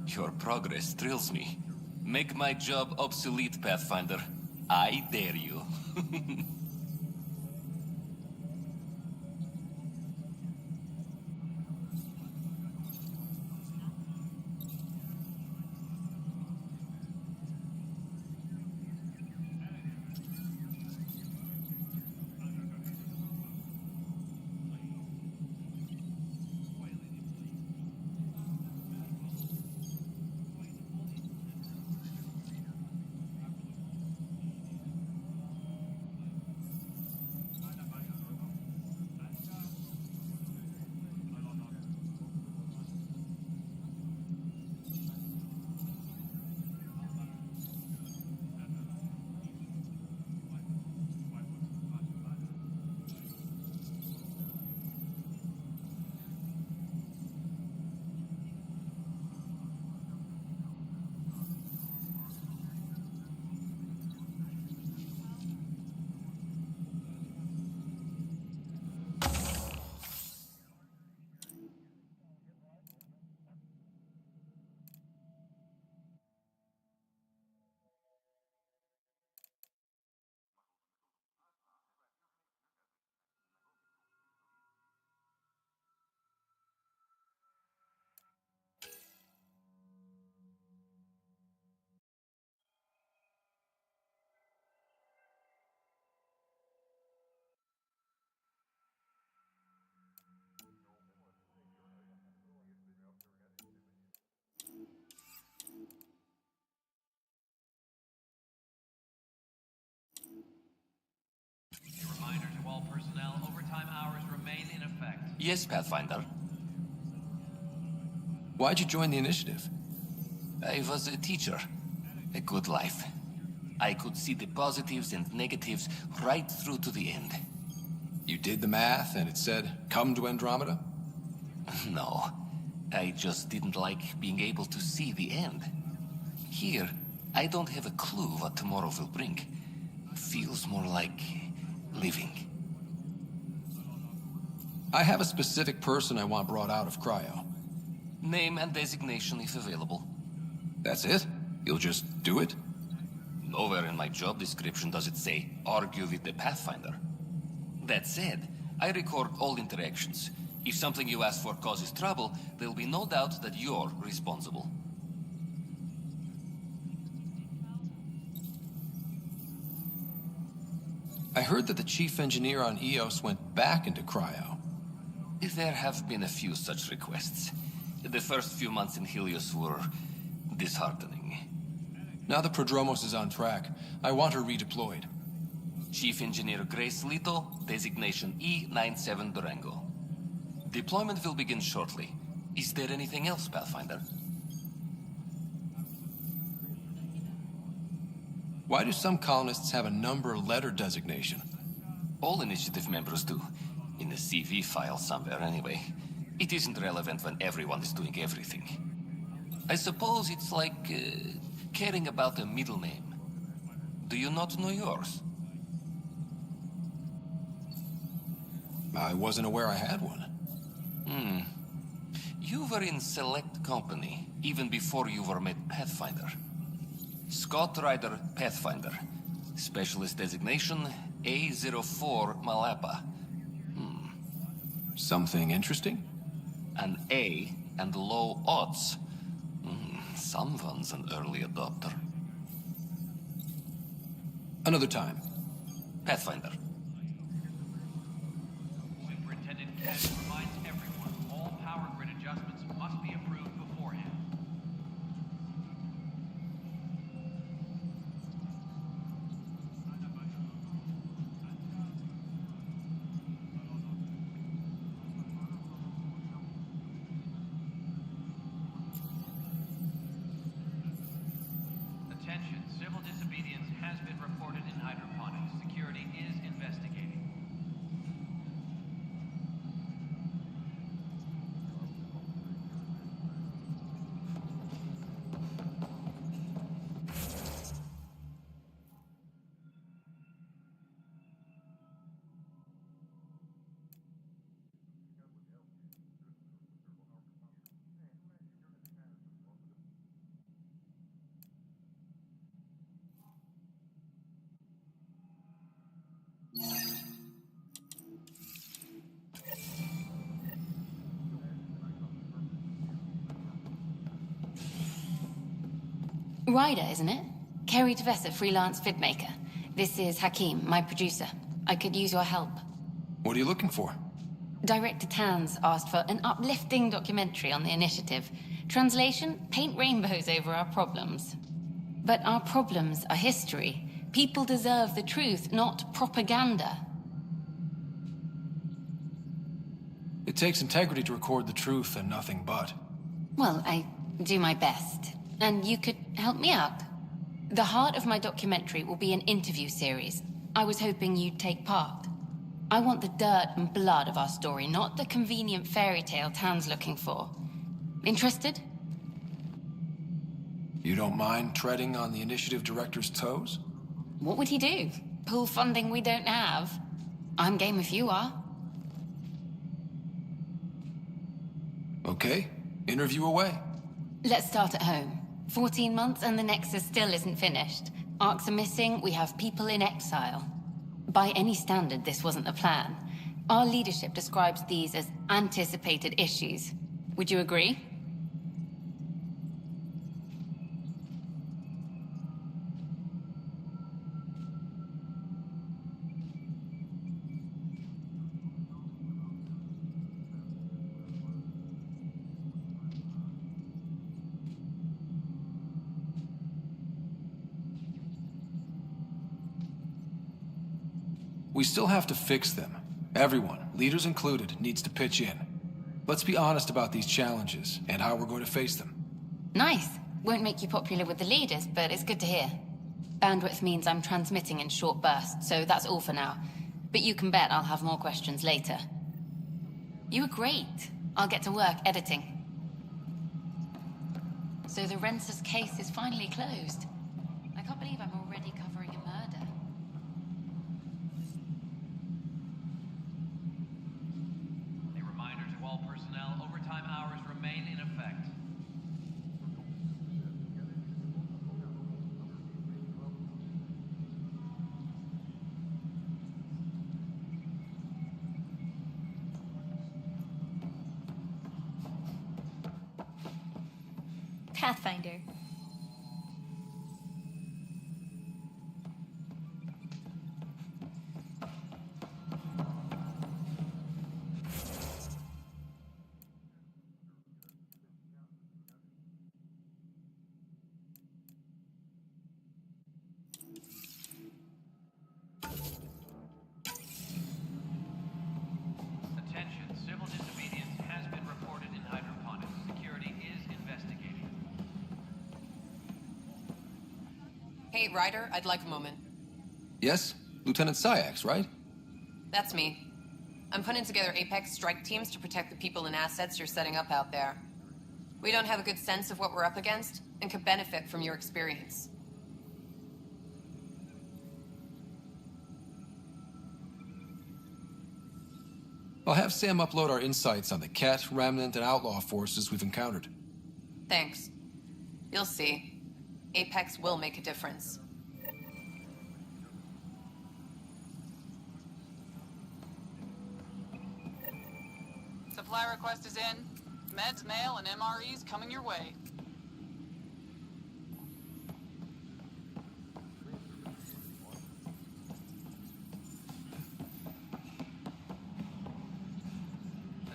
Your progress thrills me. Make my job obsolete, Pathfinder. I dare you. All personnel, overtime hours remain in effect. Yes, Pathfinder. Why'd you join the initiative? I was a teacher. A good life. I could see the positives and negatives right through to the end. You did the math and it said, come to Andromeda? No. I just didn't like being able to see the end. Here, I don't have a clue what tomorrow will bring. Feels more like living. I have a specific person I want brought out of cryo. Name and designation if available. That's it? You'll just do it? Nowhere in my job description does it say, argue with the Pathfinder. That said, I record all interactions. If something you ask for causes trouble, there'll be no doubt that you're responsible. I heard that the chief engineer on EOS went back into cryo. There have been a few such requests. The first few months in Helios were disheartening. Now the Prodromos is on track. I want her redeployed. Chief Engineer Grace Lito, designation E97 Durango. Deployment will begin shortly. Is there anything else, Pathfinder? Why do some colonists have a number letter designation? All initiative members do. In the CV file somewhere, anyway. It isn't relevant when everyone is doing everything. I suppose it's like caring about a middle name. Do you not know yours? I wasn't aware I had one. You were in select company, even before you were made Pathfinder. Scott Ryder Pathfinder. Specialist designation, A04 Malapa. Something interesting? An A and low odds. Someone's an early adopter. Another time. Pathfinder. Superintendent Cash reminds everyone all power grid adjustments must be approved beforehand. Attention, civil disobedience has been reported in hydroponics. Security is investigating. Ryder, isn't it? Kerry Tavessa, freelance vidmaker. This is Hakeem, my producer. I could use your help. What are you looking for? Director Tans asked for an uplifting documentary on the initiative. Translation, paint rainbows over our problems. But our problems are history. People deserve the truth, not propaganda. It takes integrity to record the truth and nothing but. Well, I do my best. And you could help me out. The heart of my documentary will be an interview series. I was hoping you'd take part. I want the dirt and blood of our story, not the convenient fairy tale Tan's looking for. Interested? You don't mind treading on the initiative director's toes? What would he do? Pull funding we don't have? I'm game if you are. Okay, interview away. Let's start at home. 14 months and the Nexus still isn't finished. Arcs are missing, we have people in exile. By any standard, this wasn't the plan. Our leadership describes these as anticipated issues. Would you agree? We still have to fix them. Everyone, leaders included, needs to pitch in. Let's be honest about these challenges and how we're going to face them. Nice. Won't make you popular with the leaders, but it's good to hear. Bandwidth means I'm transmitting in short bursts, so that's all for now. But you can bet I'll have more questions later. You were great. I'll get to work editing. So the Rensis case is finally closed. believe I'm already covering a murder. A reminder to all personnel, overtime hours remain in effect. Pathfinder. Attention, civil disobedience has been reported in hydroponics. Security is investigating. Hey, Ryder, I'd like a moment. Yes? Lieutenant Syax, right? That's me. I'm putting together Apex strike teams to protect the people and assets you're setting up out there. We don't have a good sense of what we're up against and could benefit from your experience. I'll have Sam upload our insights on the Ket, Remnant, and Outlaw forces we've encountered. Thanks. You'll see. Apex will make a difference. Supply request is in. Meds, mail, and MREs coming your way.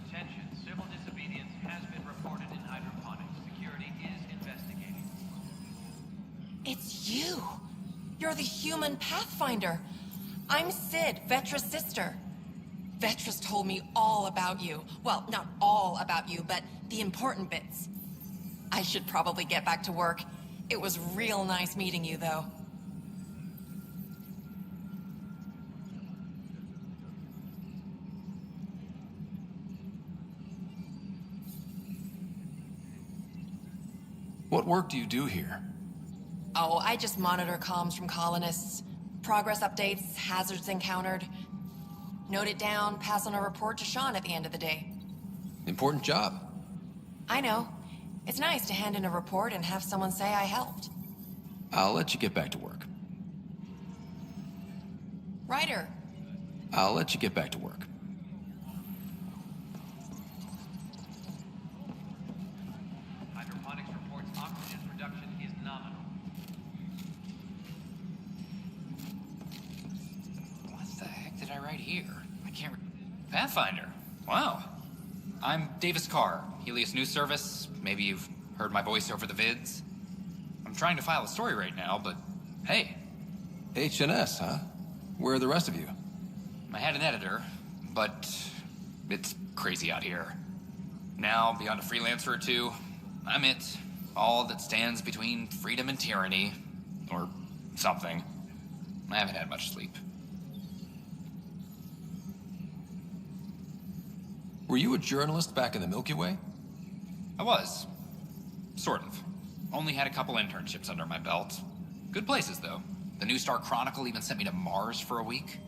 Attention, civil disobedience has been reported in hydroponics. Security is investigating. It's you! You're the human Pathfinder. I'm Sid, Vetra's sister. Vetra's told me all about you. Well, not all about you, but the important bits. I should probably get back to work. It was real nice meeting you, though. What work do you do here? Oh, I just monitor comms from colonists. Progress updates, hazards encountered. Note it down, pass on a report to Sean at the end of the day. Important job. I know. It's nice to hand in a report and have someone say I helped. I'll let you get back to work. Ryder. I'll let you get back to work. Hydroponics reports oxygen production is nominal. What the heck did I write here? I can't Pathfinder. Wow. I'm Davis Carr, Helios News Service. Maybe you've heard my voice over the vids. I'm trying to file a story right now, but hey. HNS, huh? Where are the rest of you? I had an editor, but it's crazy out here. Now, beyond a freelancer or two, I'm it. All that stands between freedom and tyranny. Or something. I haven't had much sleep. Were you a journalist back in the Milky Way? I was. Sort of. Only had a couple internships under my belt. Good places, though. The New Star Chronicle even sent me to Mars for a week.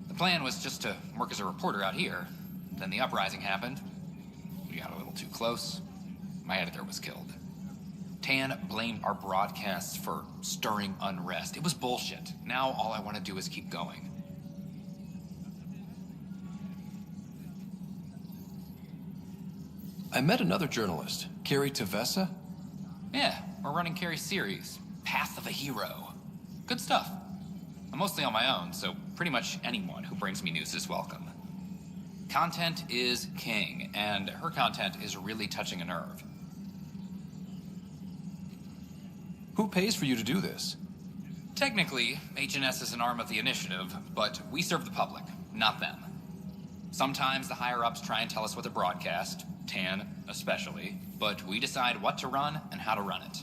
The plan was just to work as a reporter out here. Then the uprising happened. We got a little too close. My editor was killed. Tan blamed our broadcasts for stirring unrest. It was bullshit. Now all I want to do is keep going. I met another journalist, Carrie Tavessa. Yeah, we're running Carrie's series, Path of a Hero. Good stuff. I'm mostly on my own, so pretty much anyone who brings me news is welcome. Content is king, and her content is really touching a nerve. Who pays for you to do this? Technically, HNS is an arm of the initiative, but we serve the public, not them. Sometimes the higher-ups try and tell us what to broadcast, Tan especially, but we decide what to run and how to run it.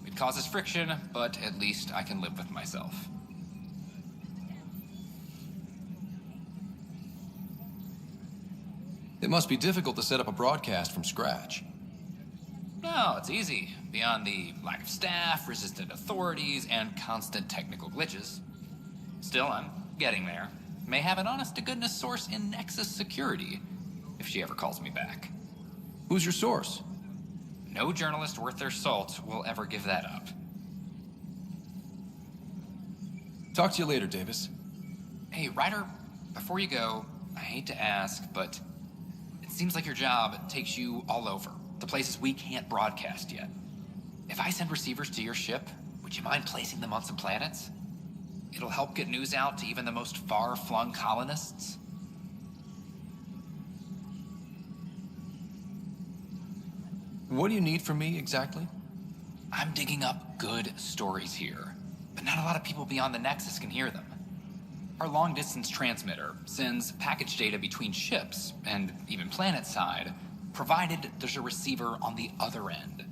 It causes friction, but at least I can live with myself. It must be difficult to set up a broadcast from scratch. No, it's easy. Beyond the lack of staff, resistant authorities, and constant technical glitches. Still, I'm getting there. May have an honest-to-goodness source in Nexus security, if she ever calls me back. Who's your source? No journalist worth their salt will ever give that up. Talk to you later, Davis. Hey, Ryder, before you go, I hate to ask, but it seems like your job takes you all over, the places we can't broadcast yet. If I send receivers to your ship, would you mind placing them on some planets? It'll help get news out to even the most far-flung colonists. What do you need from me, exactly? I'm digging up good stories here, but not a lot of people beyond the Nexus can hear them. Our long-distance transmitter sends package data between ships, and even planet-side, provided there's a receiver on the other end.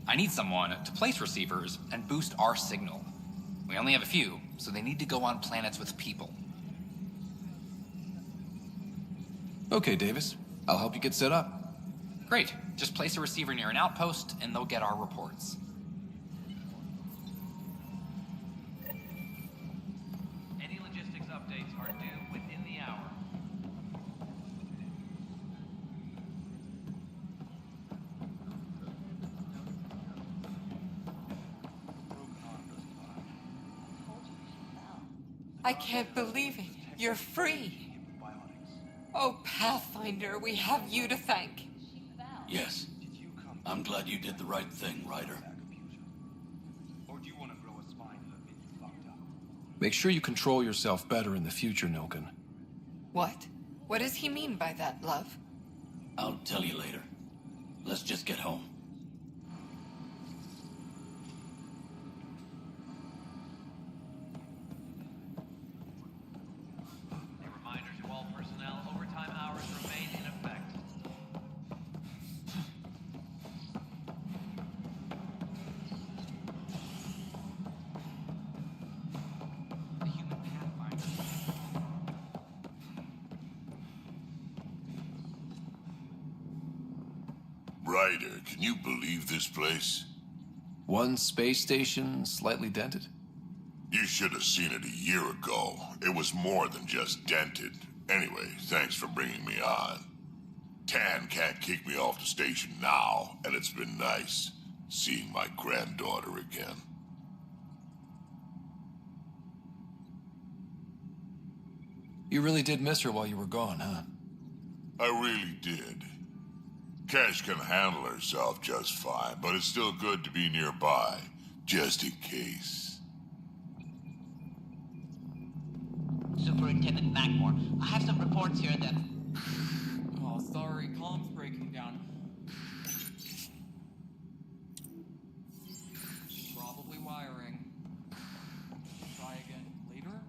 I need someone to place receivers and boost our signal. We only have a few, so they need to go on planets with people. Okay, Davis. I'll help you get set up. Great. Just place a receiver near an outpost, and they'll get our reports. Any logistics updates are due within the hour. I can't believe it. You're free. Oh, Pathfinder, we have you to thank. Yes. I'm glad you did the right thing, Ryder. Make sure you control yourself better in the future, Nilken. What? What does he mean by that, love? I'll tell you later. Let's just get home. A reminder to all personnel, overtime hours remain in effect. Ryder, can you believe this place? One space station, slightly dented? You should have seen it a year ago. It was more than just dented. Anyway, thanks for bringing me on. Tan can't kick me off the station now, and it's been nice seeing my granddaughter again. You really did miss her while you were gone, huh? I really did. Cash can handle herself just fine, but it's still good to be nearby, just in case. Superintendent Mackmore, I have some reports here that... Oh, sorry, comms breaking down. Probably wiring. Try again later?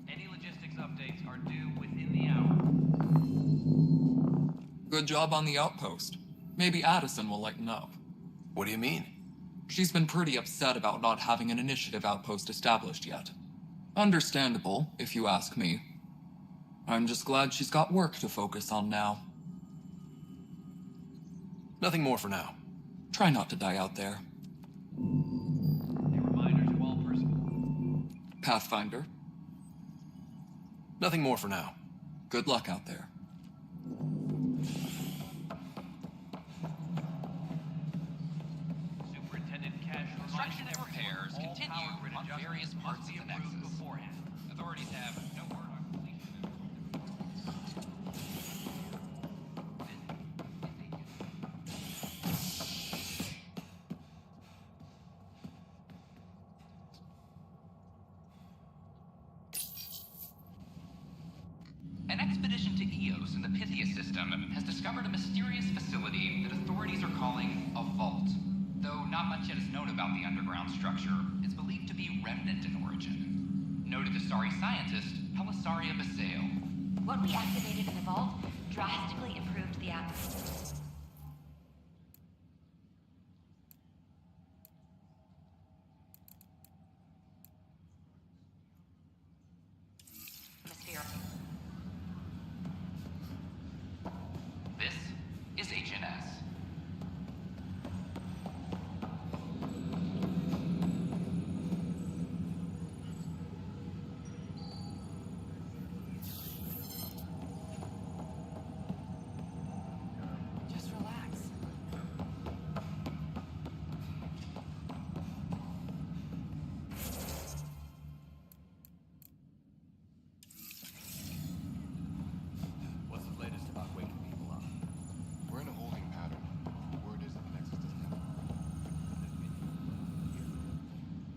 Any logistics updates are due within the hour. Good job on the outpost. Maybe Addison will lighten up. What do you mean? She's been pretty upset about not having an initiative outpost established yet. Understandable, if you ask me. I'm just glad she's got work to focus on now. Nothing more for now. Try not to die out there. A reminder to all personnel. Pathfinder. Nothing more for now. Good luck out there. Superintendent Cash Construction and repairs continue on various parts of the Nexus. Authorities have no word on completion. An expedition to Eos in the Pythia system has discovered a mysterious facility that authorities are calling a vault. Though not much yet is known about the underground structure, it's believed to be remnant in origin. Noted Asari scientist Pelisaria Basale. What we activated in the vault drastically improved the atmosphere.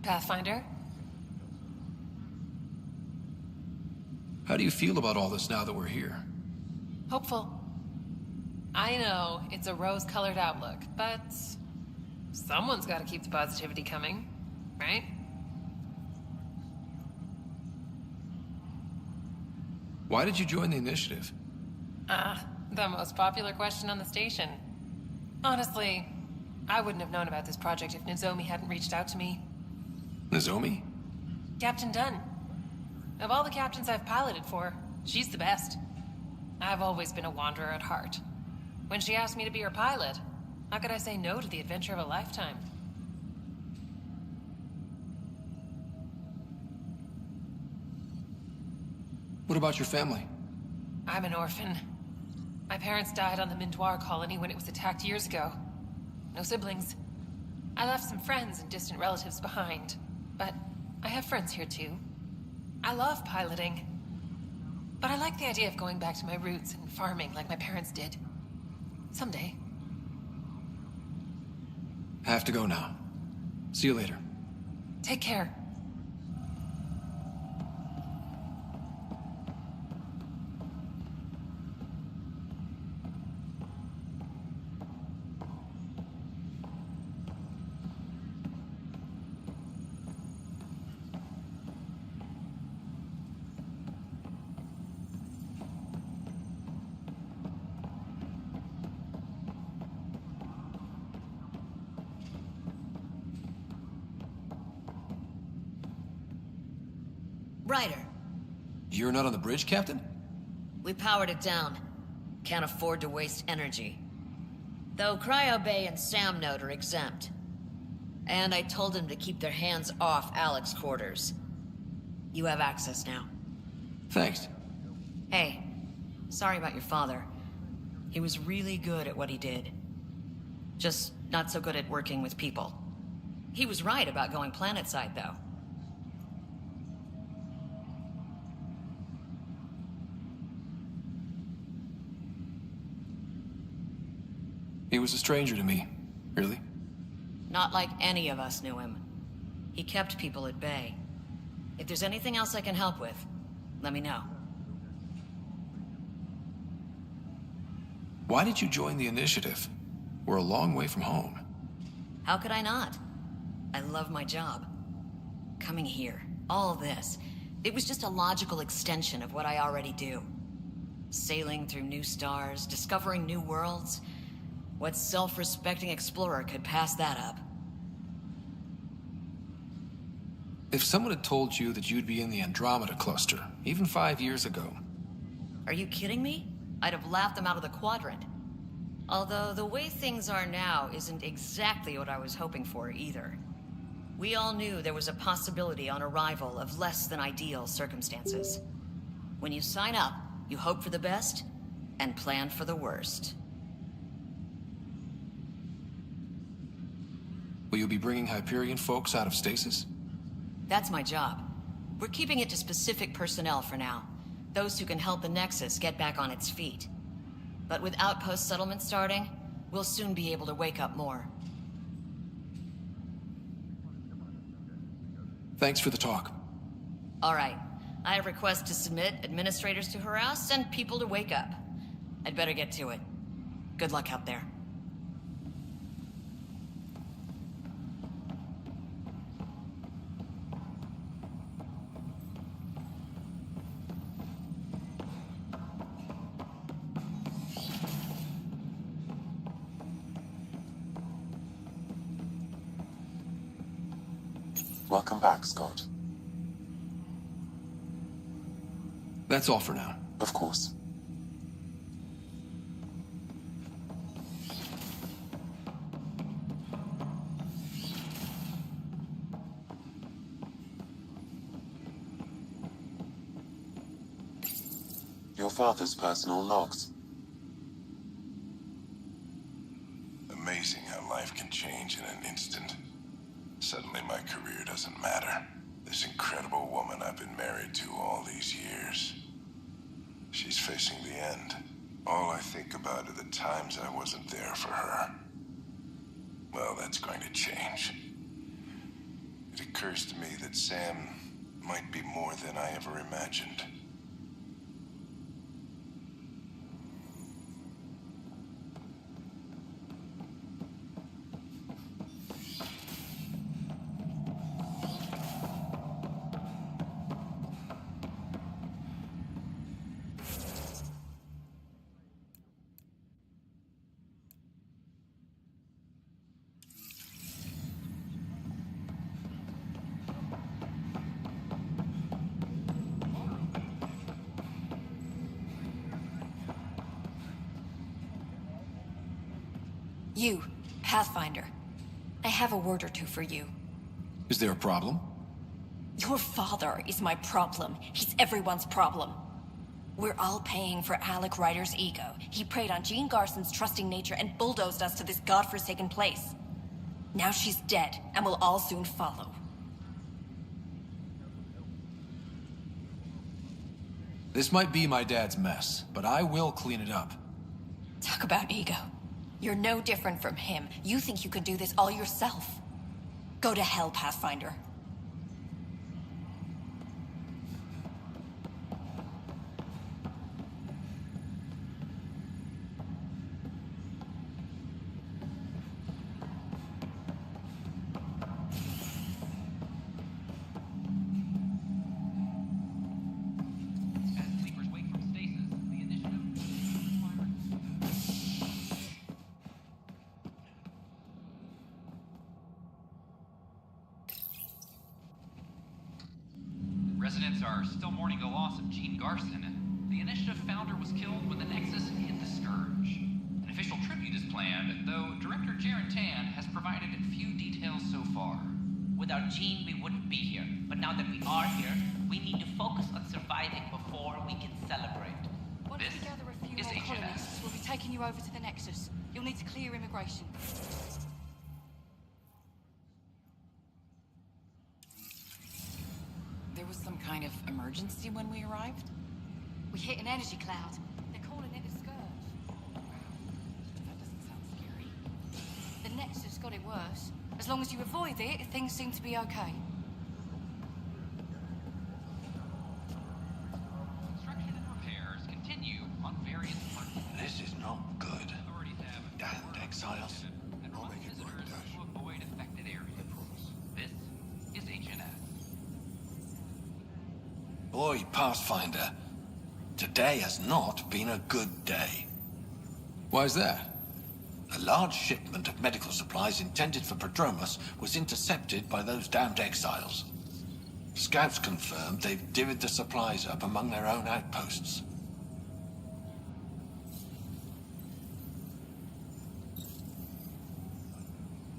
Pathfinder? How do you feel about all this now that we're here? Hopeful. I know it's a rose-colored outlook, but someone's got to keep the positivity coming, right? Why did you join the initiative? The most popular question on the station. Honestly, I wouldn't have known about this project if Nozomi hadn't reached out to me. Nozomi? Captain Dunn. Of all the captains I've piloted for, she's the best. I've always been a wanderer at heart. When she asked me to be her pilot, how could I say no to the adventure of a lifetime? What about your family? I'm an orphan. My parents died on the Mindoir colony when it was attacked years ago. No siblings. I left some friends and distant relatives behind, but I have friends here too. I love piloting, but I like the idea of going back to my roots and farming like my parents did. Someday. I have to go now. See you later. Take care. Ryder, You're not on the bridge, Captain? we powered it down. Can't afford to waste energy. Though Cryo Bay and Sam Note are exempt. And I told them to keep their hands off Alec's quarters. You have access now. Thanks. Hey, sorry about your father. He was really good at what he did. Just not so good at working with people. He was right about going planetside, though. He was a stranger to me. Really? Not like any of us knew him. He kept people at bay. If there's anything else I can help with, let me know. Why did you join the initiative? We're a long way from home. How could I not? I love my job. Coming here, all this, it was just a logical extension of what I already do. Sailing through new stars, discovering new worlds. What self-respecting explorer could pass that up? If someone had told you that you'd be in the Andromeda cluster, even 5 years ago... Are you kidding me? I'd have laughed them out of the quadrant. Although the way things are now isn't exactly what I was hoping for either. We all knew there was a possibility on arrival of less than ideal circumstances. When you sign up, you hope for the best and plan for the worst. Will you be bringing Hyperion folks out of stasis? That's my job. We're keeping it to specific personnel for now. Those who can help the Nexus get back on its feet. But with outpost settlement starting, we'll soon be able to wake up more. Thanks for the talk. All right. I have requests to submit, administrators to harass, and people to wake up. I'd better get to it. Good luck out there. Welcome back, Scott. That's all for now. Of course. Your father's personal logs. Amazing how life can change in an instant. Suddenly my career doesn't matter. This incredible woman I've been married to all these years. She's facing the end. All I think about are the times I wasn't there for her. Well, that's going to change. It It occurs to me that Sam might be more than I ever imagined. You, Pathfinder. I have a word or two for you. Is there a problem? Your father is my problem. He's everyone's problem. We're all paying for Alec Ryder's ego. He preyed on Jean Garson's trusting nature and bulldozed us to this godforsaken place. Now she's dead, and we'll all soon follow. This might be my dad's mess, but I will clean it up. Talk about ego. You're no different from him. You think you could do this all yourself. Go to hell, Pathfinder. Residents are still mourning the loss of Jean Garson. The initiative founder was killed when the Nexus hit the Scourge. An official tribute is planned, though Director Jaren Tan has provided few details so far. Without Jean, we wouldn't be here. But now that we are here, we need to focus on surviving before we can celebrate. Once we gather a few is more HMS. colonists, we'll be taking you over to the Nexus. You'll need to clear immigration. There was some kind of emergency when we arrived? We hit an energy cloud. They're calling it a scourge. That doesn't sound scary. The Nexus got it worse. As long as you avoid it, things seem to be okay. Construction and repairs continue on various parts. This is not good. Damned exiles. I'll make it work, Dash. To avoid affected areas. This is HNS. Boy, Pathfinder, today has not been a good day. Why is that? A large shipment of medical supplies intended for Prodromus was intercepted by those damned exiles. Scouts confirmed they've divvied the supplies up among their own outposts.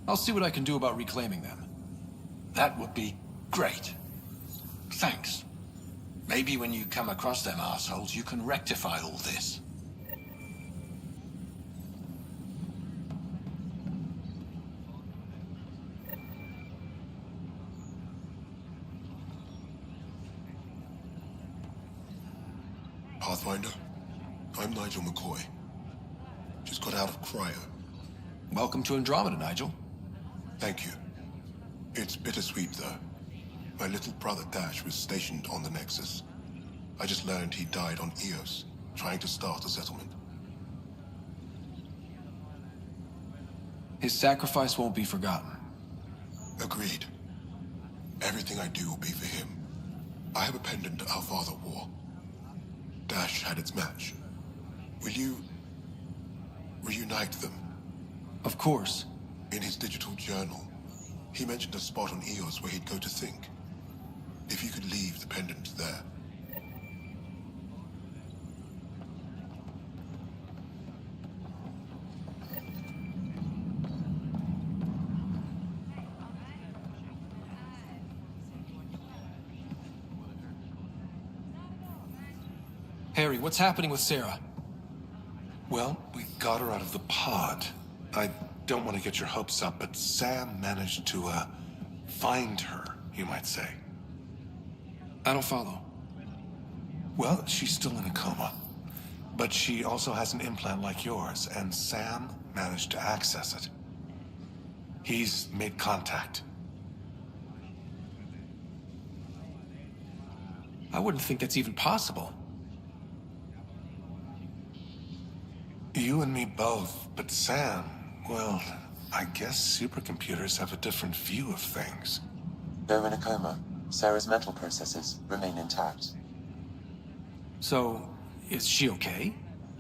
I'll see what I can do about reclaiming them. That would be great. Thanks. Maybe when you come across them assholes, you can rectify all this. Pathfinder, I'm Nigel McCoy. Just got out of cryo. Welcome to Andromeda, Nigel. Thank you. It's bittersweet, though. My little brother Dash was stationed on the Nexus. I just learned he died on Eos, trying to start a settlement. His sacrifice won't be forgotten. Agreed. Everything I do will be for him. I have a pendant our father wore. Dash had its match. Will you reunite them? Of course. In his digital journal, he mentioned a spot on Eos where he'd go to think. If you could leave the pendant there. Harry, what's happening with Sarah? Well, we got her out of the pod. I don't want to get your hopes up, but Sam managed to, find her, you might say. I don't follow. Well, she's still in a coma. But she also has an implant like yours, and Sam managed to access it. He's made contact. I wouldn't think that's even possible. You and me both, but Sam, well, I guess supercomputers have a different view of things. They're in a coma. Sarah's mental processes remain intact. So, is she okay?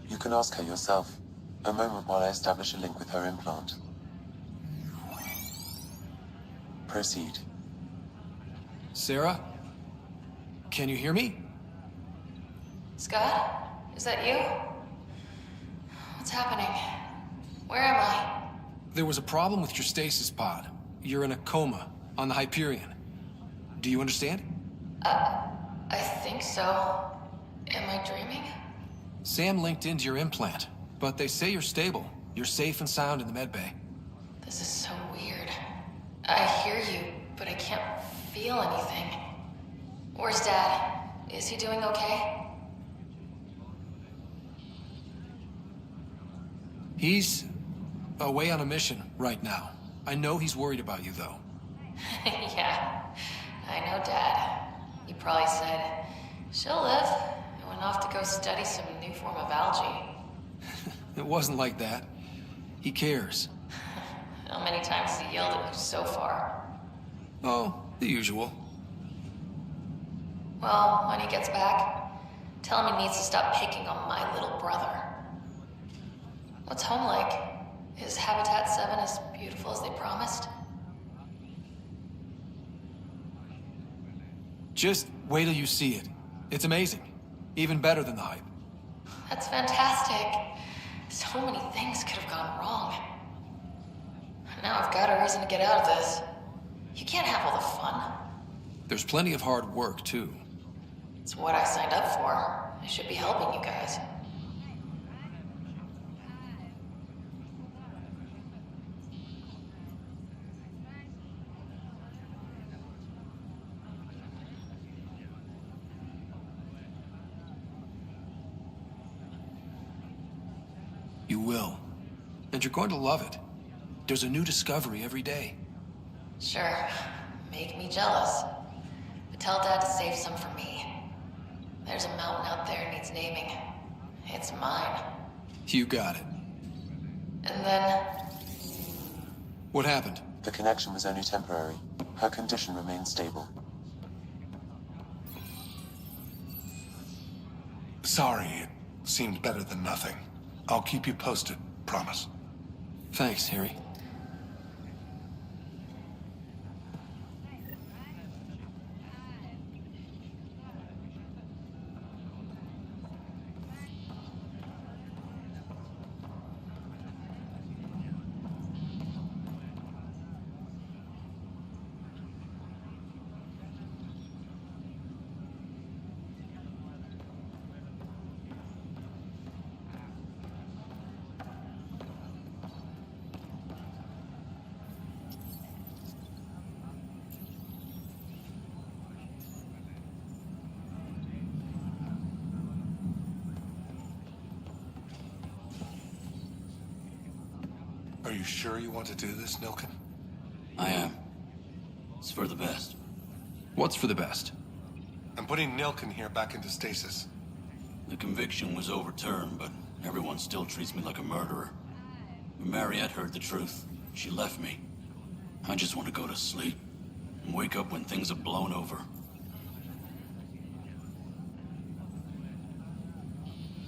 You can ask her yourself. A moment while I establish a link with her implant. Proceed. Sarah? Can you hear me? Scott? Is that you? What's happening? Where am I? There was a problem with your stasis pod. You're in a coma on the Hyperion. Do you understand? I think so. Am I dreaming? Sam linked into your implant, but they say you're stable. You're safe and sound in the medbay. This is so weird. I hear you, but I can't feel anything. Where's Dad? Is he doing okay? He's away on a mission right now. I know he's worried about you, though. Yeah, I know Dad. He probably said, she'll live, and went off to go study some new form of algae. It wasn't like that. He cares. How many times has he yelled at you so far? Oh, the usual. Well, when he gets back, tell him he needs to stop picking on my little brother. What's home like? Is Habitat 7 as beautiful as they promised? Just wait till you see it. It's amazing. Even better than the hype. That's fantastic. So many things could have gone wrong. Now I've got a reason to get out of this. You can't have all the fun. There's plenty of hard work, too. It's what I signed up for. I should be helping you guys. You will. And you're going to love it. There's a new discovery every day. Sure. Make me jealous. But tell Dad to save some for me. There's a mountain out there needs naming. It's mine. You got it. And then... What happened? The connection was only temporary. Her condition remained stable. Sorry, it seemed better than nothing. I'll keep you posted, promise. Thanks, Harry. Are you sure you want to do this, Nilken? I am. It's for the best. What's for the best? I'm putting Nilken here back into stasis. The conviction was overturned, but everyone still treats me like a murderer. When Mariette heard the truth, she left me. I just want to go to sleep and wake up when things have blown over.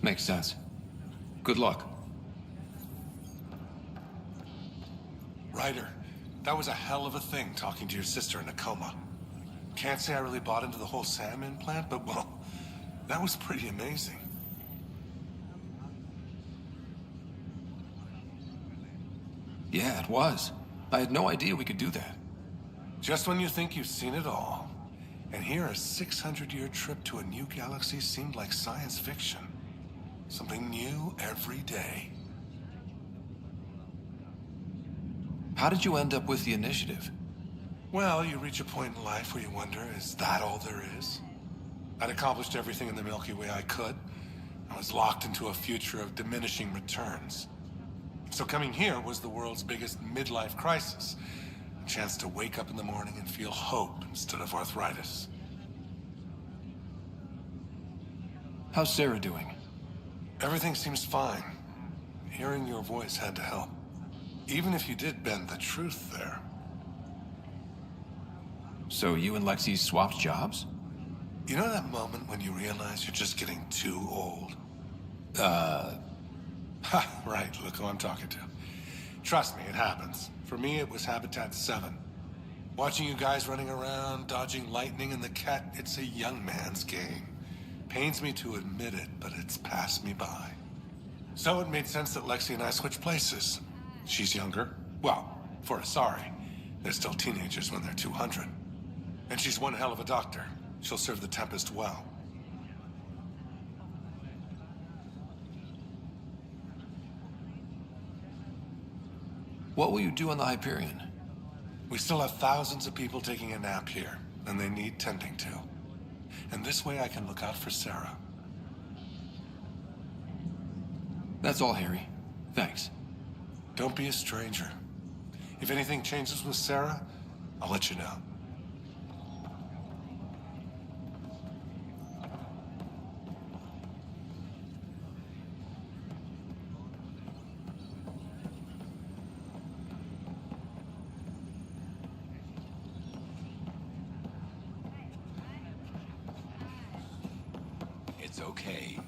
Makes sense. Good luck. Ryder, that was a hell of a thing talking to your sister in a coma. Can't say I really bought into the whole Sam implant, but well, that was pretty amazing. Yeah, it was. I had no idea we could do that. Just when you think you've seen it all. And here a 600-year trip to a new galaxy seemed like science fiction. Something new every day. How did you end up with the initiative? Well, you reach a point in life where you wonder, is that all there is? I'd accomplished everything in the Milky Way I could. I was locked into a future of diminishing returns. So coming here was the world's biggest midlife crisis. A chance to wake up in the morning and feel hope instead of arthritis. How's Sarah doing? Everything seems fine. Hearing your voice had to help. Even if you did bend the truth there. So you and Lexi swapped jobs? You know that moment when you realize you're just getting too old? Right, look who I'm talking to. Trust me, it happens. For me, it was Habitat 7. Watching you guys running around, dodging lightning and the cat, it's a young man's game. Pains me to admit it, but it's passed me by. So it made sense that Lexi and I switched places. She's younger. Well, for Asari. They're still teenagers when they're 200. And she's one hell of a doctor. She'll serve the Tempest well. What will you do on the Hyperion? We still have thousands of people taking a nap here, and they need tending to. And this way I can look out for Sarah. That's all, Harry. Thanks. Don't be a stranger. If anything changes with Sarah, I'll let you know. It's okay.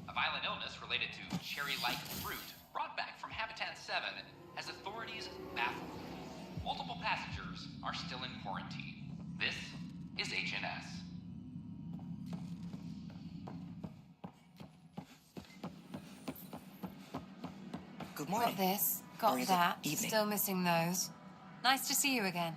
A violent illness related to cherry-like fruit brought back from Habitat 7 has authorities baffled. Multiple passengers are still in quarantine. This is HNS. Good morning. Got this, got Or is it that. evening? Still missing those. Nice to see you again.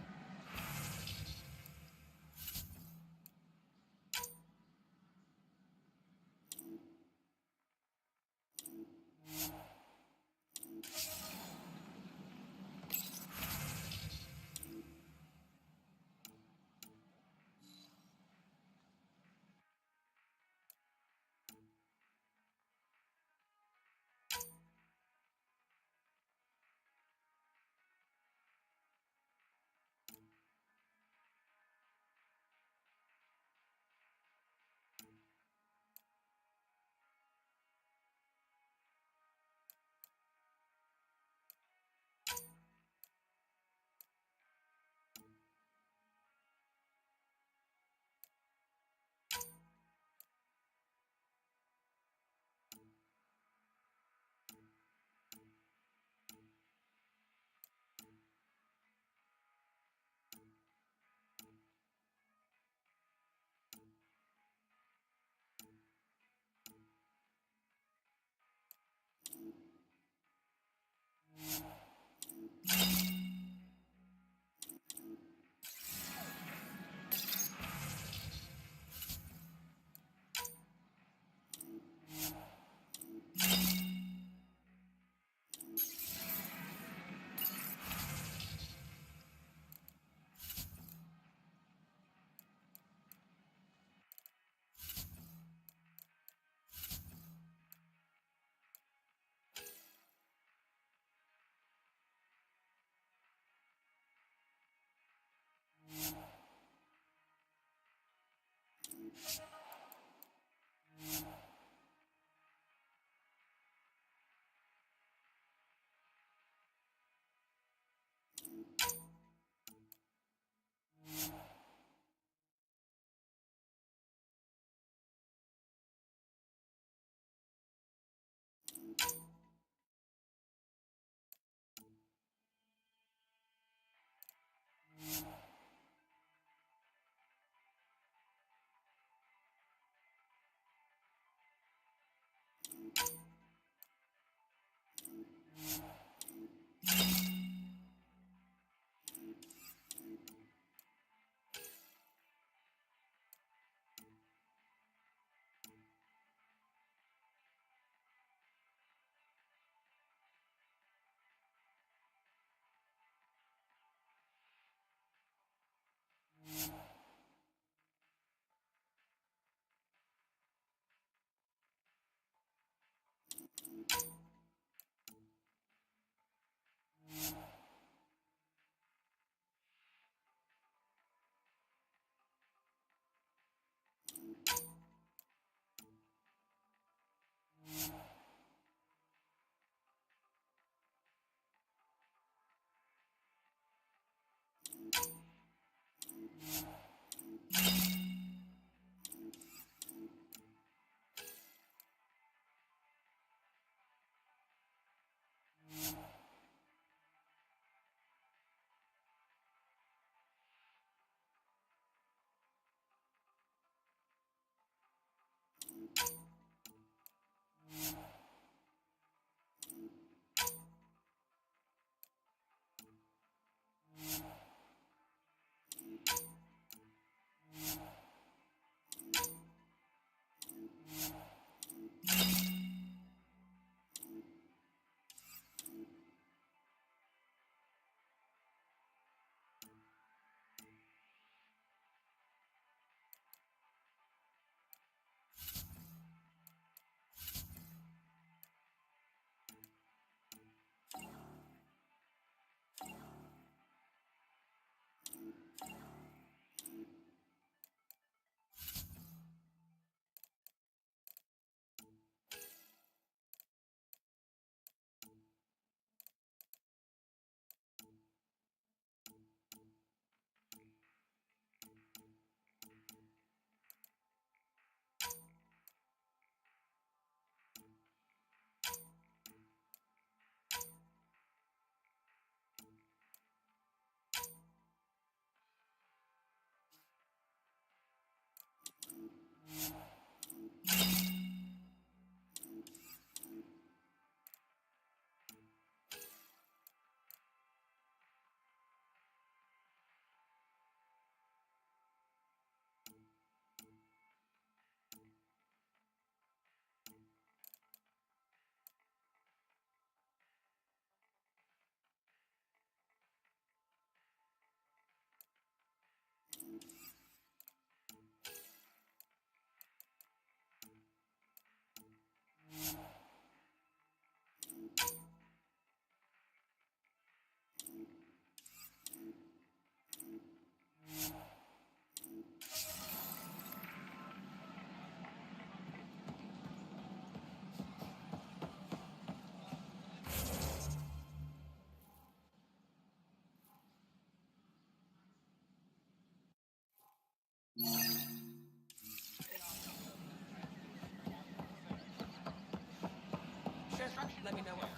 Let me know what.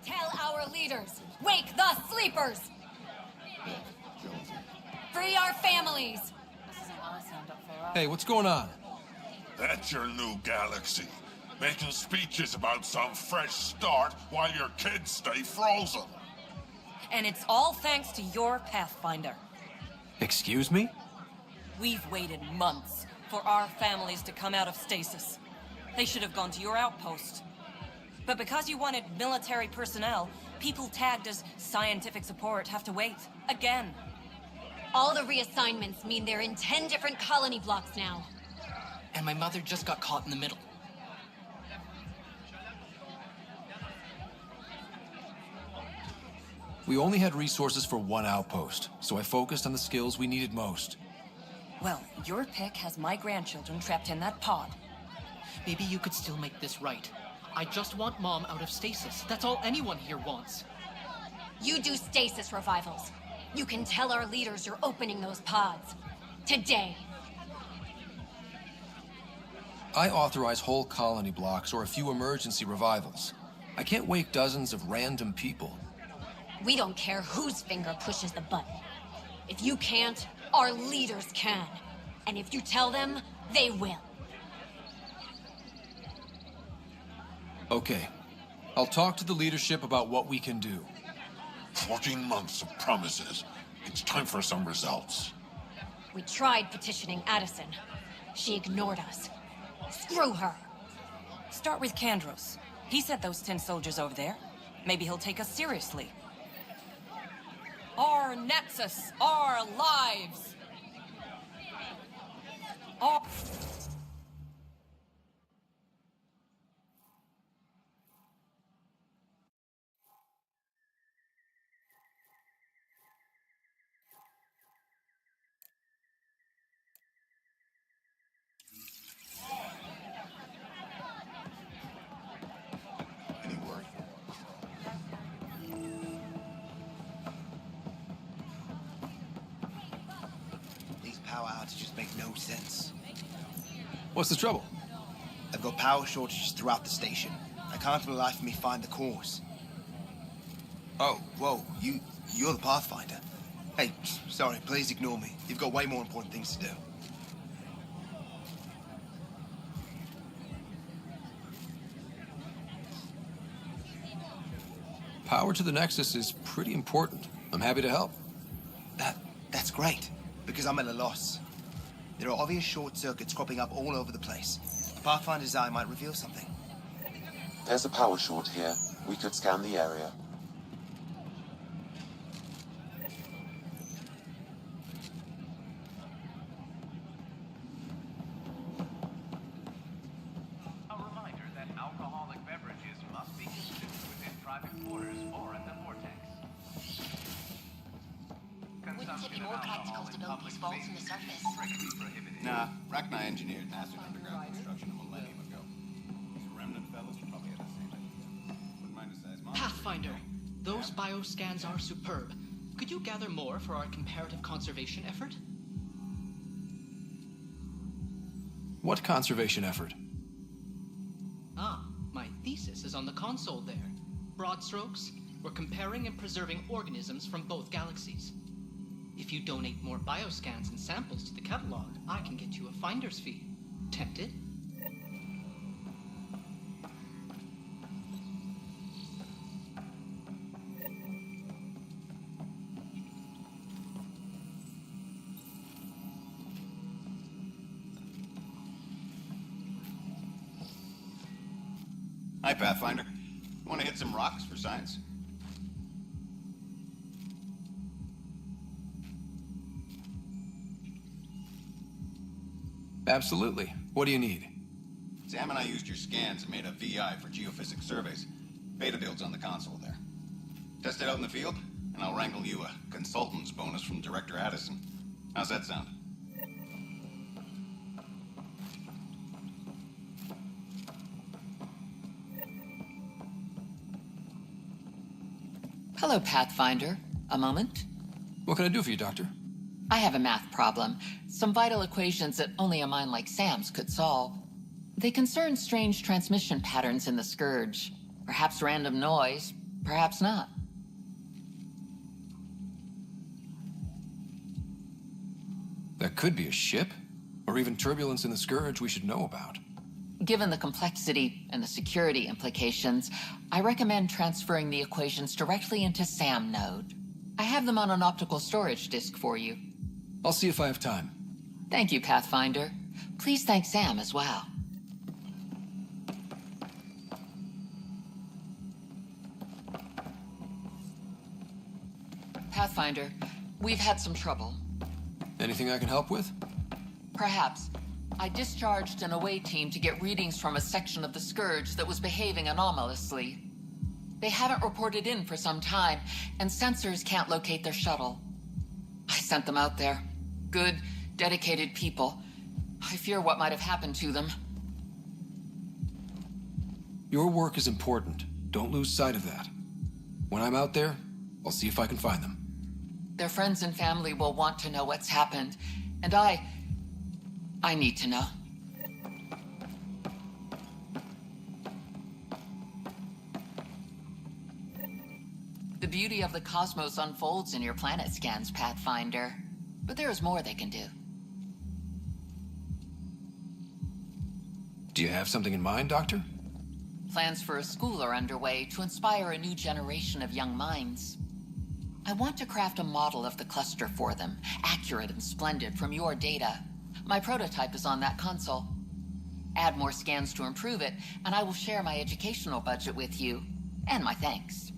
Tell our leaders, wake the sleepers! Free our families! Hey, what's going on? That's your new galaxy. Making speeches about some fresh start while your kids stay frozen. And it's all thanks to your Pathfinder. Excuse me? We've waited months for our families to come out of stasis. They should have gone to your outpost. But because you wanted military personnel, people tagged as scientific support have to wait. Again. All the reassignments mean they're in 10 different colony blocks now. And my mother just got caught in the middle. We only had resources for one outpost, so I focused on the skills we needed most. Well, your pick has my grandchildren trapped in that pod. Maybe you could still make this right. I just want Mom out of stasis. That's all anyone here wants. You do stasis revivals. You can tell our leaders you're opening those pods. Today. I authorize whole colony blocks or a few emergency revivals. I can't wake dozens of random people. We don't care whose finger pushes the button. If you can't, our leaders can. And if you tell them, they will. Okay. I'll talk to the leadership about what we can do. 14 months of promises. It's time for some results. We tried petitioning Addison. She ignored us. Screw her. Start with Kandros. He sent those 10 soldiers over there. Maybe he'll take us seriously. Our Nexus, our lives. Our... These power outages make no sense. What's the trouble? I've got power shortages throughout the station. I can't for the life of me find the cause. Oh, whoa, you're the Pathfinder. Hey, sorry, please ignore me. You've got way more important things to do. Power to the Nexus is pretty important. I'm happy to help. That's great, because I'm at a loss. There are obvious short circuits cropping up all over the place. A Pathfinder's eye might reveal something. There's a power short here. We could scan the area. A reminder that alcoholic beverages must be consumed within private quarters or at the vortex. Wouldn't it be more practical to build these vaults in the surface? Nah, Rachni engineered massive underground construction a millennium ago. These remnant fellows are probably at the same idea. Wouldn't mind a size model. Pathfinder, those bioscans are superb. Could you gather more for our comparative conservation effort? What conservation effort? Ah, my thesis is on the console there. Broad strokes, we're comparing and preserving organisms from both galaxies. If you donate more bioscans and samples to the catalog, I can get you a finder's fee. Tempted? Hi, Pathfinder. Want to hit some rocks for science? Absolutely. What do you need? Sam and I used your scans and made a VI for geophysics surveys. Beta builds on the console there. Test it out in the field, and I'll wrangle you a consultant's bonus from Director Addison. How's that sound? Hello, Pathfinder. A moment? What can I do for you, Doctor? I have a math problem. Some vital equations that only a mind like Sam's could solve. They concern strange transmission patterns in the Scourge. Perhaps random noise, perhaps not. That could be a ship, or even turbulence in the Scourge we should know about. Given the complexity and the security implications, I recommend transferring the equations directly into SAM node. I have them on an optical storage disk for you. I'll see if I have time. Thank you, Pathfinder. Please thank Sam as well. Pathfinder, we've had some trouble. Anything I can help with? Perhaps. I discharged an away team to get readings from a section of the Scourge that was behaving anomalously. They haven't reported in for some time, and sensors can't locate their shuttle. I sent them out there. Good, dedicated people. I fear what might have happened to them. Your work is important. Don't lose sight of that. When I'm out there, I'll see if I can find them. Their friends and family will want to know what's happened, and I need to know. The beauty of the cosmos unfolds in your planet scans, Pathfinder. But there is more they can do. Do you have something in mind, Doctor? Plans for a school are underway to inspire a new generation of young minds. I want to craft a model of the cluster for them, accurate and splendid from your data. My prototype is on that console. Add more scans to improve it, and I will share my educational budget with you, and my thanks.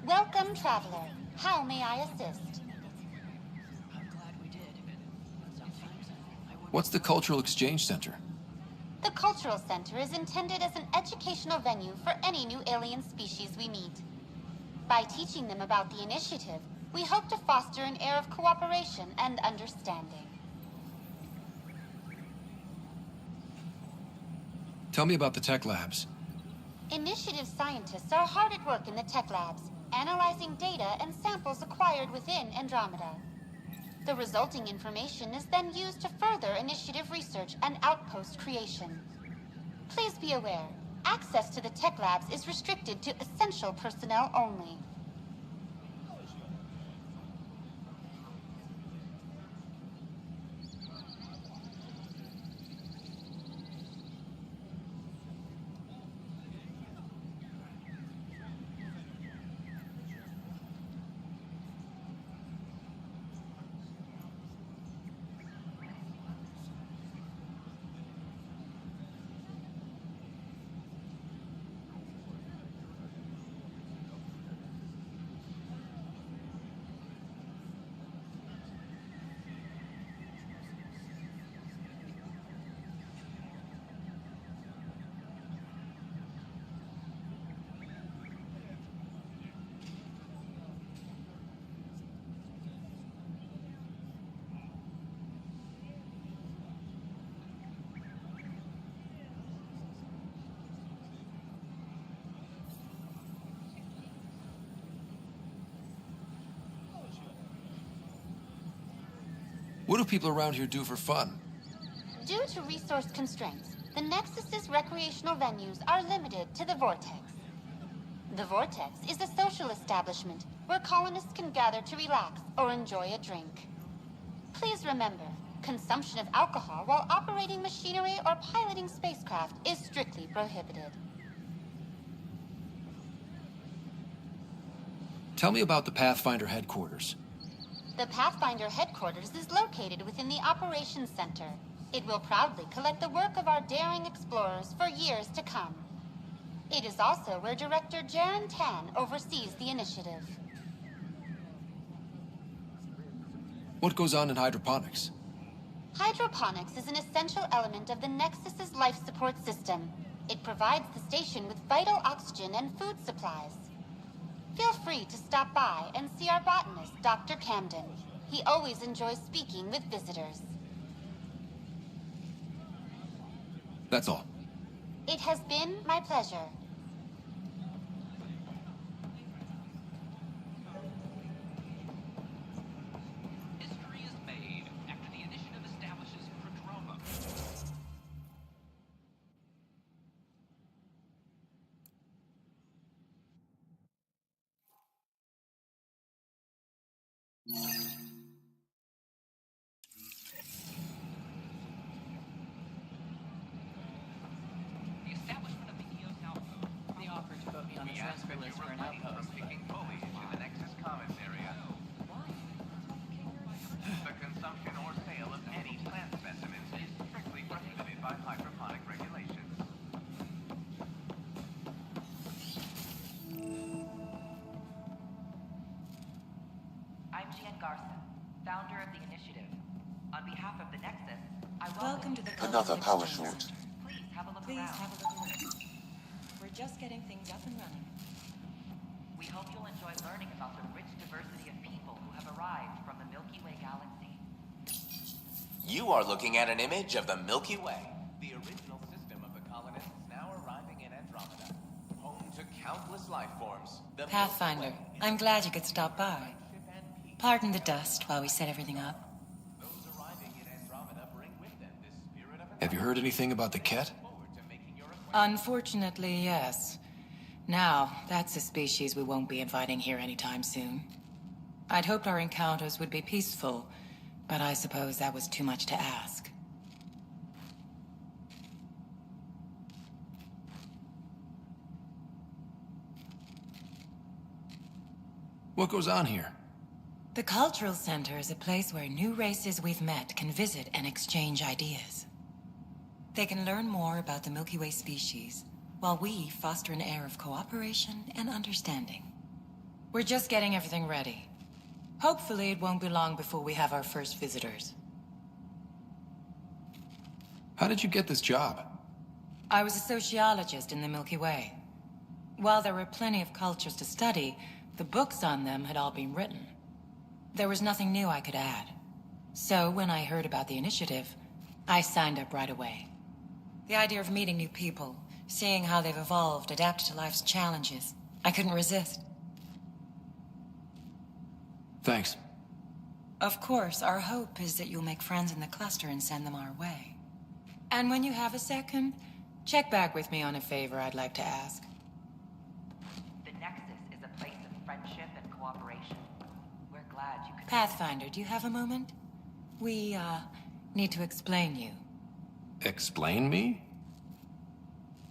Welcome, traveler. How may I assist? What's the Cultural Exchange Center? The Cultural Center is intended as an educational venue for any new alien species we meet. By teaching them about the initiative, we hope to foster an air of cooperation and understanding. Tell me about the tech labs. Initiative scientists are hard at work in the tech labs, analyzing data and samples acquired within Andromeda. The resulting information is then used to further Initiative research and outpost creation. Please be aware, access to the tech labs is restricted to essential personnel only. What do people around here do for fun? Due to resource constraints, the Nexus's recreational venues are limited to the Vortex. The Vortex is a social establishment where colonists can gather to relax or enjoy a drink. Please remember, consumption of alcohol while operating machinery or piloting spacecraft is strictly prohibited. Tell me about the Pathfinder headquarters. The Pathfinder headquarters is located within the Operations Center. It will proudly collect the work of our daring explorers for years to come. It is also where Director Jaren Tan oversees the initiative. What goes on in hydroponics? Hydroponics is an essential element of the Nexus's life support system. It provides the station with vital oxygen and food supplies. Feel free to stop by and see our botanist, Dr. Camden. He always enjoys speaking with visitors. That's all. It has been my pleasure. History is made after the initiative establishes Prodroma. The establishment of the EOS outpost. They offered to put me on the We ask transfer that list you for an refrain outpost. from picking foliage in the Nexus Commons area. The consumption or sale of any plant specimens is strictly prohibited by hydroponic regulations. I'm Jan Garson, founder of the initiative. On behalf of the Nexus, I Welcome to the Another Conflict power Exchange short. Center. Please have a look Please around. have a look around. We're just getting things up and running. We hope you'll enjoy learning about the rich diversity of people who have arrived from the Milky Way galaxy. You are looking at an image of the Milky Way. The original system of the colonists now arriving in Andromeda. Home to countless life forms. The Pathfinder, I'm glad you could stop by. Pardon the dust while we set everything up. Have you heard anything about the Ket? Unfortunately, yes. Now, that's a species we won't be inviting here anytime soon. I'd hoped our encounters would be peaceful, but I suppose that was too much to ask. What goes on here? The Cultural Center is a place where new races we've met can visit and exchange ideas. They can learn more about the Milky Way species, while we foster an air of cooperation and understanding. We're just getting everything ready. Hopefully it won't be long before we have our first visitors. How did you get this job? I was a sociologist in the Milky Way. While there were plenty of cultures to study, the books on them had all been written. There was nothing new I could add. So when I heard about the initiative, I signed up right away. The idea of meeting new people, Seeing how they've evolved, adapted to life's challenges, I couldn't resist. Thanks. Of course, our hope is that you'll make friends in the cluster and send them our way. And when you have a second, check back with me on a favor I'd like to ask. The Nexus is a place of friendship and cooperation. We're glad you could... Pathfinder, do you have a moment? We, need to explain you. Explain me?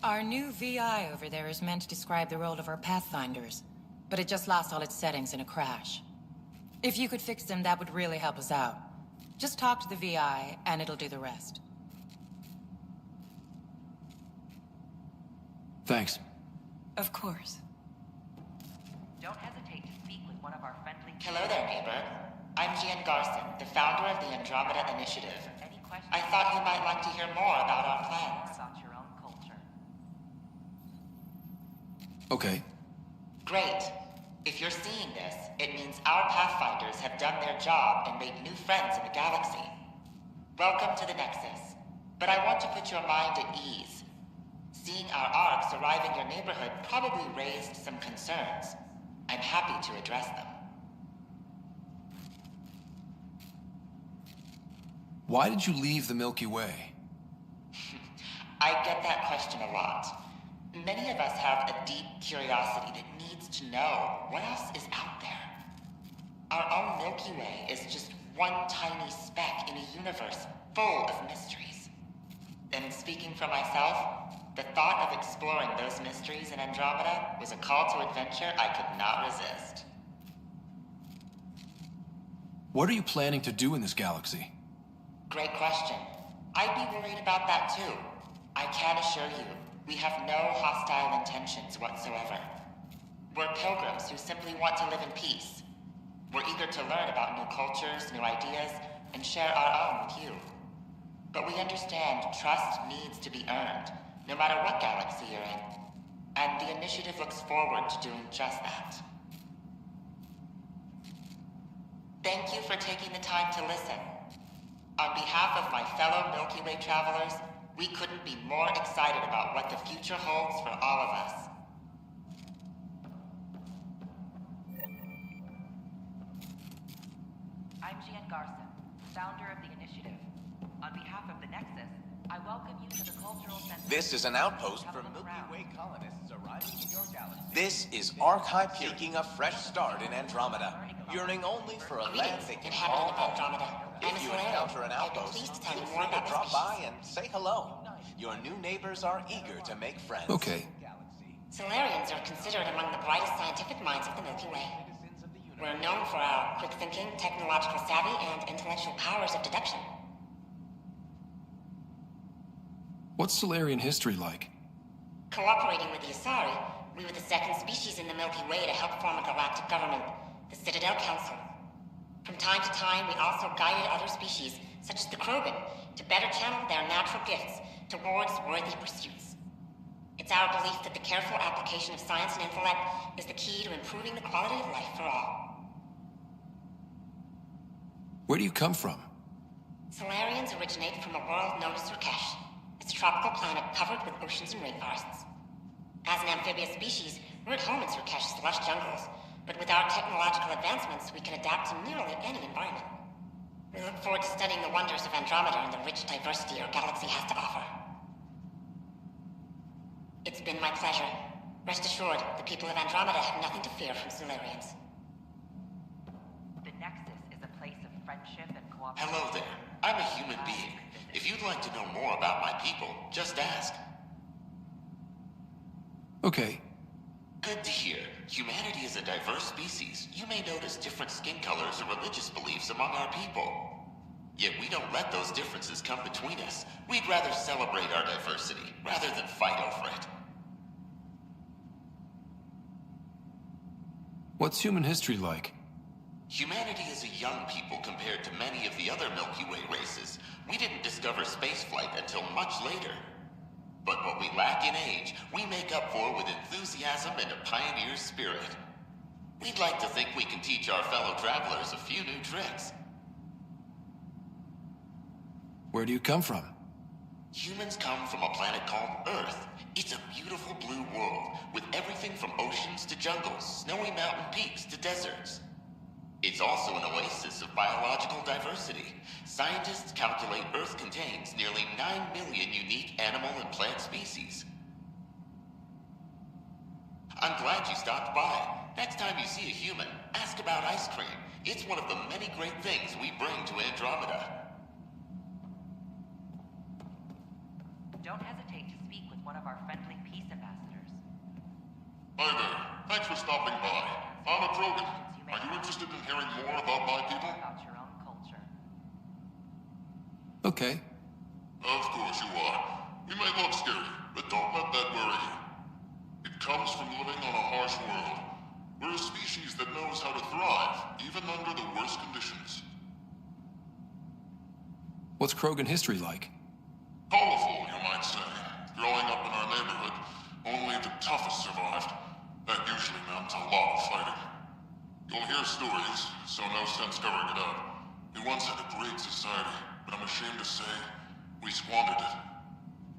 Our new VI over there is meant to describe the role of our Pathfinders, but it just lost all its settings in a crash. If you could fix them, that would really help us out. Just talk to the VI, and it'll do the rest. Thanks. Of course. Don't hesitate to speak with one of our friendly... Hello there, neighbor. I'm Gian Garson, the founder of the Andromeda Initiative. I thought you might like to hear more about our plans. About your own culture. Okay. Great. If you're seeing this, it means our Pathfinders have done their job and made new friends in the galaxy. Welcome to the Nexus. But I want to put your mind at ease. Seeing our arcs arrive in your neighborhood probably raised some concerns. I'm happy to address them. Why did you leave the Milky Way? I get that question a lot. Many of us have a deep curiosity that needs to know what else is out there. Our own Milky Way is just one tiny speck in a universe full of mysteries. And speaking for myself, the thought of exploring those mysteries in Andromeda was a call to adventure I could not resist. What are you planning to do in this galaxy? Great question. I'd be worried about that too. I can assure you, we have no hostile intentions whatsoever. We're pilgrims who simply want to live in peace. We're eager to learn about new cultures, new ideas, and share our own with you. But we understand trust needs to be earned, no matter what galaxy you're in. And the initiative looks forward to doing just that. Thank you for taking the time to listen. On behalf of my fellow Milky Way travelers, we couldn't be more excited about what the future holds for all of us. I'm Gian Garson, founder of the initiative. On behalf of the Nexus, I welcome you to the Cultural Center. This is an outpost for Milky Way colonists arriving in your galaxy. This is Archive seeking a fresh start in Andromeda, yearning only for a land they can call home. If you encounter an outpost, feel free to drop by and say hello. Your new neighbors are eager to make friends. Okay. Solarians are considered among the brightest scientific minds of the Milky Way. We're known for our quick thinking, technological savvy, and intellectual powers of deduction. What's Solarian history like? Cooperating with the Asari, we were the second species in the Milky Way to help form a galactic government, the Citadel Council. From time to time, we also guided other species, such as the Krogan, to better channel their natural gifts towards worthy pursuits. It's our belief that the careful application of science and intellect is the key to improving the quality of life for all. Where do you come from? Solarians originate from a world known as Surkesh. It's a tropical planet covered with oceans and rainforests. As an amphibious species, we're at home in Surkesh's lush jungles, but with our technological advancements, we can adapt to nearly any environment. We look forward to studying the wonders of Andromeda and the rich diversity our galaxy has to offer. It's been my pleasure. Rest assured, the people of Andromeda have nothing to fear from Solarians. The Nexus is a place of friendship and cooperation. Hello there. I'm a human being. If you'd like to know more about my people, just ask. Okay. Good to hear. Humanity is a diverse species. You may notice different skin colors or religious beliefs among our people. Yet we don't let those differences come between us. We'd rather celebrate our diversity, rather than fight over it. What's human history like? Humanity is a young people compared to many of the other Milky Way races. We didn't discover spaceflight until much later. But what we lack in age, we make up for with enthusiasm and a pioneer's spirit. We'd like to think we can teach our fellow travelers a few new tricks. Where do you come from? Humans come from a planet called Earth. It's a beautiful blue world with everything from oceans to jungles, snowy mountain peaks to deserts. It's also an oasis of biological diversity. Scientists calculate Earth contains nearly 9 million unique animal and plant species. I'm glad you stopped by. Next time you see a human, ask about ice cream. It's one of the many great things we bring to Andromeda. Don't hesitate to speak with one of our friendly peace ambassadors. Hi there. Thanks for stopping by. I'm a Krogan. Are you interested in hearing more about my people? About your own culture. Okay. Of course you are. We may look scary, but don't let that worry you. It comes from living on a harsh world. We're a species that knows how to thrive, even under the worst conditions. What's Krogan history like? Colorful, you might say. Growing up in our neighborhood, only the toughest survived. That usually meant a lot of fighting. You'll hear stories, so no sense covering it up. We once had a great society, but I'm ashamed to say, we squandered it.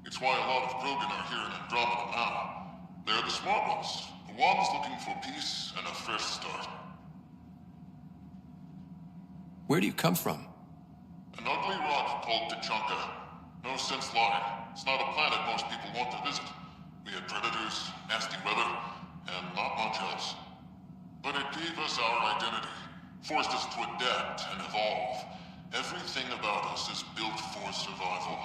It's why a lot of Krogan are here in Andromeda now. They're the smart ones, the ones looking for peace and a fresh start. Where do you come from? An ugly rock called Tachanka. No sense lying. It's not a planet most people want to visit. We had predators, nasty weather, and not much else. But it gave us our identity, forced us to adapt and evolve. Everything about us is built for survival.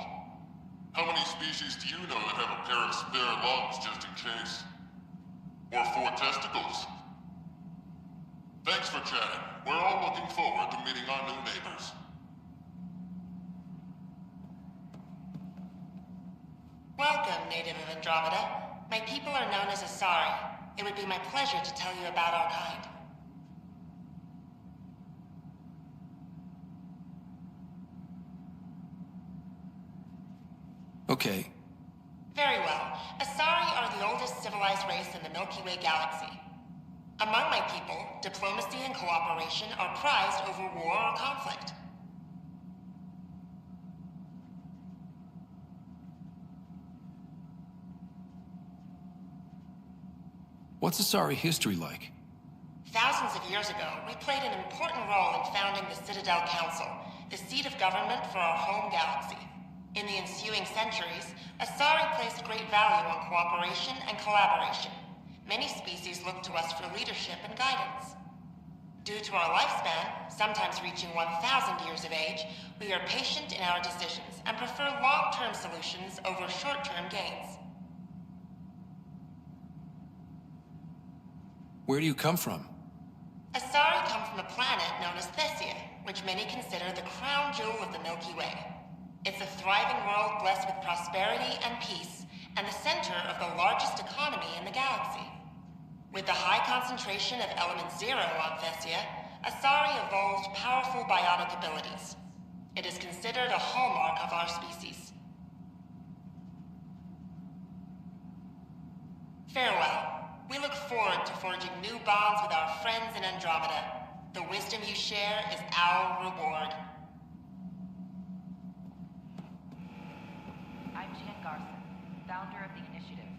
How many species do you know that have a pair of spare lungs just in case? Or 4 testicles? Thanks for chatting. We're all looking forward to meeting our new neighbors. Welcome, native of Andromeda. My people are known as Asari. It would be my pleasure to tell you about our kind. Okay. Very well. Asari are the oldest civilized race in the Milky Way galaxy. Among my people, diplomacy and cooperation are prized over war or conflict. What's Asari history like? Thousands of years ago, we played an important role in founding the Citadel Council, the seat of government for our home galaxy. In the ensuing centuries, Asari placed great value on cooperation and collaboration. Many species look to us for leadership and guidance. Due to our lifespan, sometimes reaching 1,000 years of age, we are patient in our decisions and prefer long-term solutions over short-term gains. Where do you come from? Asari come from a planet known as Thessia, which many consider the crown jewel of the Milky Way. It's a thriving world blessed with prosperity and peace, and the center of the largest economy in the galaxy. With the high concentration of element 0 on Thessia, Asari evolved powerful biotic abilities. It is considered a hallmark of our species. Farewell. We look forward to forging new bonds with our friends in Andromeda. The wisdom you share is our reward. I'm Jan Garson, founder of the initiative.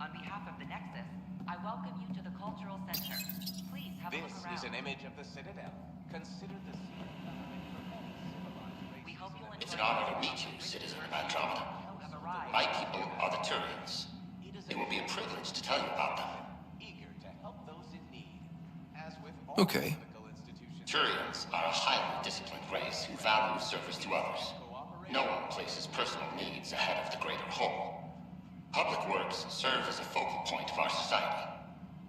On behalf of the Nexus, I welcome you to the Cultural Center. Please have a look around. This is an image of the Citadel. Consider the We hope you'll enjoy. It's an honor to meet you, citizen of Andromeda. My people are the Turians. It will be a privilege to tell you about them. Okay. Turians are a highly disciplined race who value service to others. No one places personal needs ahead of the greater whole. Public works serve as a focal point of our society.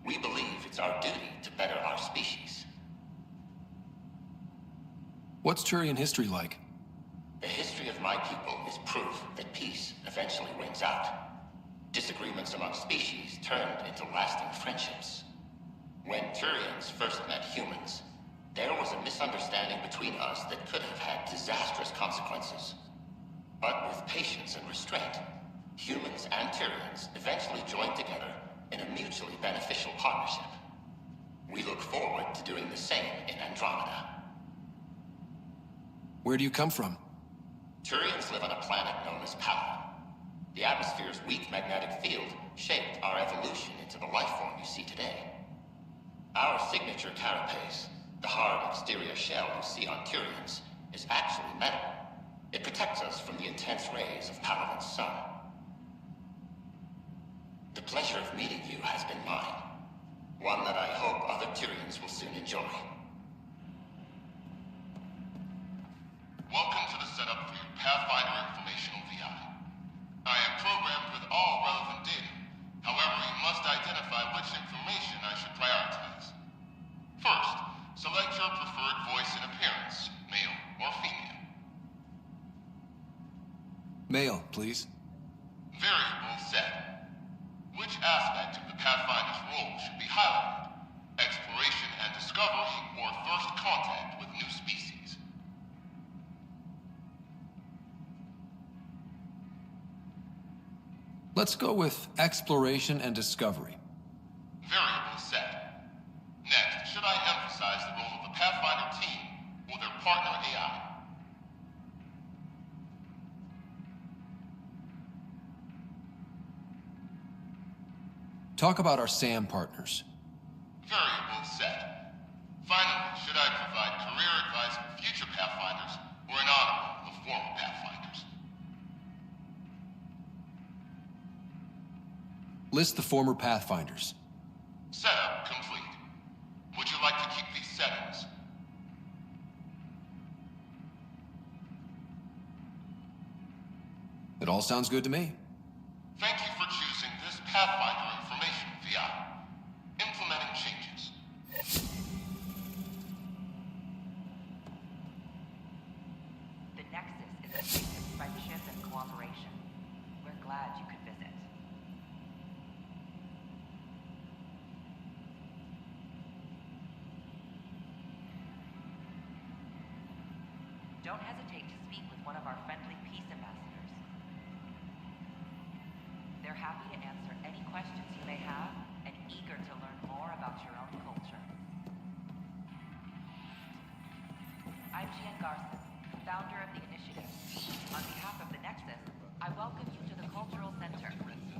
We believe it's our duty to better our species. What's Turian history like? The history of my people is proof that peace eventually wins out. Disagreements among species turned into lasting friendships. When Turians first met humans, there was a misunderstanding between us that could have had disastrous consequences. But with patience and restraint, humans and Turians eventually joined together in a mutually beneficial partnership. We look forward to doing the same in Andromeda. Where do you come from? Turians live on a planet known as Palaven. The atmosphere's weak magnetic field shaped our evolution into the life form you see today. Our signature carapace, the hard exterior shell you see on Turians, is actually metal. It protects us from the intense rays of Palaven's sun. The pleasure of meeting you has been mine. One that I hope other Turians will soon enjoy. Welcome to the setup for your Pathfinder Informational VI. I am programmed with all relevant data. However, you must identify which information I should prioritize. First, select your preferred voice and appearance, male or female. Male, please. Variable set. Which aspect of the Pathfinder's role should be highlighted? Exploration and discovery, or first contact with new species? Let's go with exploration and discovery. Variable set. Next, should I emphasize the role of the Pathfinder team or their partner AI? Talk about our SAM partners. Variable set. Finally, should I provide career advice for future Pathfinders or an honor of former Pathfinders? List the former Pathfinders. Setup complete. Would you like to keep these settings? It all sounds good to me. Thank you for choosing this Pathfinder Information VI. Implementing changes. The Nexus is a place of friendship and cooperation. We're glad you could visit. Don't hesitate to speak with one of our friendly peace ambassadors. They're happy to answer any questions you may have and eager to learn more about your own culture. I'm Gian Garson, founder of the initiative. On behalf of the Nexus, I welcome you to the Cultural Center.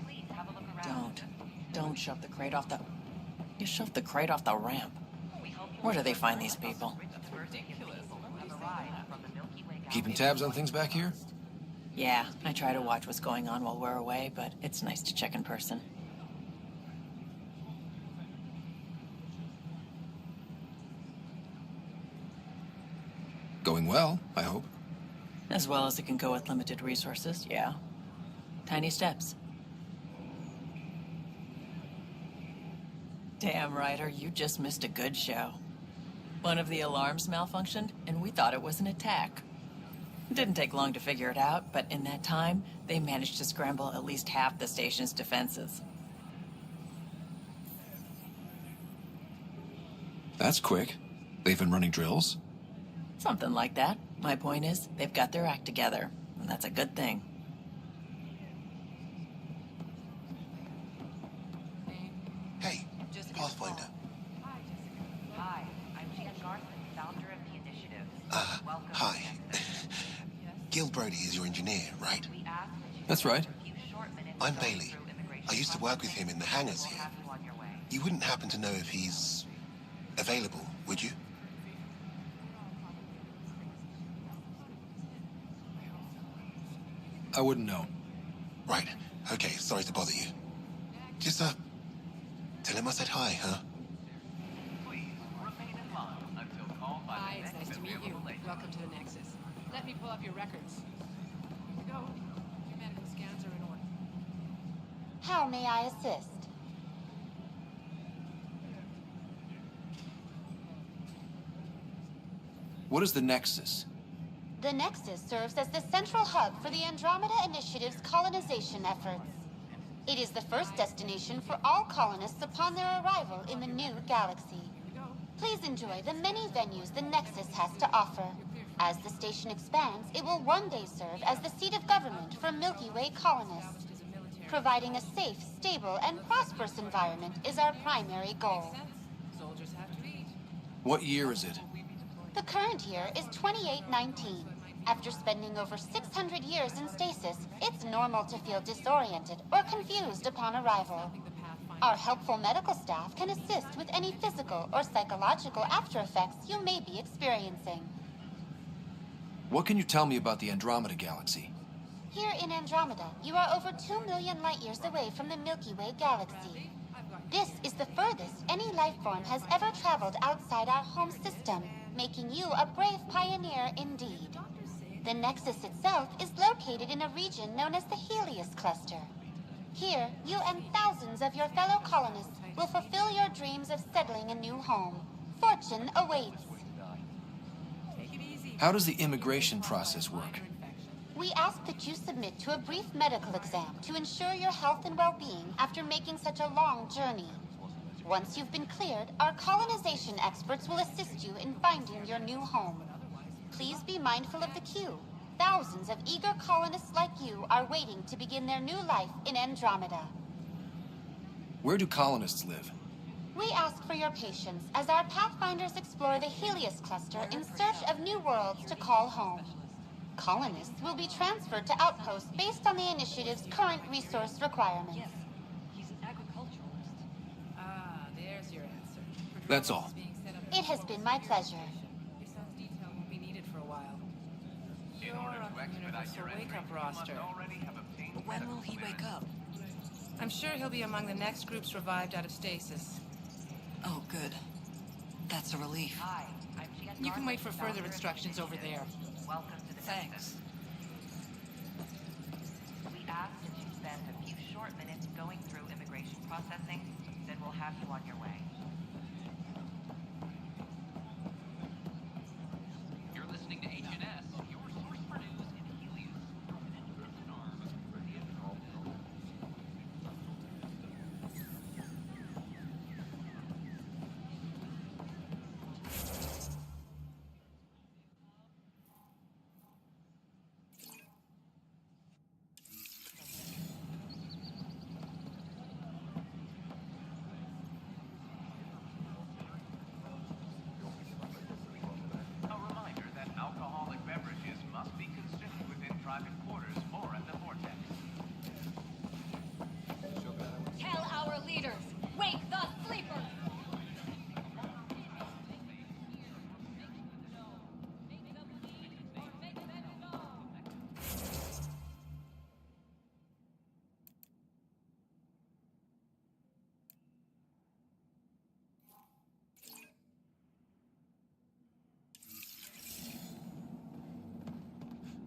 Please have a look around. Don't shove the crate off the... You shoved the crate off the ramp. Where do they find these people? Keeping tabs on things back here? Yeah, I try to watch what's going on while we're away, but it's nice to check in person. Going well, I hope. As well as it can go with limited resources, yeah. Tiny steps. Damn, Ryder, you just missed a good show. One of the alarms malfunctioned, and we thought it was an attack. It didn't take long to figure it out, but in that time, they managed to scramble at least half the station's defenses. That's quick. They've been running drills? Something like that. My point is, they've got their act together, and that's a good thing. Hey, Pathfinder. Hi, I'm Gian Garson, founder of the initiative. Welcome. Hi. Gil Brody is your engineer, right? That's right. I'm Bailey. I used to work with him in the hangars here. You wouldn't happen to know if he's available, would you? I wouldn't know. Right. Okay, sorry to bother you. Just, tell him I said hi, huh? Hi, it's nice to meet you. Welcome to the Nexus. Let me pull up your records. Here we go. Your medical scans are in order. How may I assist? What is the Nexus? The Nexus serves as the central hub for the Andromeda Initiative's colonization efforts. It is the first destination for all colonists upon their arrival in the new galaxy. Please enjoy the many venues the Nexus has to offer. As the station expands, it will one day serve as the seat of government for Milky Way colonists. Providing a safe, stable, and prosperous environment is our primary goal. What year is it? The current year is 2819. After spending over 600 years in stasis, it's normal to feel disoriented or confused upon arrival. Our helpful medical staff can assist with any physical or psychological after effects you may be experiencing. What can you tell me about the Andromeda Galaxy? Here in Andromeda, you are over 2 million light years away from the Milky Way galaxy. This is the furthest any life form has ever traveled outside our home system, making you a brave pioneer indeed. The Nexus itself is located in a region known as the Helios Cluster. Here, you and thousands of your fellow colonists will fulfill your dreams of settling a new home. Fortune awaits. How does the immigration process work? We ask that you submit to a brief medical exam to ensure your health and well-being after making such a long journey. Once you've been cleared, our colonization experts will assist you in finding your new home. Please be mindful of the queue. Thousands of eager colonists like you are waiting to begin their new life in Andromeda. Where do colonists live? We ask for your patience as our Pathfinders explore the Helios Cluster in search of new worlds to call home. Colonists will be transferred to outposts based on the initiative's current resource requirements. He's an agriculturalist. Ah, there's your answer. That's all. It has been my pleasure. Your son's detail won't be needed for a while. In order to expedite your entry, wake-up you must roster. already have obtained But when will he medical wake up? I'm sure he'll be among the next groups revived out of stasis. Oh, good. That's a relief. Hi, I'm Gian You can wait for Garza, further founder of instructions over there. Welcome to the Thanks. Nexus. We ask that you spend a few short minutes going through immigration processing, then we'll have you on your way. You're listening to H&S, your source for news in Helios. An arm of the Andromeda. A reminder that alcoholic beverages must be consumed within private quarters or at the vortex. Tell our leaders, wake the sleepers!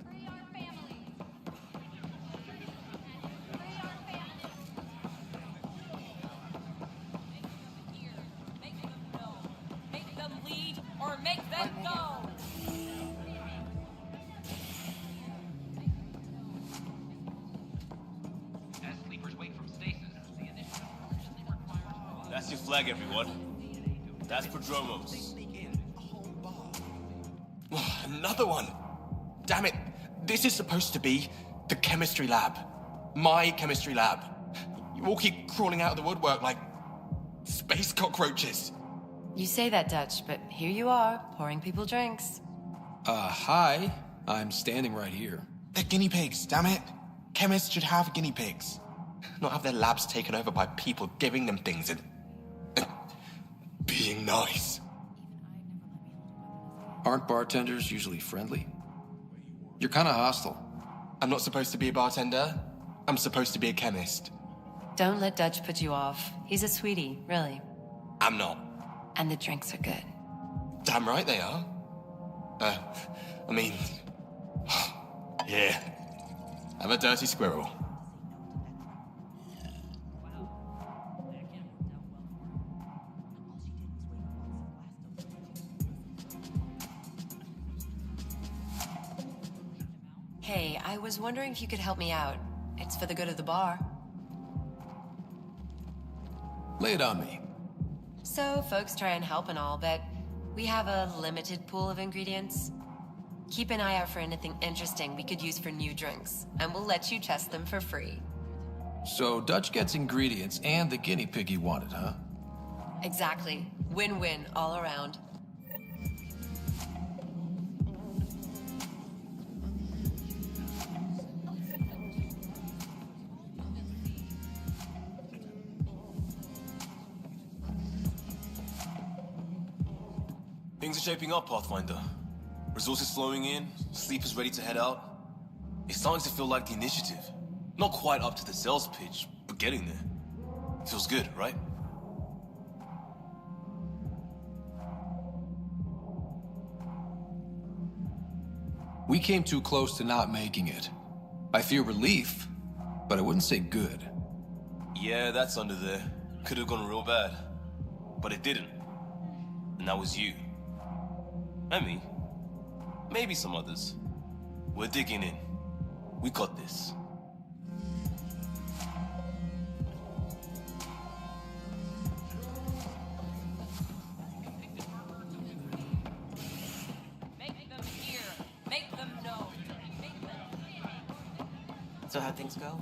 Free our families! Free our families! Make them lead or make them go! As sleepers wake from stasis, the initiative urgently requires... That's your flag, everyone. That's Prodromos. Another one! Damn it! This is supposed to be the chemistry lab. My chemistry lab. You all keep crawling out of the woodwork like space cockroaches. You say that, Dutch, but here you are, pouring people drinks. Hi. I'm standing right here. They're guinea pigs, damn it. Chemists should have guinea pigs. Not have their labs taken over by people giving them things and being nice. Aren't bartenders usually friendly? You're kind of hostile. I'm not supposed to be a bartender. I'm supposed to be a chemist. Don't let Dutch put you off. He's a sweetie, really. I'm not. And the drinks are good. Damn right they are. I mean... yeah. I'm a dirty squirrel. Hey, I was wondering if you could help me out. It's for the good of the bar. Lay it on me. So, folks try and help and all, but we have a limited pool of ingredients. Keep an eye out for anything interesting we could use for new drinks, and we'll let you test them for free. So Dutch gets ingredients and the guinea pig he wanted, huh? Exactly. Win-win all around. Things are shaping up, Pathfinder. Resources flowing in, sleepers ready to head out. It's starting to feel like the initiative. Not quite up to the sales pitch, but getting there. Feels good, right? We came too close to not making it. I fear relief, but I wouldn't say good. Yeah, that's under there. Could have gone real bad. But it didn't. And that was you. And me. Maybe some others. We're digging in. We got this. Make them hear. Make them know. Make them hear. So how'd things go?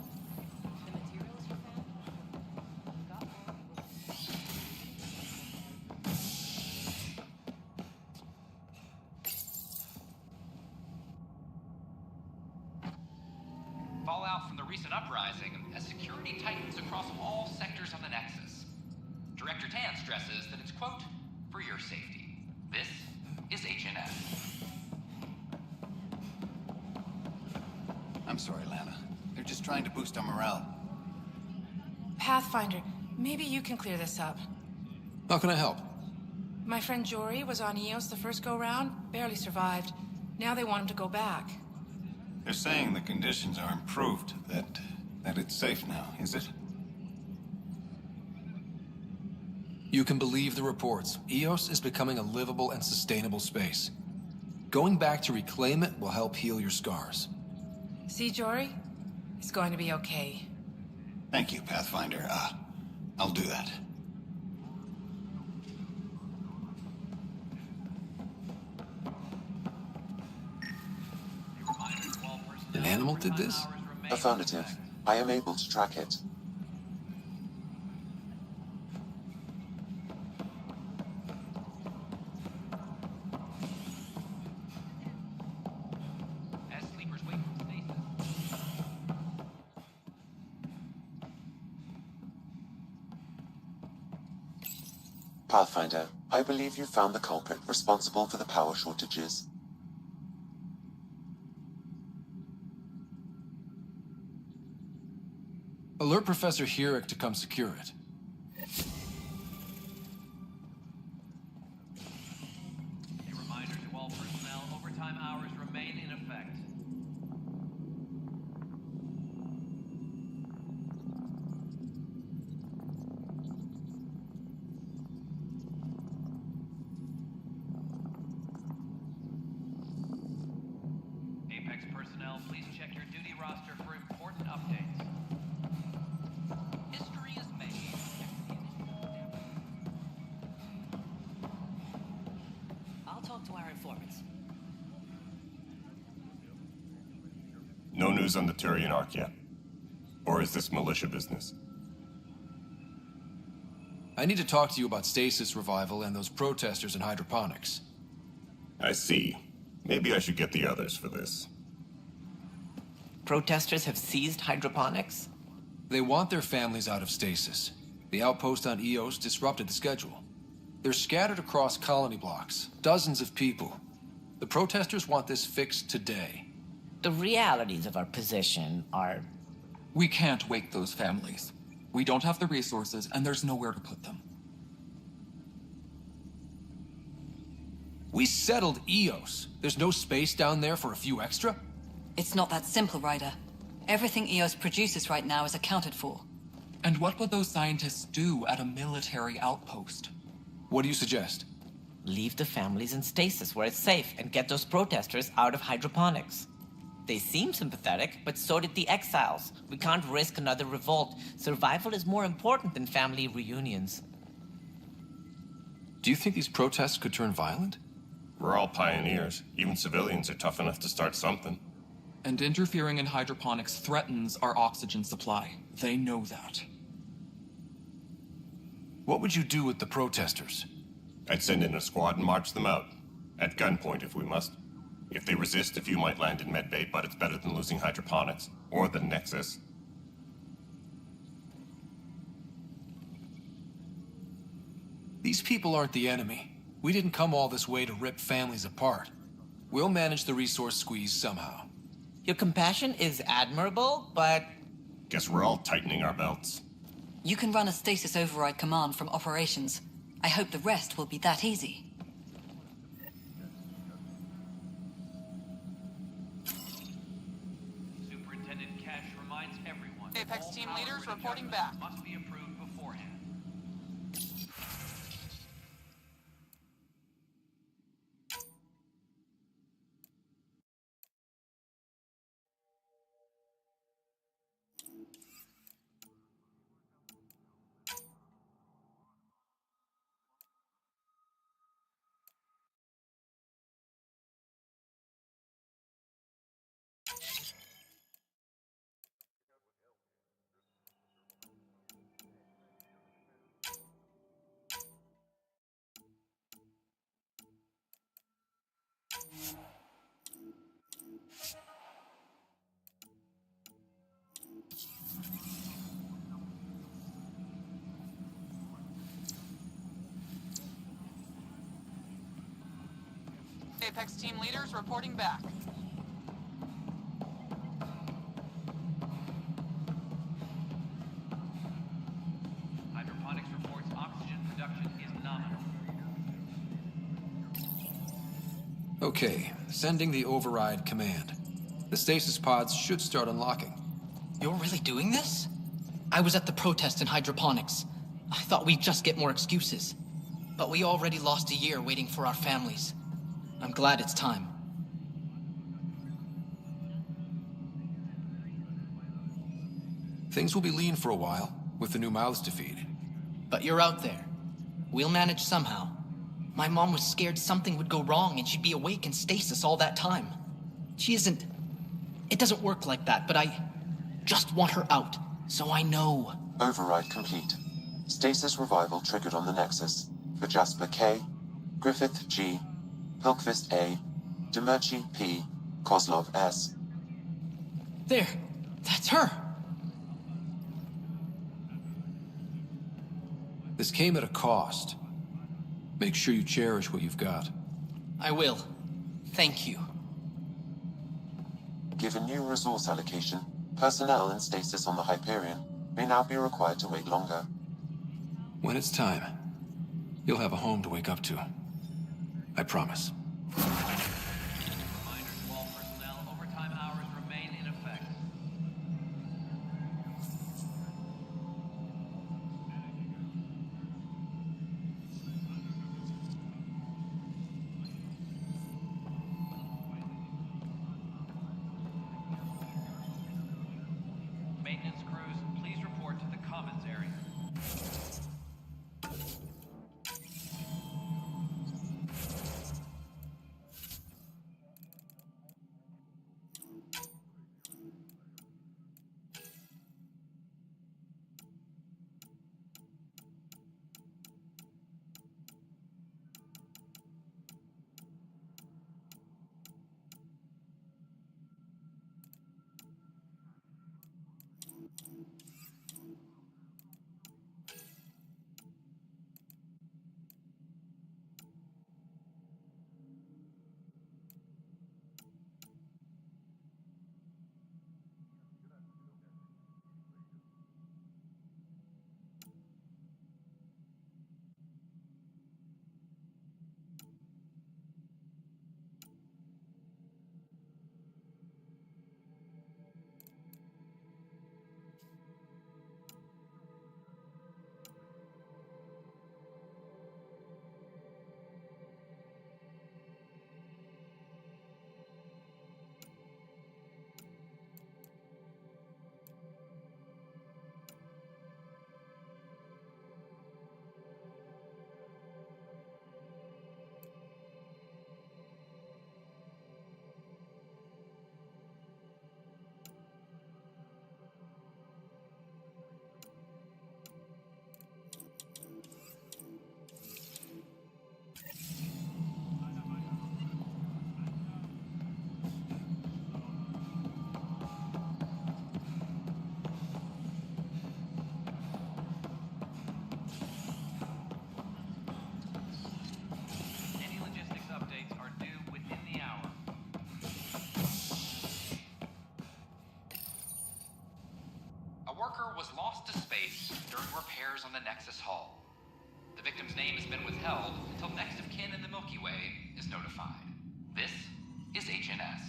Fallout from the recent uprising as security tightens across all sectors of the Nexus. Director Tan stresses that it's, quote, for your safety. This is HNS. I'm sorry, Lana. They're just trying to boost our morale. Pathfinder, maybe you can clear this up. How can I help? My friend Jory was on Eos the first go-round, barely survived. Now they want him to go back. They're saying the conditions are improved, that it's safe now, is it? You can believe the reports. Eos is becoming a livable and sustainable space. Going back to reclaim it will help heal your scars. See, Jory? It's going to be okay. Thank you, Pathfinder. I'll do that. An animal did this? Affirmative. I am able to track it. As sleepers wait for stasis. Pathfinder, I believe you found the culprit responsible for the power shortages. Alert Professor Herrick to come secure it. A reminder to all personnel, overtime hours remain in effect. Apex personnel, please check your duty roster for important updates. History is made. I'll talk to our informants. No news on the Turian Ark yet? Or is this militia business? I need to talk to you about stasis revival and those protesters in hydroponics. I see. Maybe I should get the others for this. Protesters have seized hydroponics? They want their families out of stasis. The outpost on Eos disrupted the schedule. They're scattered across colony blocks, dozens of people. The protesters want this fixed today. The realities of our position are... We can't wake those families. We don't have the resources, and there's nowhere to put them. We settled Eos. There's no space down there for a few extra? It's not that simple, Ryder. Everything Eos produces right now is accounted for. And what would those scientists do at a military outpost? What do you suggest? Leave the families in stasis where it's safe and get those protesters out of hydroponics. They seem sympathetic, but so did the exiles. We can't risk another revolt. Survival is more important than family reunions. Do you think these protests could turn violent? We're all pioneers. Even civilians are tough enough to start something. And interfering in hydroponics threatens our oxygen supply. They know that. What would you do with the protesters? I'd send in a squad and march them out. At gunpoint if we must. If they resist, a few might land in medbay, but it's better than losing hydroponics. Or the Nexus. These people aren't the enemy. We didn't come all this way to rip families apart. We'll manage the resource squeeze somehow. Your compassion is admirable, but... Guess we're all tightening our belts. You can run a stasis override command from operations. I hope the rest will be that easy. Superintendent Cash reminds everyone. Apex team leaders reporting back. Must be approved beforehand. Apex team leaders reporting back. Hydroponics reports oxygen production is nominal. Okay, sending the override command. The stasis pods should start unlocking. You're really doing this? I was at the protest in hydroponics. I thought we'd just get more excuses. But we already lost a year waiting for our families. I'm glad it's time. Things will be lean for a while, with the new mouths to feed. But you're out there. We'll manage somehow. My mom was scared something would go wrong and she'd be awake in stasis all that time. She isn't... It doesn't work like that, but I just want her out, so I know. Override complete. Stasis revival triggered on the Nexus. For Jasper K, Griffith G, Pilkvist A, Demerchi P, Kozlov S. There! That's her! This came at a cost. Make sure you cherish what you've got. I will. Thank you. Given new resource allocation, personnel in stasis on the Hyperion may now be required to wait longer. When it's time, you'll have a home to wake up to. I promise. All personnel, overtime hours remain in effect. Maintenance crews, please report to the commons area. was lost to space during repairs on the Nexus hull. The victim's name has been withheld until next of kin in the Milky Way is notified. This is HNS.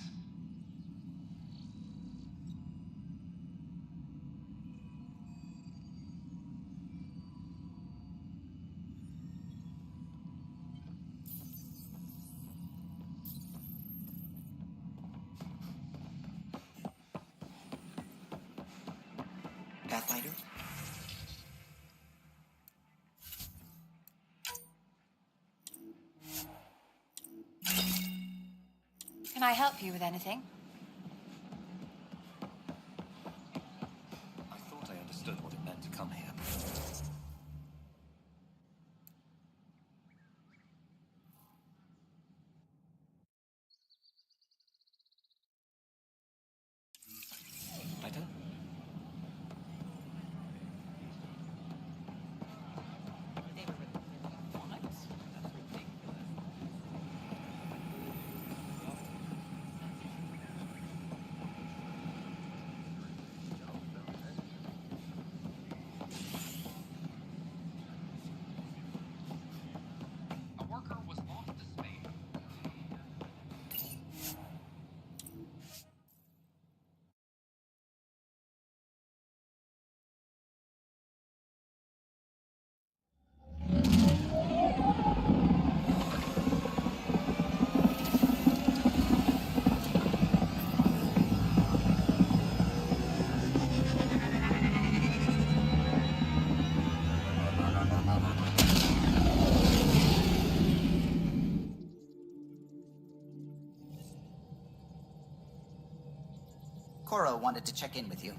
Pathfinder? Can I help you with anything? I thought I understood what it meant to come here. I don't. A worker was lost to space. Cora wanted to check in with you.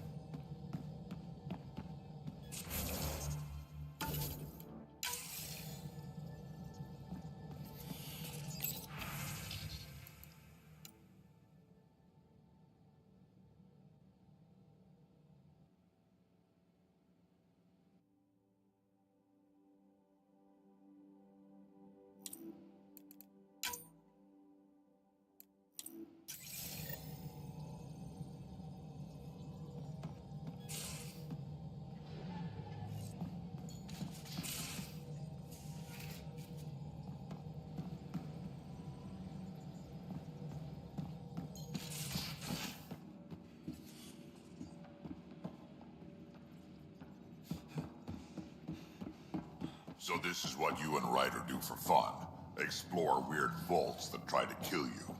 So this is what you and Ryder do for fun? Explore weird vaults that try to kill you?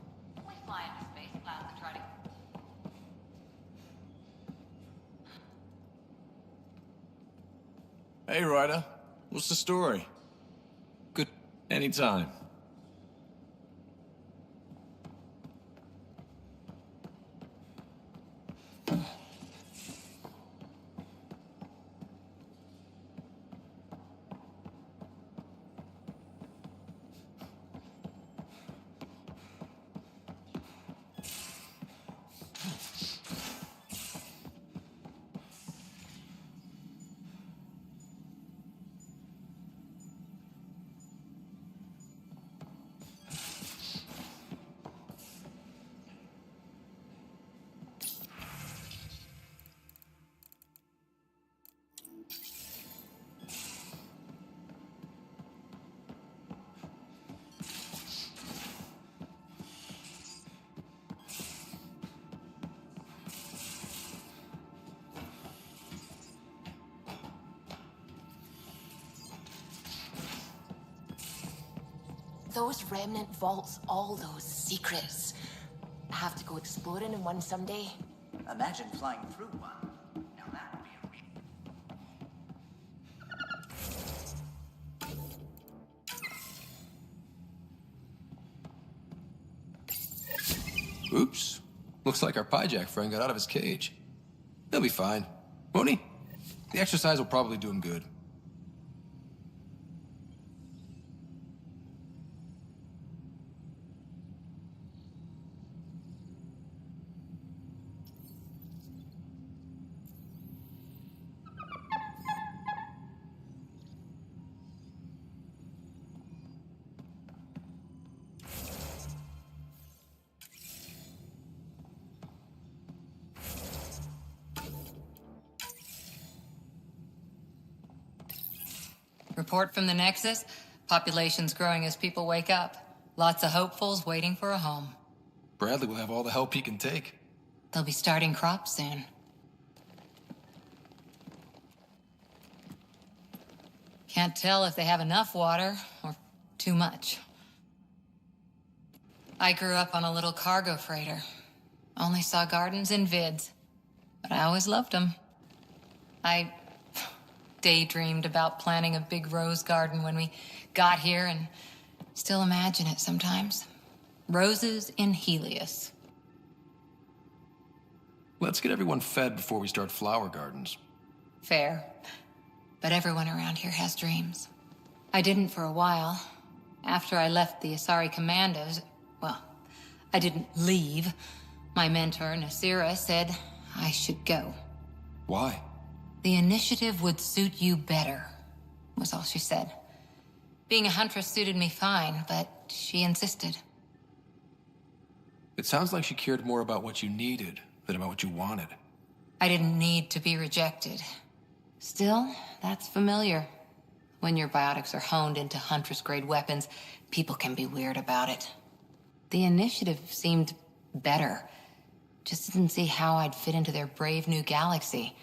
We fly into space plans to try to... Hey, Ryder. What's the story? Good. Anytime. Those remnant vaults, all those secrets. Have to go exploring in one someday. Imagine flying through one. Now that would be a Oops. Looks like our Pyjack friend got out of his cage. He'll be fine, won't he? The exercise will probably do him good. Report from the Nexus. Population's growing as people wake up. Lots of hopefuls waiting for a home. Bradley will have all the help he can take. They'll be starting crops soon. Can't tell if they have enough water or too much. I grew up on a little cargo freighter. Only saw gardens in vids, but I always loved them. I daydreamed about planting a big rose garden when we got here and still imagine it sometimes. Roses in Helios. Let's get everyone fed before we start flower gardens. Fair. But everyone around here has dreams. I didn't for a while. After I left the Asari Commandos, well, I didn't leave. My mentor, Nasira, said I should go. Why? The initiative would suit you better, was all she said. Being a huntress suited me fine, but she insisted. It sounds like she cared more about what you needed than about what you wanted. I didn't need to be rejected. Still, that's familiar. When your biotics are honed into Huntress-grade weapons, people can be weird about it. The initiative seemed better. Just didn't see how I'd fit into their brave new galaxy.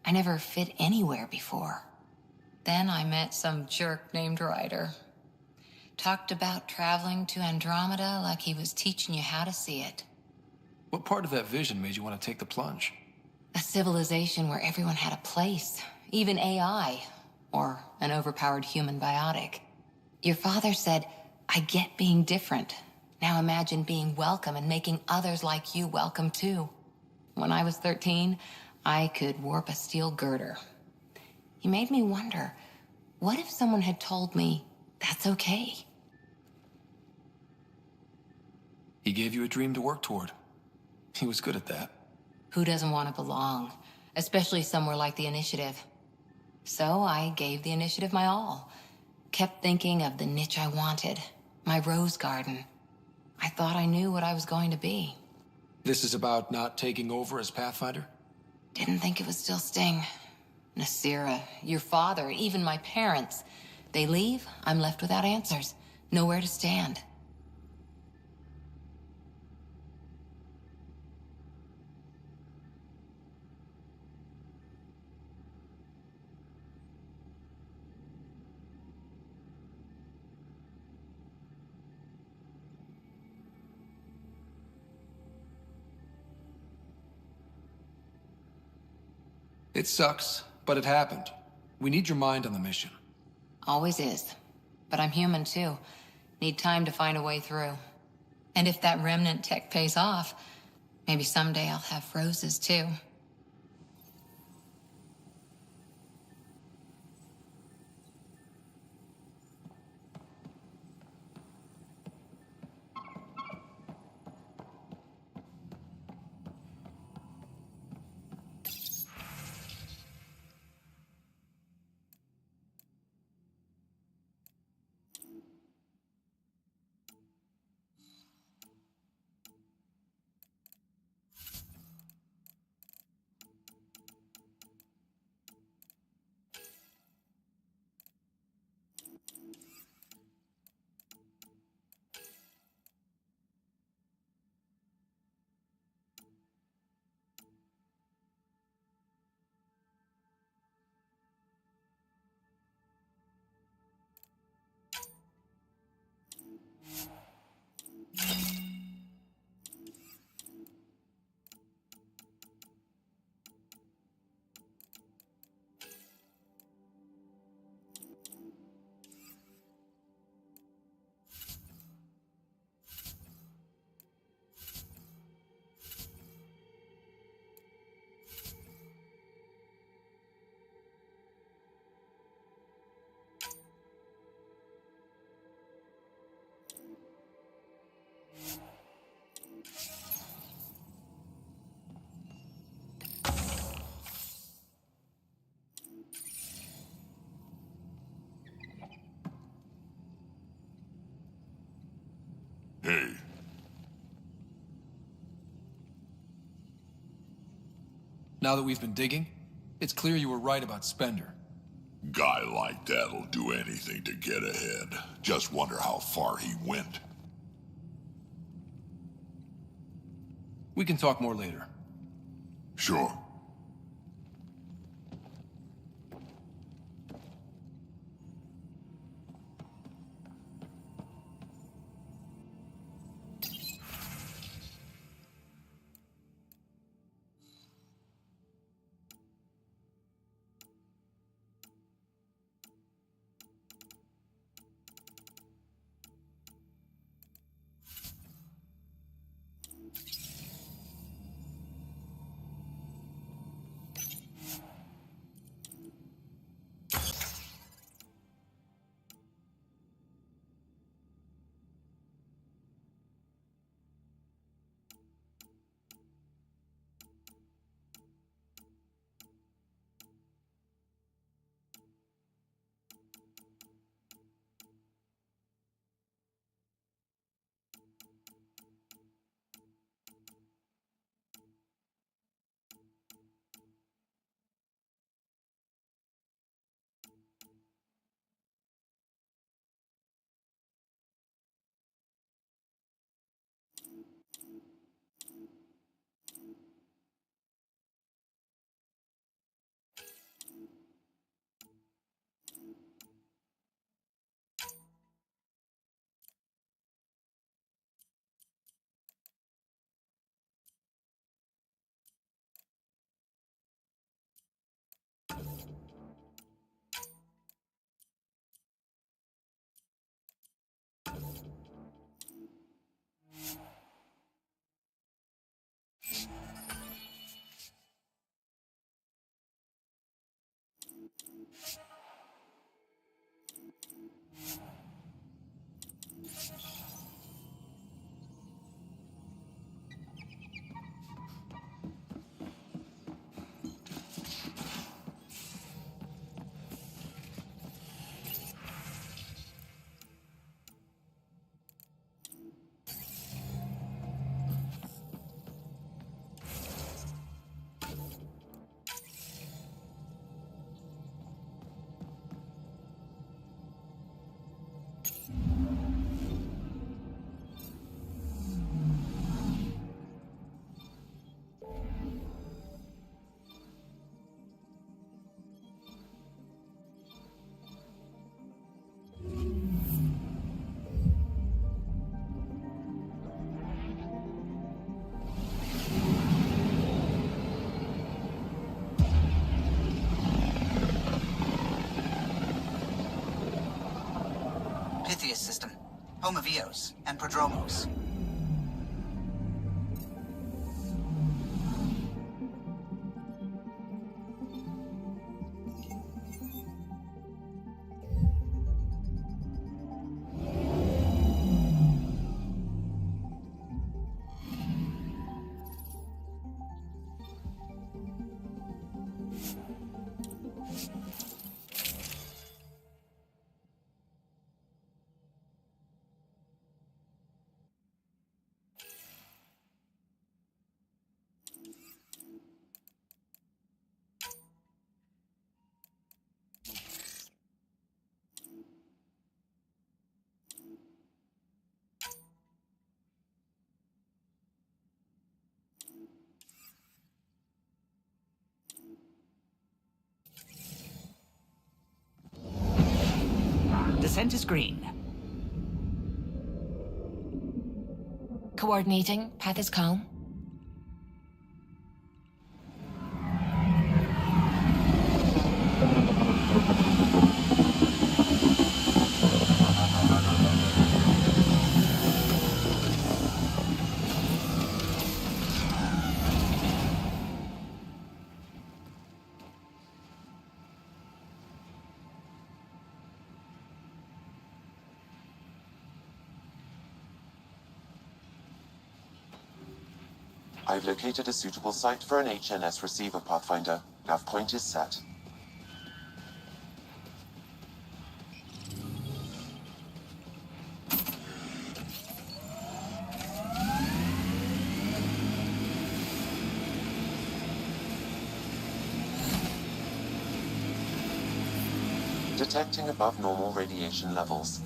I never fit anywhere before. Then I met some jerk named Ryder. Talked about traveling to Andromeda like he was teaching you how to see it. What part of that vision made you want to take the plunge? A civilization where everyone had a place, even AI, or an overpowered human biotic. Your father said, I get being different. Now imagine being welcome and making others like you welcome too. When I was 13, I could warp a steel girder. He made me wonder, what if someone had told me that's okay? He gave you a dream to work toward. He was good at that. Who doesn't want to belong? Especially somewhere like the Initiative. So I gave the Initiative my all. Kept thinking of the niche I wanted. My rose garden. I thought I knew what I was going to be. This is about not taking over as Pathfinder? Didn't think it would still sting. Nasira, your father, even my parents. They leave, I'm left without answers. Nowhere to stand. It sucks, but it happened. We need your mind on the mission. Always is. But I'm human too. Need time to find a way through. And if that remnant tech pays off, maybe someday I'll have roses too. Hey. Now that we've been digging, it's clear you were right about Spender. Guy like that'll do anything to get ahead. Just wonder how far he went. We can talk more later. Sure. Pythias system, home of Eos and Prodromos. Descent is green. Coordinating. Path is calm. I've located a suitable site for an HNS receiver, Pathfinder. Nav point is set. Detecting above normal radiation levels.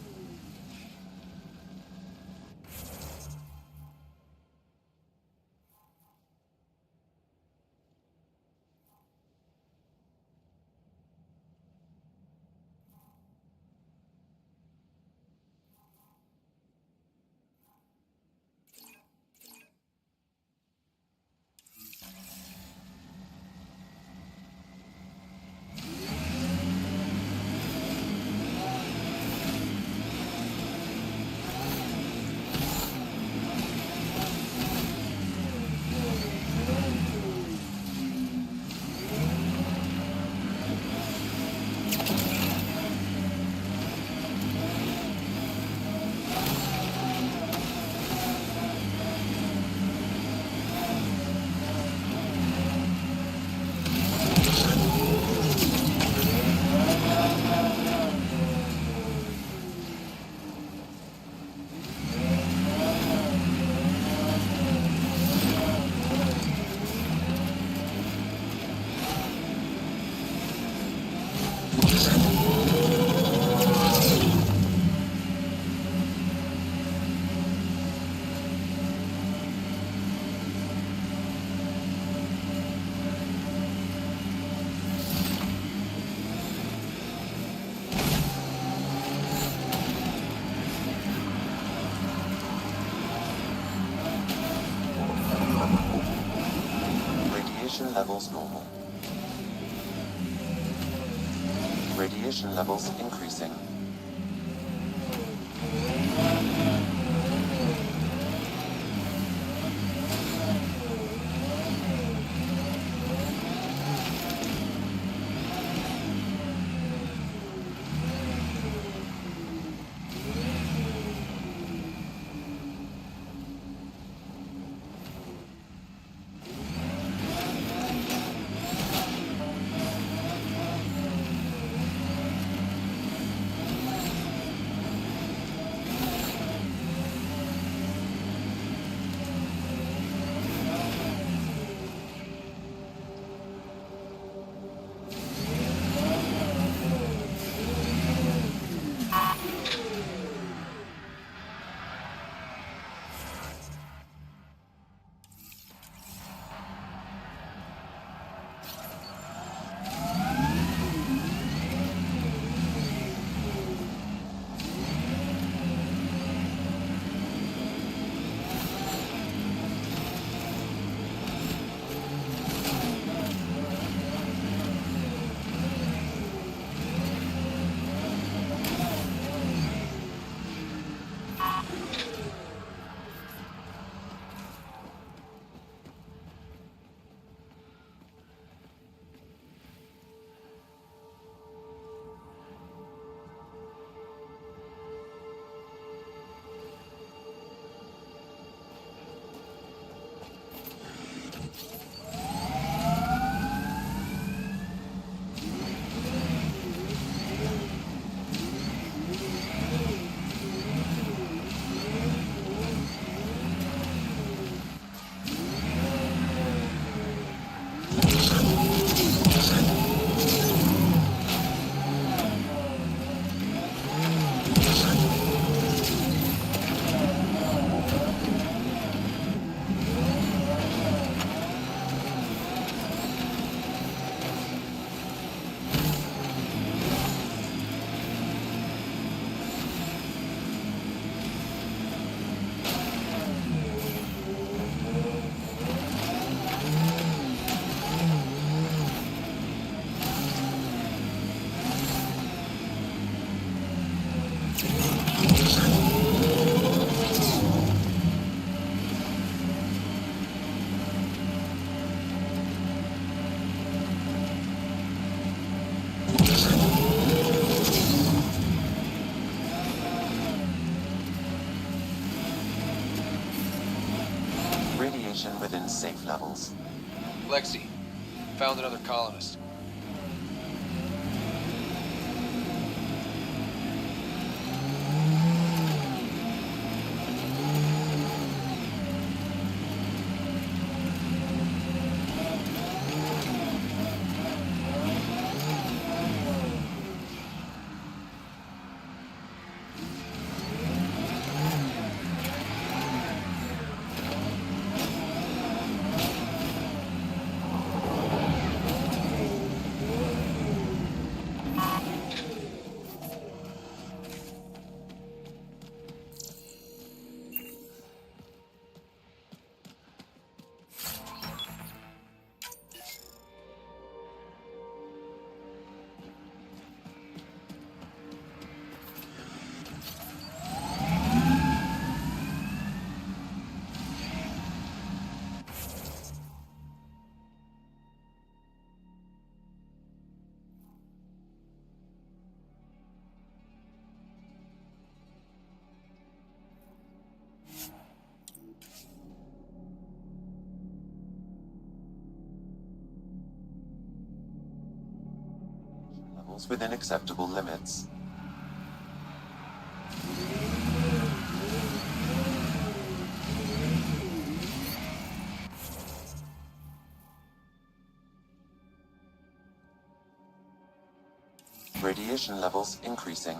Radiation levels normal. Radiation levels increasing. Radiation within safe levels. Lexi, found another colonist. falls within acceptable limits. Radiation levels increasing.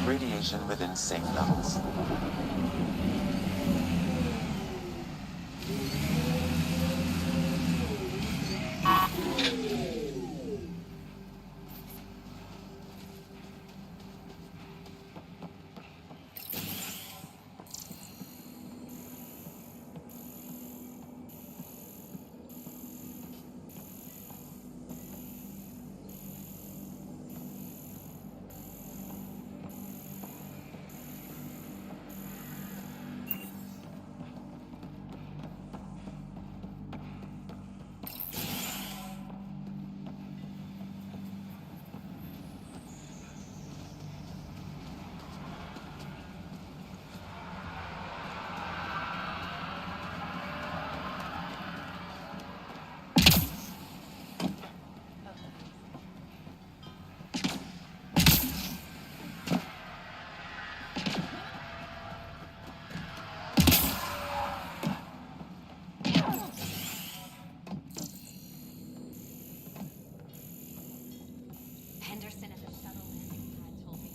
Radiation within safe levels. Henderson at the shuttle landing pad told me.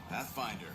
Pathfinder.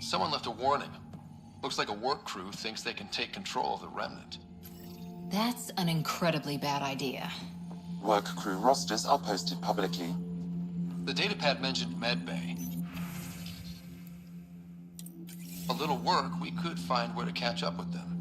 Someone left a warning. Looks like a work crew thinks they can take control of the remnant. That's an incredibly bad idea. Work crew rosters are posted publicly. The datapad mentioned medbay. A little work, we could find where to catch up with them.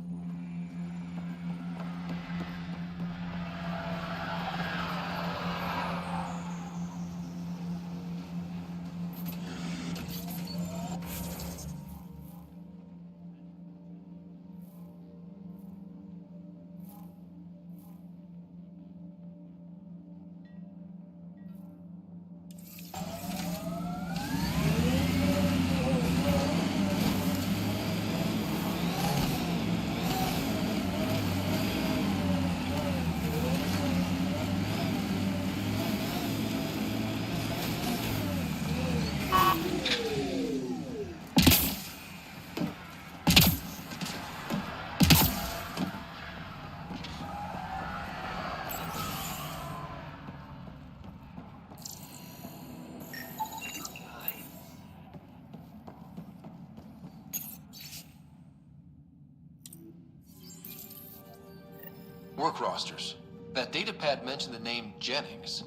Work rosters. That datapad mentioned the name Jennings.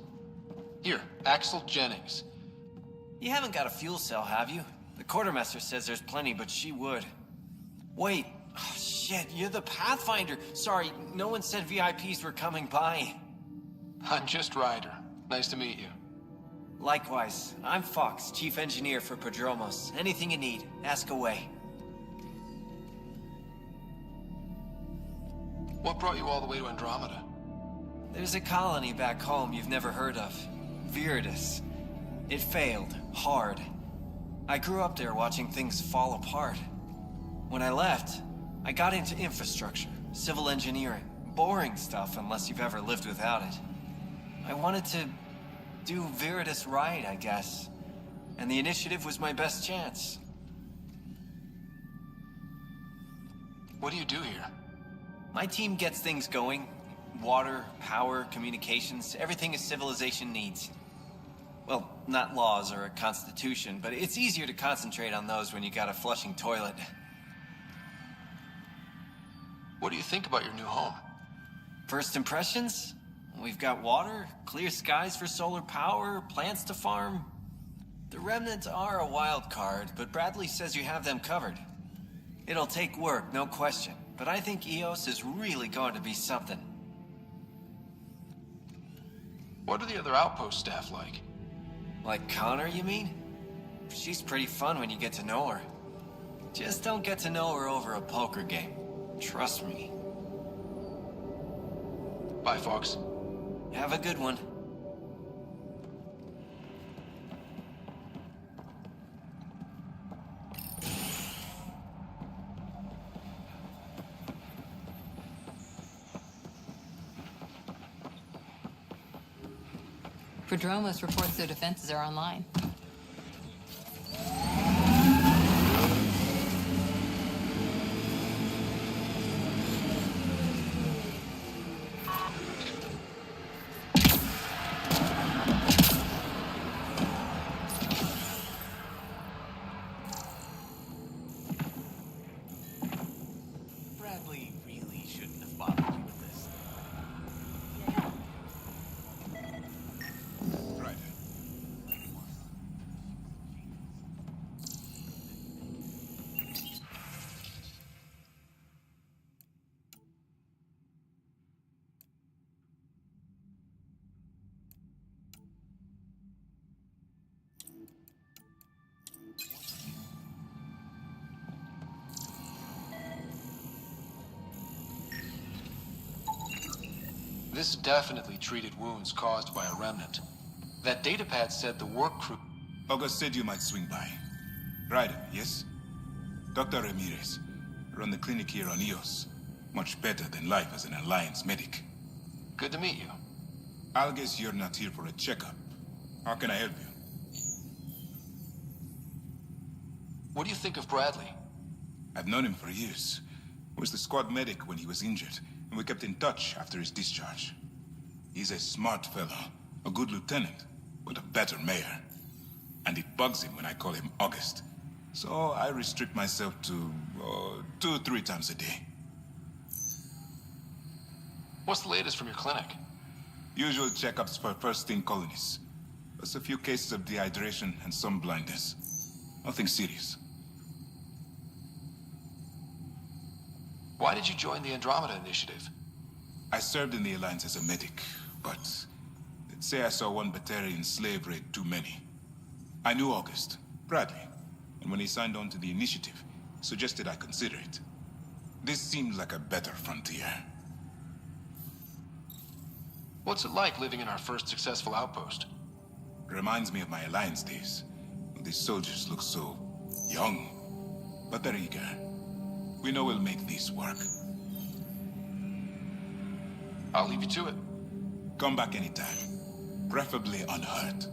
Here, Axel Jennings. You haven't got a fuel cell, have you? The quartermaster says there's plenty, but she would. Wait. Oh, shit, you're the Pathfinder. Sorry, no one said VIPs were coming by. I'm just Ryder. Nice to meet you. Likewise. I'm Fox, Chief Engineer for Prodromos. Anything you need, ask away. What brought you all the way to Andromeda? There's a colony back home you've never heard of. Viridis. It failed. Hard. I grew up there watching things fall apart. When I left, I got into infrastructure, civil engineering. Boring stuff unless you've ever lived without it. I wanted to do Viridis right, I guess. And the initiative was my best chance. What do you do here? My team gets things going. Water, power, communications, everything a civilization needs. Well, not laws or a constitution, but it's easier to concentrate on those when you got a flushing toilet. What do you think about your new home? First impressions? We've got water, clear skies for solar power, plants to farm. The remnants are a wild card, but Bradley says you have them covered. It'll take work, no question. But I think EOS is really going to be something. What are the other outpost staff like? Like Connor, you mean? She's pretty fun when you get to know her. Just don't get to know her over a poker game. Trust me. Bye, Fox. Have a good one. Prodromos reports their defenses are online. Bradley really shouldn't have bothered you with this. This definitely treated wounds caused by a remnant. That datapad said the work crew... August said you might swing by. Ryder, yes? Dr. Ramirez. Run the clinic here on EOS. Much better than life as an Alliance medic. Good to meet you. I'll guess you're not here for a checkup. How can I help you? What do you think of Bradley? I've known him for years. Was the squad medic when he was injured, and we kept in touch after his discharge. He's a smart fellow, a good lieutenant, but a better mayor. And it bugs him when I call him August. So I restrict myself to 2-3 times a day. What's the latest from your clinic? Usual checkups for first-in colonies. Plus a few cases of dehydration and some blindness. Nothing serious. Why did you join the Andromeda Initiative? I served in the Alliance as a medic, but they'd say I saw one Batarian slave raid too many. I knew August, Bradley, and when he signed on to the initiative, suggested I consider it. This seemed like a better frontier. What's it like living in our first successful outpost? Reminds me of my Alliance days. These soldiers look so young, but they're eager. We know we'll make this work. I'll leave you to it. Come back anytime. Preferably unhurt.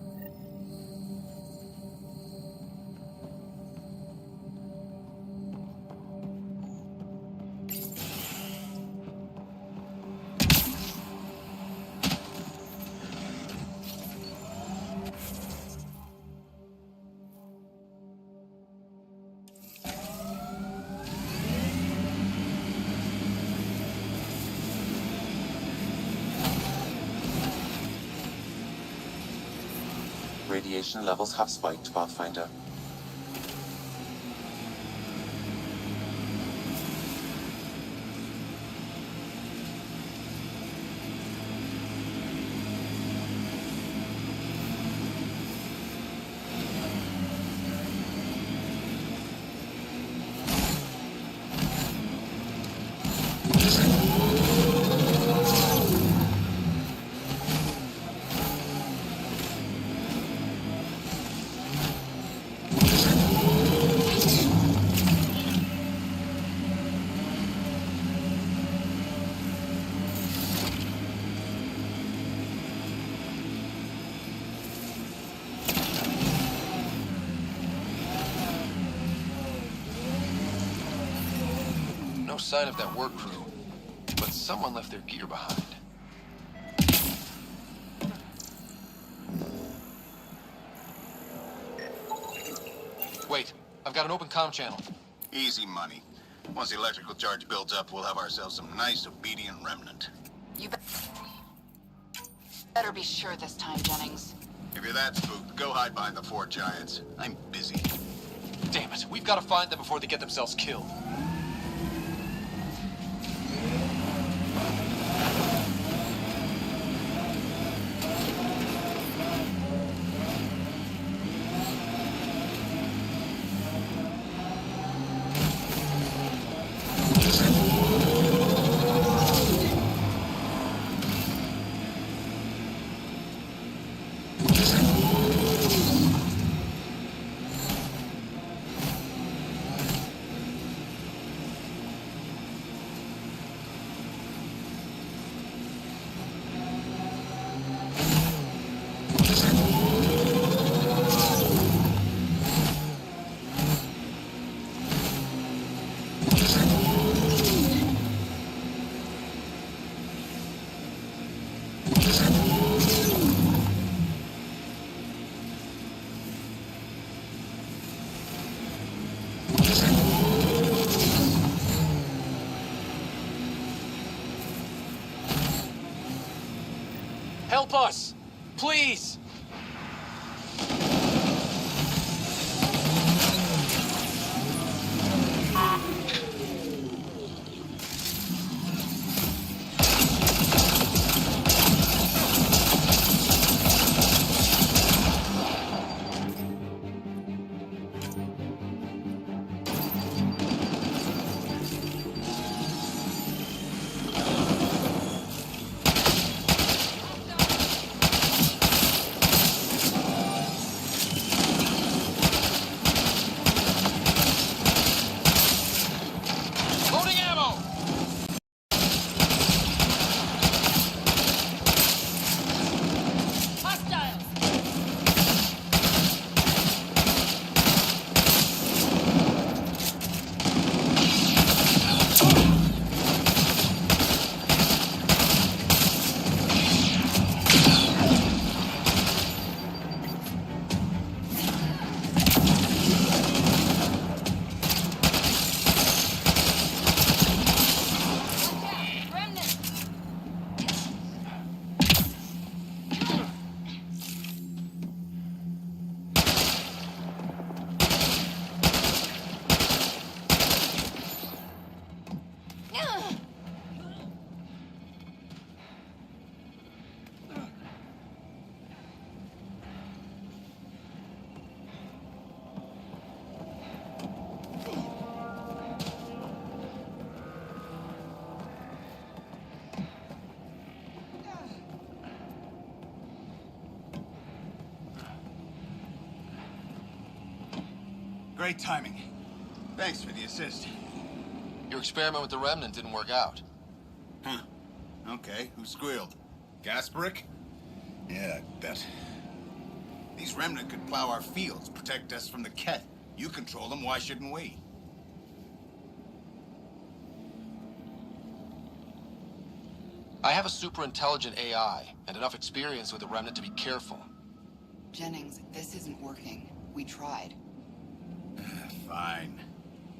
Radiation levels have spiked, Pathfinder. No sign of that work crew, but someone left their gear behind. Wait, I've got an open comm channel. Easy money. Once the electrical charge builds up, we'll have ourselves some nice, obedient remnant. You better be sure this time, Jennings. If you're that spooked, go hide behind the 4 giants. I'm busy. Damn it, we've got to find them before they get themselves killed. Help us! Please! Great timing. Thanks for the assist. Your experiment with the Remnant didn't work out. Huh. Okay, who squealed? Gasparic? Yeah, I bet. These Remnant could plow our fields, protect us from the Ket. You control them, why shouldn't we? I have a super intelligent AI and enough experience with the Remnant to be careful. Jennings, this isn't working. We tried. Fine.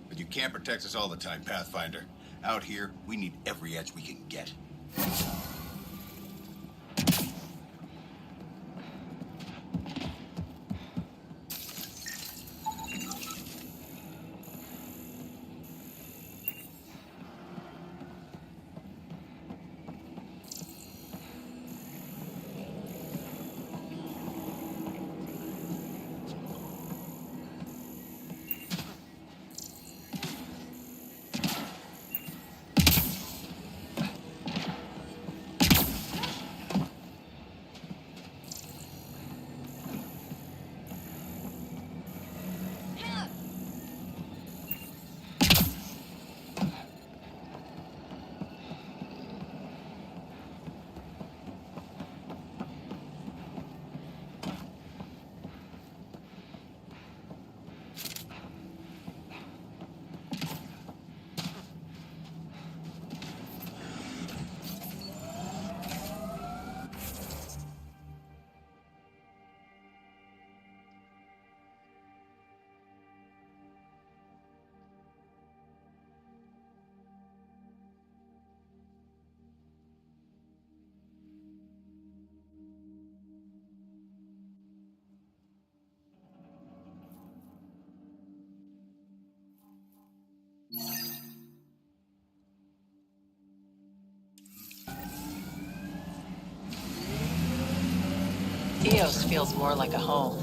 But you can't protect us all the time, Pathfinder. Out here, we need every edge we can get. EOS feels more like a home,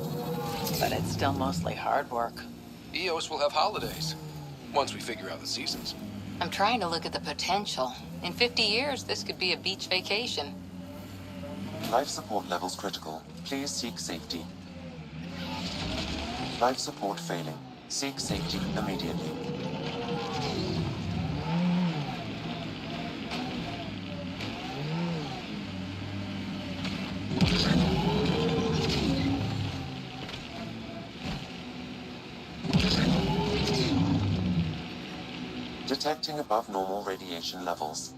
but it's still mostly hard work. EOS will have holidays, once we figure out the seasons. I'm trying to look at the potential. In 50 years, this could be a beach vacation. Life support levels critical. Please seek safety. Life support failing. Seek safety immediately. Detecting above normal radiation levels.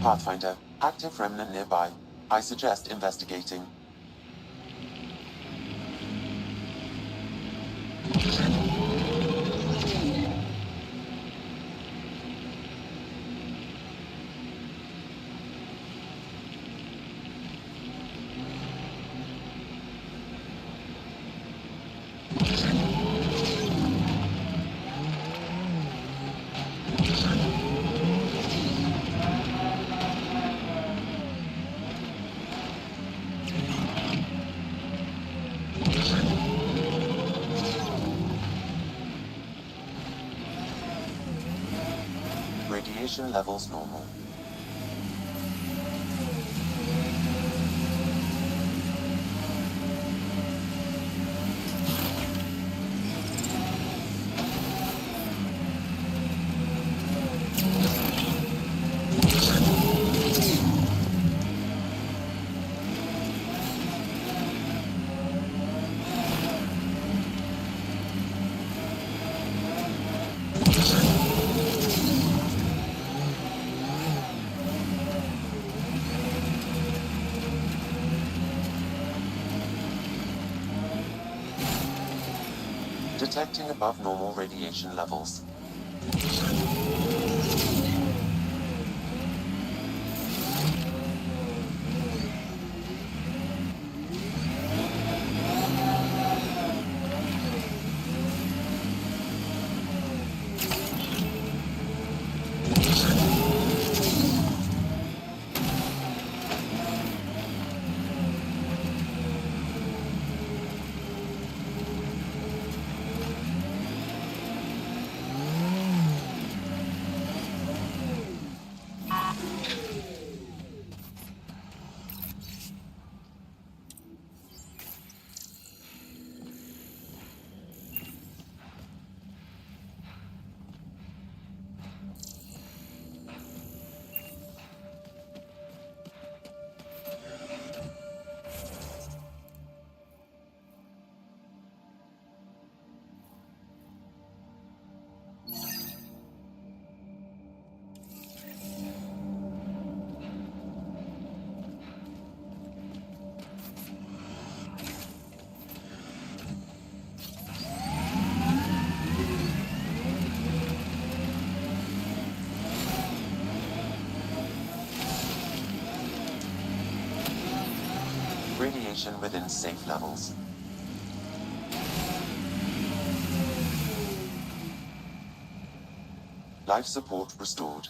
Pathfinder, active remnant nearby. I suggest investigating. Radiation levels normal. Detecting above normal radiation levels. Radiation within safe levels. Life support restored.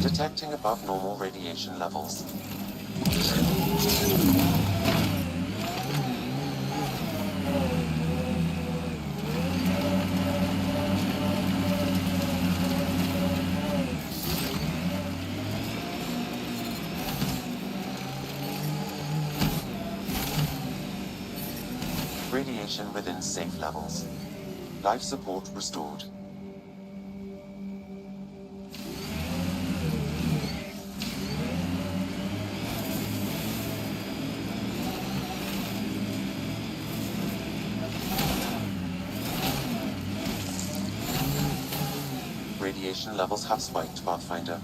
Detecting above normal radiation levels. Radiation within safe levels. Life support restored. Radiation levels have spiked, Pathfinder.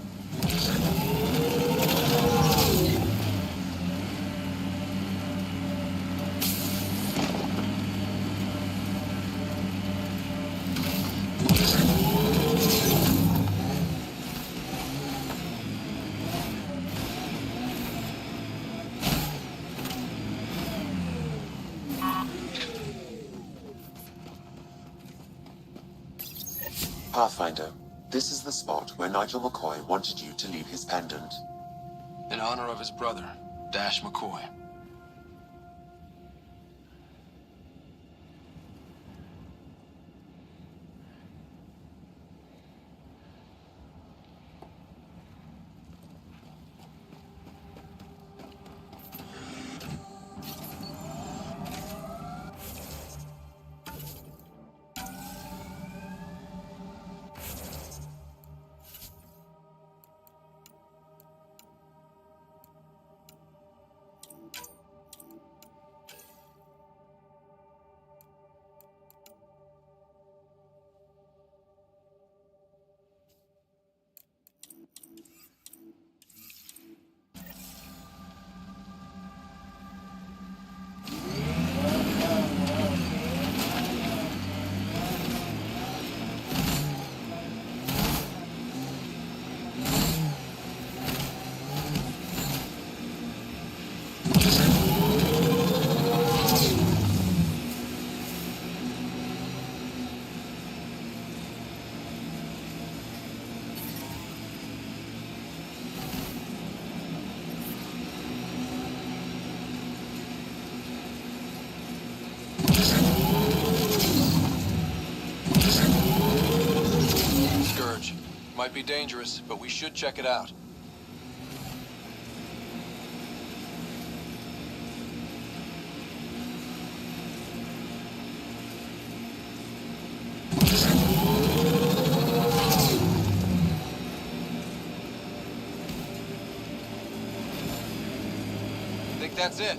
Pathfinder, this is the spot where Nigel McCoy wanted you to leave his pendant. In honor of his brother, Dash McCoy. Scourge. Might be dangerous, but we should check it out. Think that's it.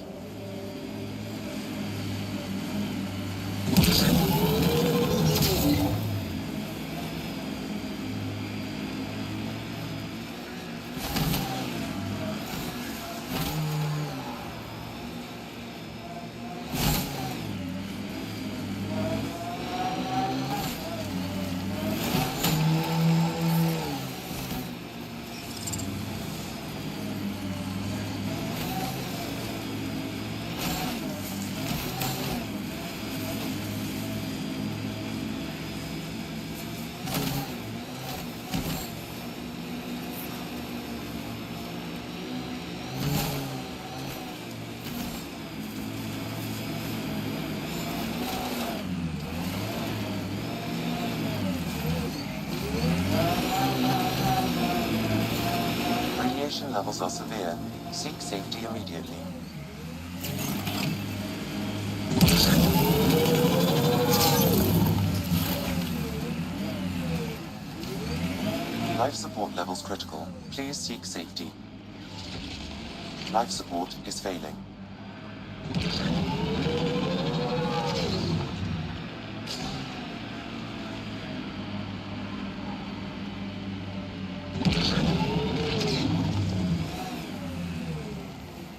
levels are severe. Seek safety immediately. Life support levels critical. Please seek safety. Life support is failing.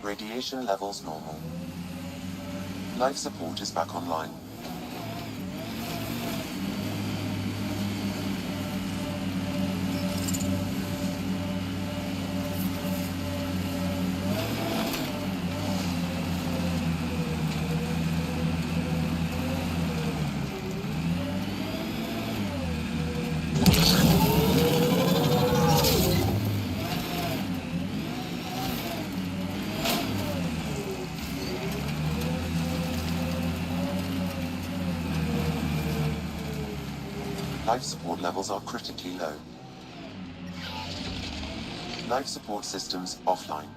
Radiation levels normal. Life support is back online. Life support levels are critically low. Life support systems offline.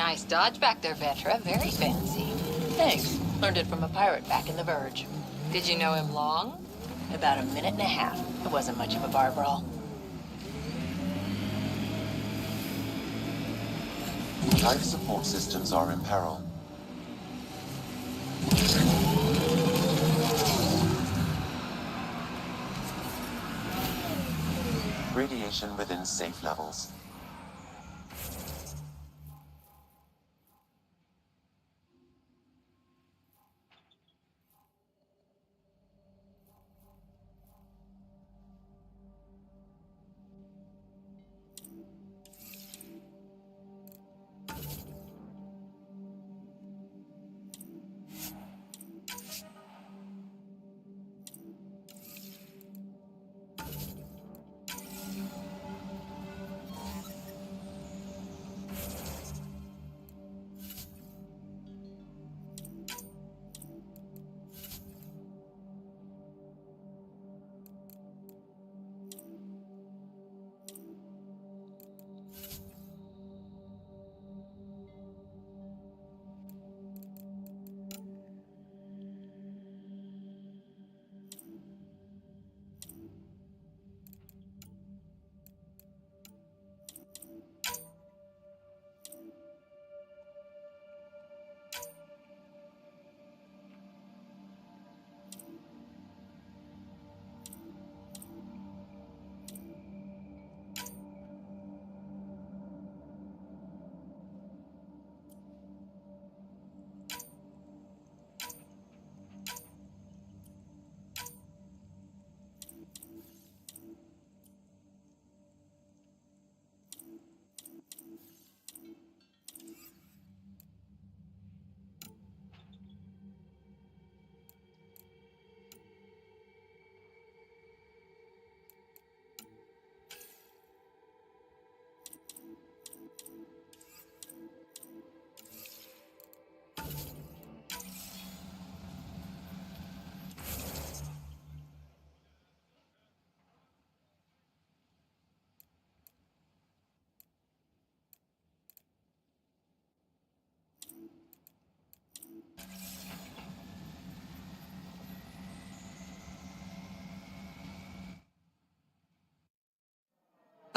Nice dodge back there, Vetra. Very fancy. Thanks. Learned it from a pirate back in the Verge. Did you know him long? About a minute and a half. It wasn't much of a bar brawl. Life support systems are in peril. Radiation within safe levels.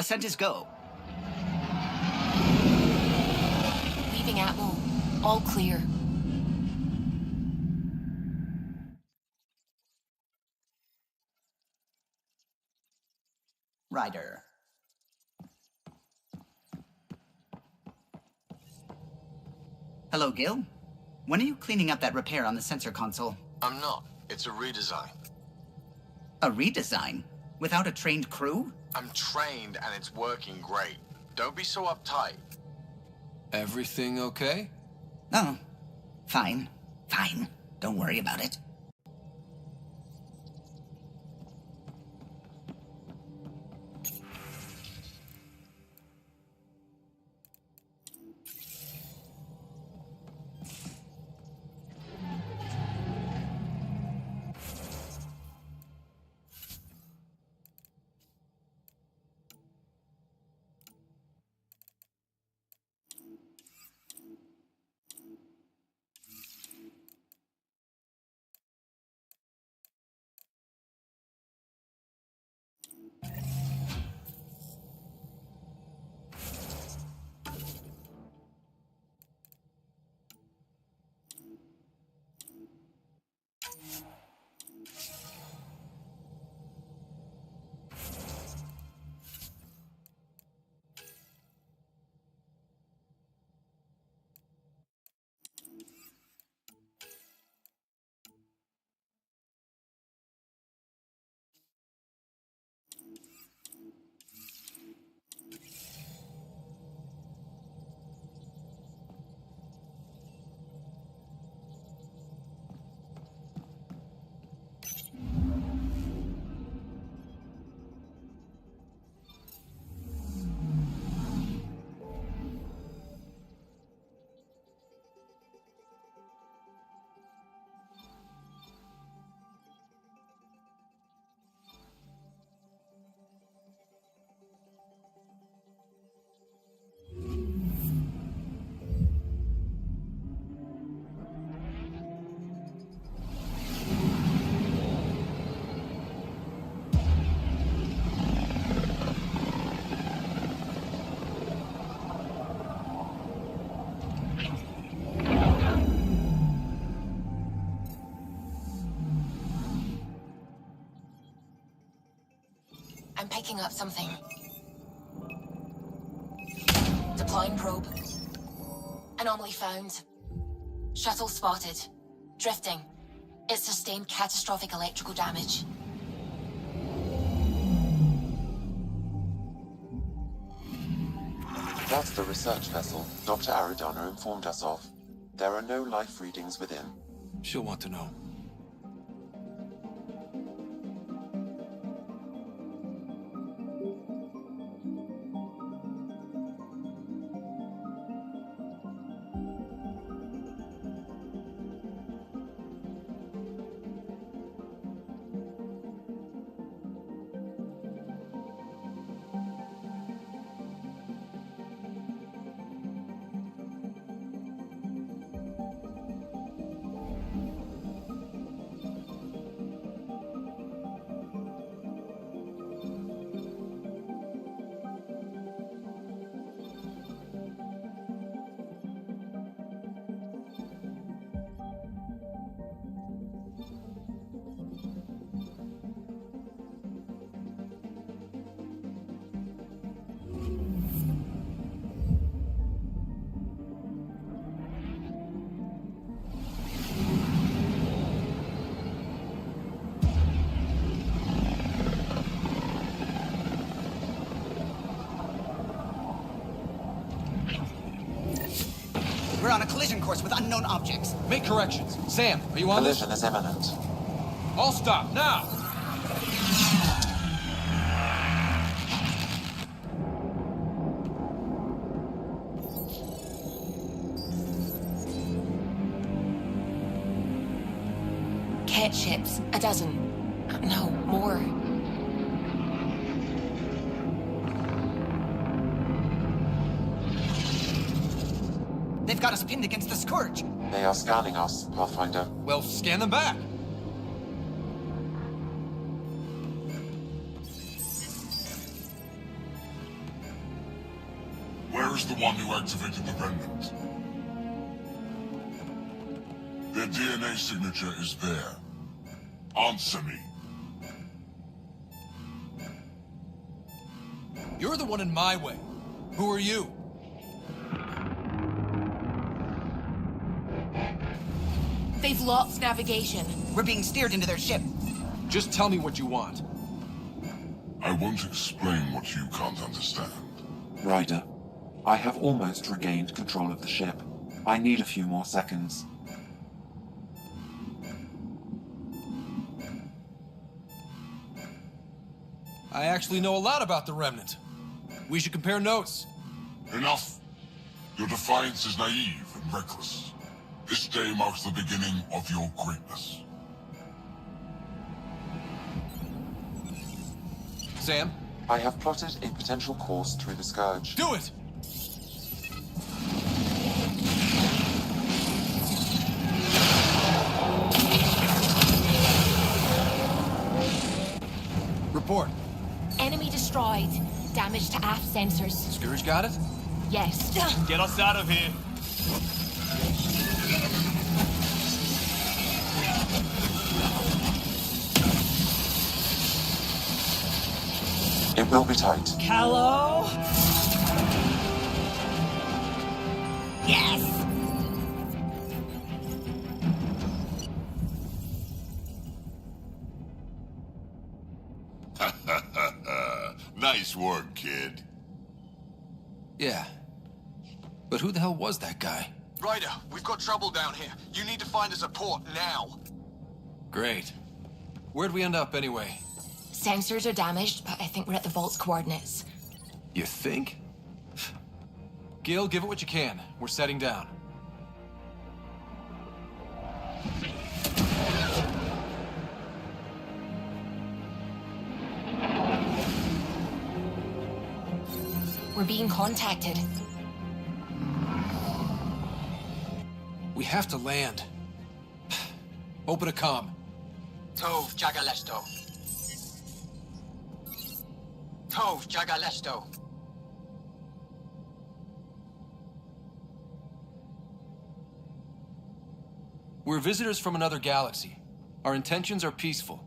Ascent is go. Leaving Atmo. All clear. Ryder. Hello, Gil. When are you cleaning up that repair on the sensor console? I'm not. It's a redesign. A redesign? Without a trained crew? I'm trained and it's working great. Don't be so uptight. Everything okay? Oh, fine. Fine. Don't worry about it. I'm picking up something. Deploying probe. Anomaly found. Shuttle spotted. Drifting. It sustained catastrophic electrical damage. That's the research vessel Dr. Aridana informed us of. There are no life readings within. She'll want to know. We're on a collision course with unknown objects. Make corrections. Sam, are you on this? Collision is imminent. All stop, now! Cat ships. A dozen. No, more. They've got us pinned against the Scourge. They are scanning us, Pathfinder. Well, scan them back. Where's the one who activated the remnant? Their DNA signature is there. Answer me. You're the one in my way. Who are you? They've lost navigation. We're being steered into their ship. Just tell me what you want. I won't explain what you can't understand. Ryder, I have almost regained control of the ship. I need a few more seconds. I actually know a lot about the Remnant. We should compare notes. Enough. Your defiance is naive and reckless. This day marks the beginning of your greatness. Sam? I have plotted a potential course through the Scourge. Do it! Report. Enemy destroyed. Damage to aft sensors. Scourge got it? Yes. Get us out of here. It will be tight. Hello? Yes! Nice work, kid. Yeah. But who the hell was that guy? Ryder, we've got trouble down here. You need to find us a port now. Great. Where'd we end up anyway? Sensors are damaged, but I think we're at the vault's coordinates. You think? Gil, give it what you can. We're setting down. We're being contacted. We have to land. Open a comm. Tove Jagalesto. Tove Jagalesto. We're visitors from another galaxy. Our intentions are peaceful.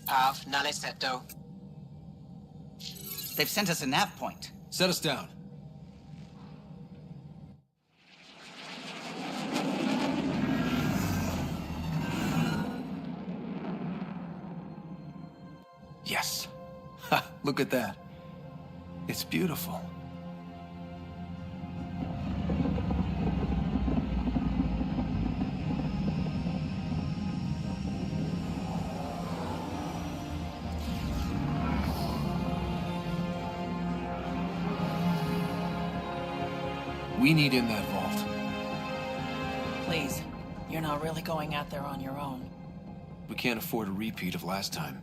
Av Naleseto. They've sent us a nav point. Set us down. Yes. Ha, look at that. It's beautiful. We need in that vault. Please, you're not really going out there on your own. We can't afford a repeat of last time.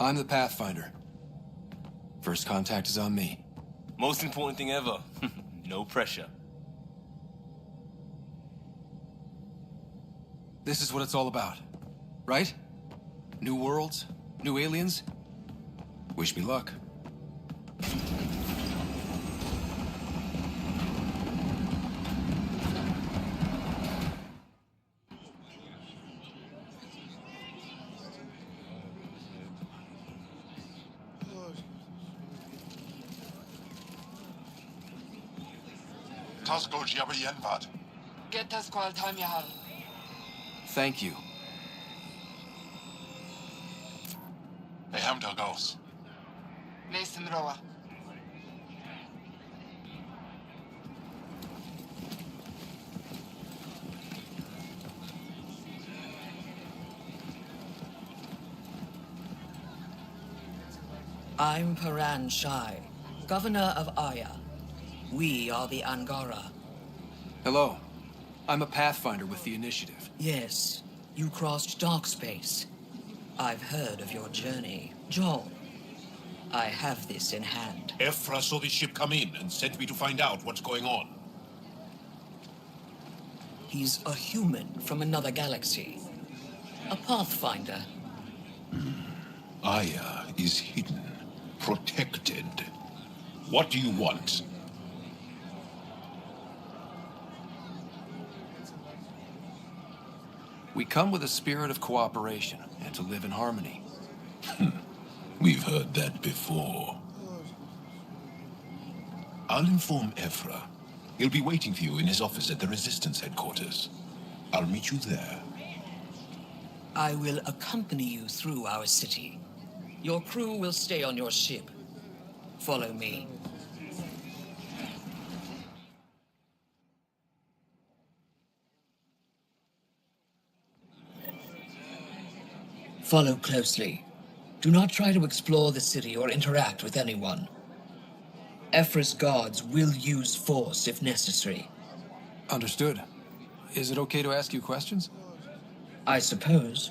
I'm the Pathfinder. First contact is on me. Most important thing ever. No pressure. This is what it's all about, right? New worlds, new aliens. Wish me luck. Tasko Jabba Yenvat. Get the squad time you have. Thank you. They have their ghosts. Mason Roa. I'm Paran Shai, Governor of Aya. We are the Angara. Hello. I'm a Pathfinder with the Initiative. Yes, you crossed dark space. I've heard of your journey. Joel, I have this in hand. Ephra saw the ship come in and sent me to find out what's going on. He's a human from another galaxy. A Pathfinder. Aya is hidden. protected. What do you want? We come with a spirit of cooperation and to live in harmony. We've heard that before. I'll inform Ephra. He'll be waiting for you in his office at the Resistance headquarters. I'll meet you there. I will accompany you through our city. Your crew will stay on your ship. Follow me. Follow closely. Do not try to explore the city or interact with anyone. Ephra's guards will use force if necessary. Understood. Is it okay to ask you questions? I suppose.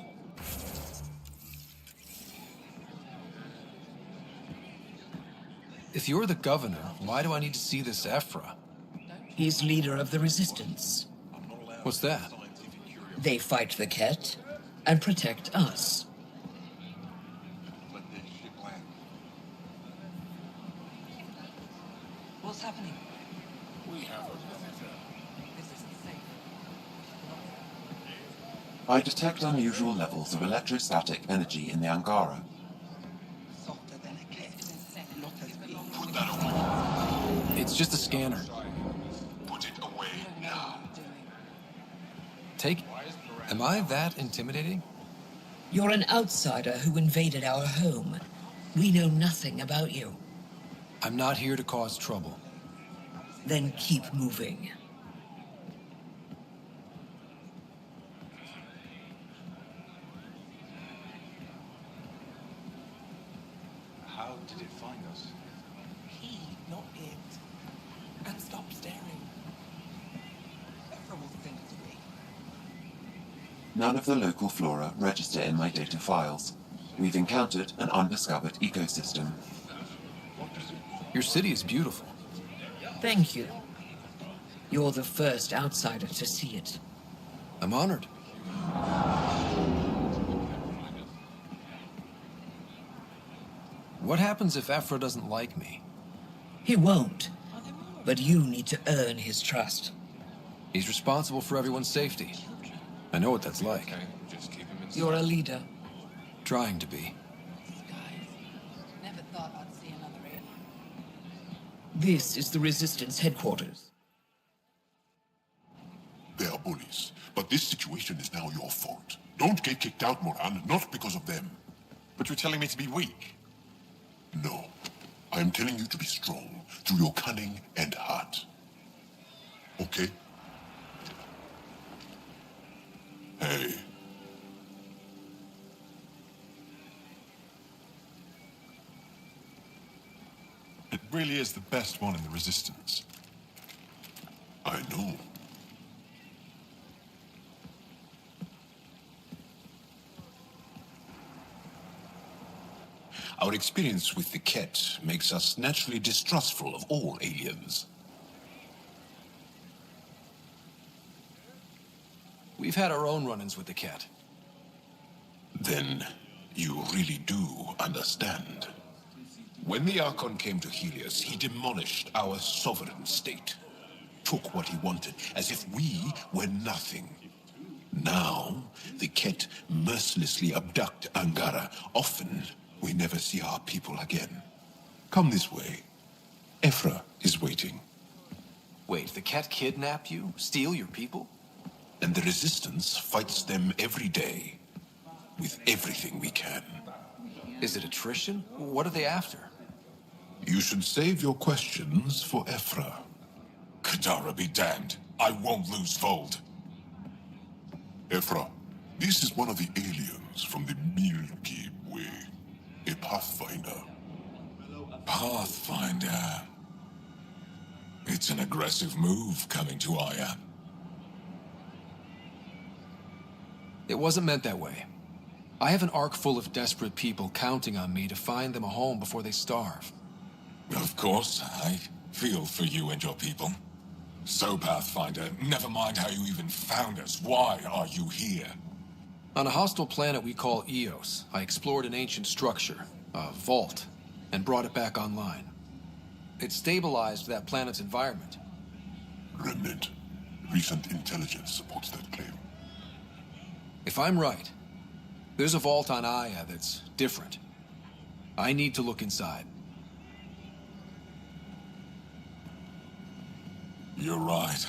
If you're the governor, why do I need to see this Ephra? He's leader of the Resistance. What's that? They fight the Ket and protect us. What's happening? I detect unusual levels of electrostatic energy in the Angara. It's just a scanner. Put it away now. Am I that intimidating? You're an outsider who invaded our home. We know nothing about you. I'm not here to cause trouble. Then keep moving. How did it find us? He, not it. And stop staring. Ephra will think it's me. None of the local flora register in my data files. We've encountered an undiscovered ecosystem. Your city is beautiful. Thank you. You're the first outsider to see it. I'm honored. What happens if Ephra doesn't like me? He won't. But you need to earn his trust. He's responsible for everyone's safety. I know what that's like. You're a leader. Trying to be. Never thought I'd see another alien. This is the Resistance headquarters. They are bullies, but this situation is now your fault. Don't get kicked out, Moran, not because of them. But you're telling me to be weak. No, I am telling you to be strong through your cunning and heart. Okay? Hey. It really is the best one in the Resistance. I know. Our experience with the Ket makes us naturally distrustful of all aliens. We've had our own run-ins with the Ket. Then you really do understand. When the Archon came to Helios, he demolished our sovereign state. Took what he wanted, as if we were nothing. Now, the Ket mercilessly abduct Angara. Often, we never see our people again. Come this way. Ephra is waiting. Wait, the Ket kidnap you? Steal your people? And the Resistance fights them every day. With everything we can. Is it attrition? What are they after? You should save your questions for Ephra. Kadara be damned. I won't lose Fold. Ephra, this is one of the aliens from the Milky Way. A Pathfinder. Pathfinder. It's an aggressive move coming to Aya. It wasn't meant that way. I have an ark full of desperate people counting on me to find them a home before they starve. Of course, I feel for you and your people. So, Pathfinder, never mind how you even found us. Why are you here? On a hostile planet we call Eos, I explored an ancient structure, a vault. and brought it back online. It stabilized that planet's environment. Remnant. Recent intelligence supports that claim. If I'm right, there's a vault on Aya that's different. I need to look inside. You're right.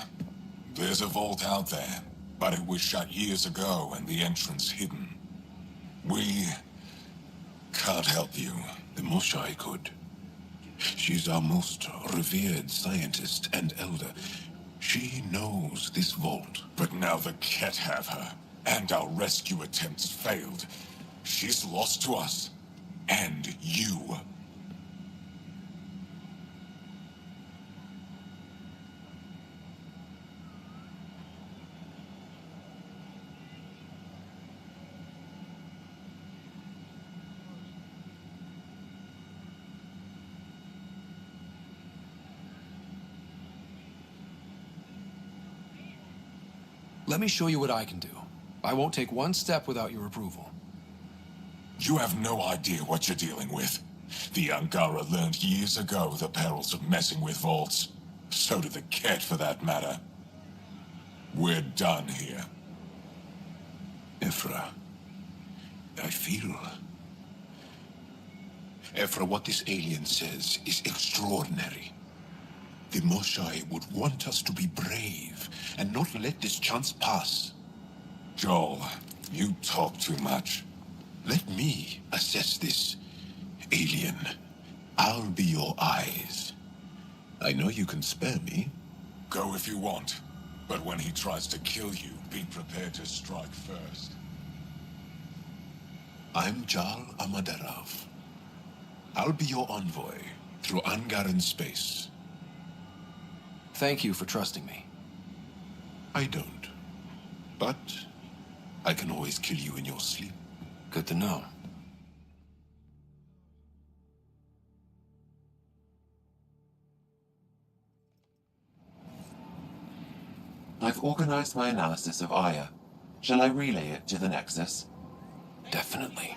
There's a vault out there, but it was shut years ago and the entrance hidden. We can't help you. The Moshai could. She's our most revered scientist and elder. She knows this vault. But now the Ket have her, and our rescue attempts failed. She's lost to us, and you. Let me show you what I can do. I won't take one step without your approval. You have no idea what you're dealing with. The Angara learned years ago the perils of messing with vaults. So did the Ket, for that matter. We're done here. Ephra, I feel... Ephra, what this alien says is extraordinary. The Moshai would want us to be brave and not let this chance pass. Joel, you talk too much. Let me assess this, alien. I'll be your eyes. I know you can spare me. Go if you want. But when he tries to kill you, be prepared to strike first. I'm Jal Amadarov. I'll be your envoy through Angaran space. Thank you for trusting me. I don't. But I can always kill you in your sleep. Good to know. I've organized my analysis of Aya. Shall I relay it to the Nexus? Definitely.